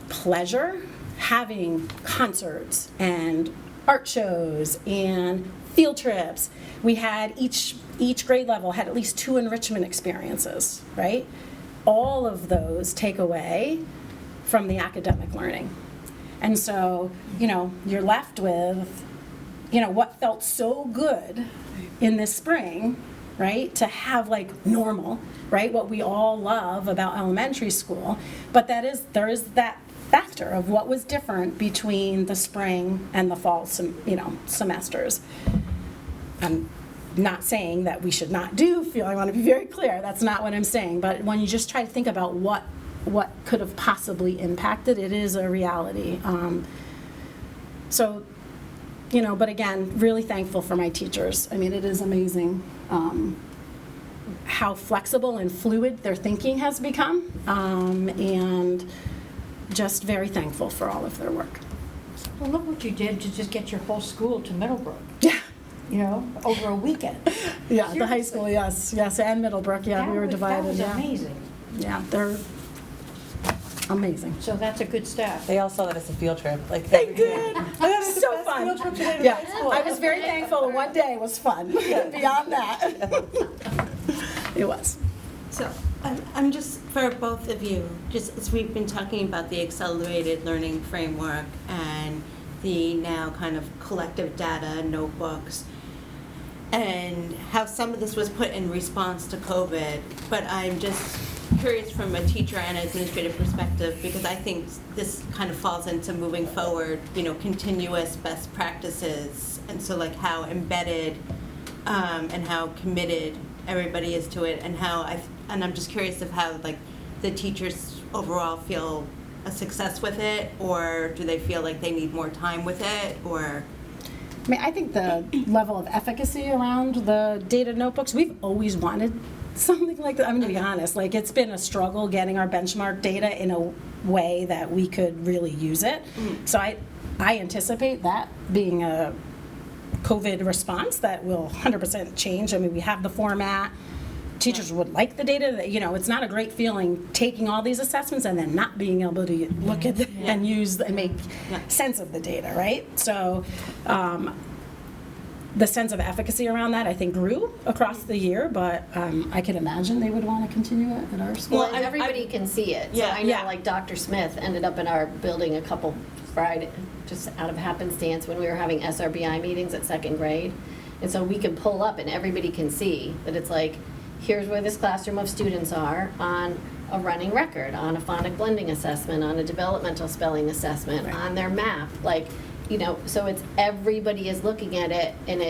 pleasure having concerts and art shows and field trips. We had each grade level had at least 2 enrichment experiences, right? All of those take away from the academic learning. And so, you're left with, what felt so good in this spring, right? To have like normal, right? What we all love about elementary school, but there is that factor of what was different between the spring and the fall, semesters. I'm not saying that we should not I want to be very clear, that's not what I'm saying, but when you just try to think about what could have possibly impacted, it is a reality. But again, really thankful for my teachers. I mean, it is amazing how flexible and fluid their thinking has become, and just very thankful for all of their work. Well, look what you did to just get your whole school to Middlebrook. Yeah. Over a weekend. Yeah, Seriously. the high school, yes, and Middlebrook, we were divided. That was yeah. amazing. Yeah, they're amazing. So that's a good staff. They all saw that as a field trip. Like They did. It's So fun. Field trip today to Yeah, high school. I was very thankful. One day was fun. Beyond that, it was. So, I'm just, for both of you, just as we've been talking about the accelerated learning framework and the now kind of collective data, notebooks, and how some of this was put in response to COVID, but I'm just curious from a teacher and administrative perspective, because I think this kind of falls into moving forward, continuous best practices, and so like how embedded and how committed everybody is to it, and I'm just curious of how like the teachers overall feel a success with it, or do they feel like they need more time with it, or? I mean, I think the level of efficacy around the data notebooks, we've always wanted something like that. I'm going to be honest. Like, it's been a struggle getting our benchmark data in a way that we could really use it. So I anticipate that being a COVID response that will 100% change. I mean, we have the format. Teachers would like the data. It's not a great feeling taking all these assessments and then not being able to look at and use and make sense of the data, right? So the sense of efficacy around that, I think, grew across the year, but I can imagine they would want to continue it at our school. Well, everybody can see it. So I know, like, Dr. Smith ended up in our building a couple Friday, just out of happenstance, when we were having SRBI meetings at 2nd grade. And so we can pull up and everybody can see that it's like, here's where this classroom of students are on a running record, on a phonic blending assessment, on a developmental spelling assessment, on their math. Like, so it's everybody is looking at it, and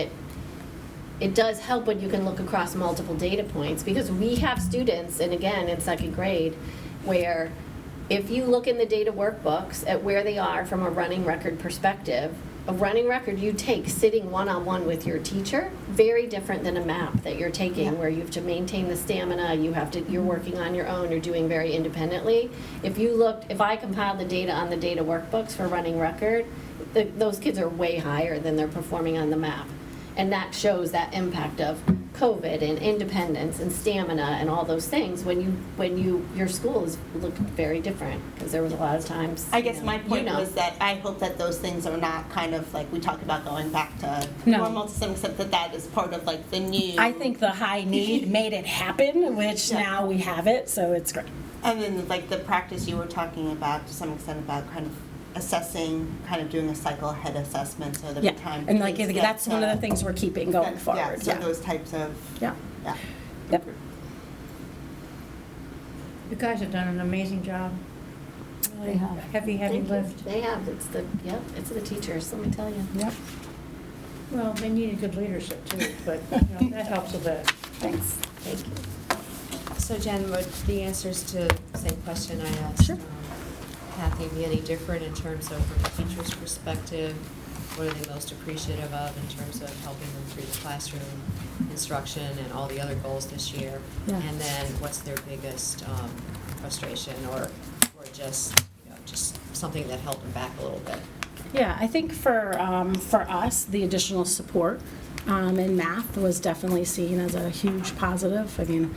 it does help when you can look across multiple data points, because we have students, and again, in 2nd grade, where if you look in the data workbooks at where they are from a running record perspective, a running record you take sitting one-on-one with your teacher, very different than a map that you're taking where you have to maintain the stamina, you're working on your own, you're doing very independently. If I compiled the data on the data workbooks for running record, those kids are way higher than they're performing on the map. And that shows that impact of COVID and independence and stamina and all those things your school is looked very different, because there was a lot of times. I guess my point was that I hope that those things are not kind of like we talk about going back to normal to some extent, that is part of like the new. I think the high need made it happen, which now we have it, so it's great. And then like the practice you were talking about to some extent about kind of assessing, kind of doing a cycle ahead assessment so that the time. And like kids get that's one of the things we're keeping going forward. So those types of. Yeah. You guys have done an amazing job. Really heavy lift. They have. It's the teachers, let me tell you. Yep. Well, they needed good leadership too, but that helps a bit. Thanks. Thank you. So Jen, would the answers to the same question I asked Kathy be any different in terms of, from the teacher's perspective, what are they most appreciative of in terms of helping them through the classroom instruction and all the other goals this year? Yeah. And then what's their biggest frustration or just something that held them back a little bit? Yeah, I think for us, the additional support in math was definitely seen as a huge positive. I mean,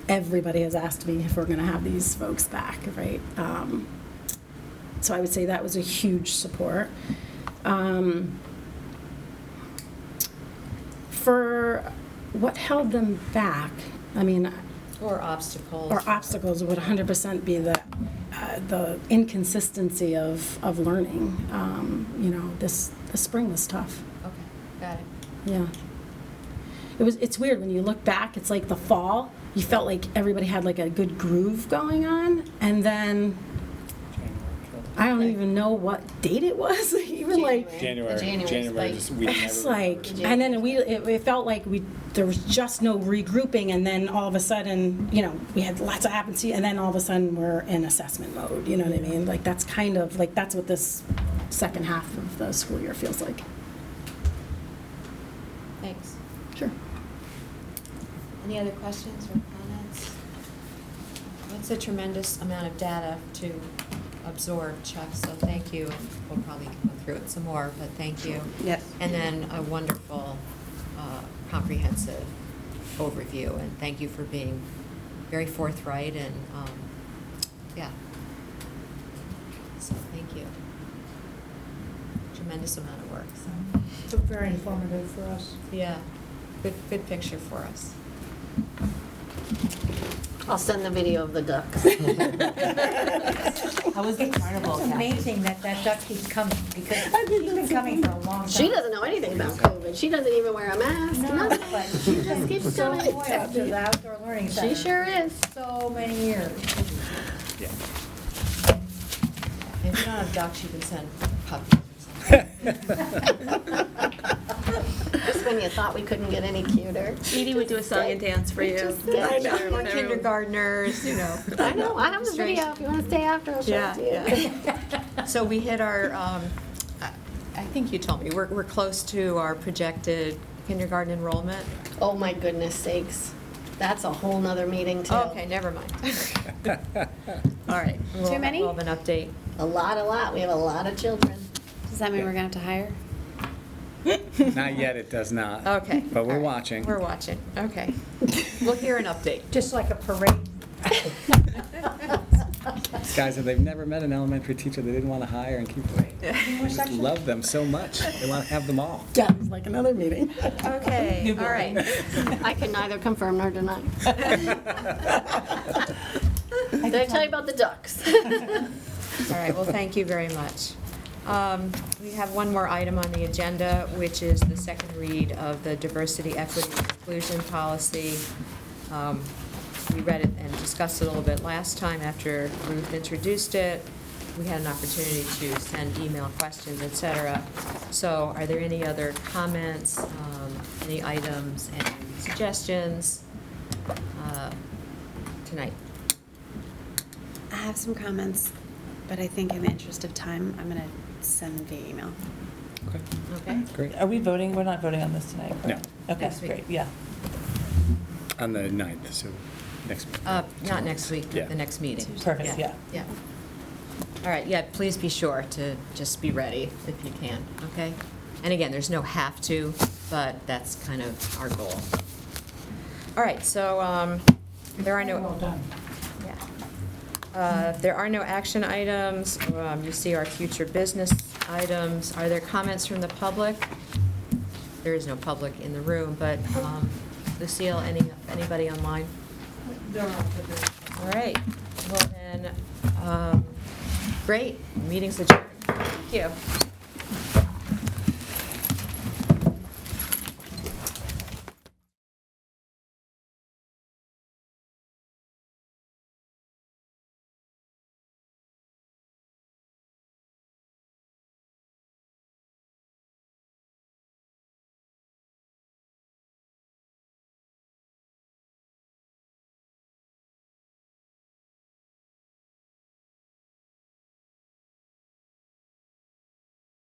everybody has asked me if we're going to have these folks back, right? So I would say that was a huge support. For what held them back, I mean, or obstacles would 100% be the inconsistency of learning. This spring was tough. Okay, got it. Yeah. It's weird when you look back. It's like the fall. You felt like everybody had like a good groove going on, and then I don't even know what date it was. Even like January. It's like, and then it felt like there was just no regrouping, and then all of a sudden, we had lots of happenings, and then all of a sudden we're in assessment mode. You know what I mean? Like that's kind of like that's what this second half of the school year feels like. Thanks. Sure. Any other questions or comments? That's a tremendous amount of data to absorb, Chuck, so thank you. We'll probably go through it some more, but thank you. Yes. And then a wonderful, comprehensive overview, and thank you for being very forthright and, So thank you. Tremendous amount of work, so. It's very informative for us. Yeah, good picture for us. I'll send the video of the ducks. How was the carnival? It's amazing that duck keeps coming, because he's been coming for a long time. She doesn't know anything about COVID. She doesn't even wear a mask. No, nothing. but she just keeps so coming. loyal to the outdoor learning center. She sure is. So many years. Yeah. If you don't have ducks, you can send puppies. Just when you thought we couldn't get any cuter. Edie would do a song and dance for you. I know. Or kindergartners, I know. I have the video. If you want to stay after, I'll show it to you. So we hit our, I think you told me, we're close to our projected kindergarten enrollment. Oh, my goodness sakes. That's a whole nother meeting, too. Okay, never mind. All right. Too many? We'll have an update. A lot. We have a lot of children. Does that mean we're going to have to hire? Not yet, it does not. Okay. But we're All right. watching. We're watching, okay. We'll hear an update. Just like a parade. These guys, they've never met an elementary teacher they didn't want to hire and keep. They just love them so much. They want to have them all. Yeah, it's like another meeting. Okay, all right. I can neither confirm nor deny. Did I tell you about the ducks? All right, well, thank you very much. We have one more item on the agenda, which is the second read of the diversity, equity, and inclusion policy. We read it and discussed it a little bit last time after Ruth introduced it. We had an opportunity to send email questions, et cetera. So are there any other comments, any items, any suggestions tonight? I have some comments. but I think in the interest of time, I'm going to send them via email. Okay. Okay? Great. Are we voting? We're not voting on this tonight, correct? Okay, Next week. great, yeah. On the 9th, so next. Not next week, Yeah. the next meeting. Perfect, yeah. Yeah. All right, yeah, please be sure to just be ready if you can, okay? And again, there's no have to, but that's kind of our goal. All right, so there are no. Well done. There are no action items. You see our future business items. Are there comments from the public? There is no public in the room, but Lucille, anybody online? All right. Well then, great. Meeting's adjourned. Thank you.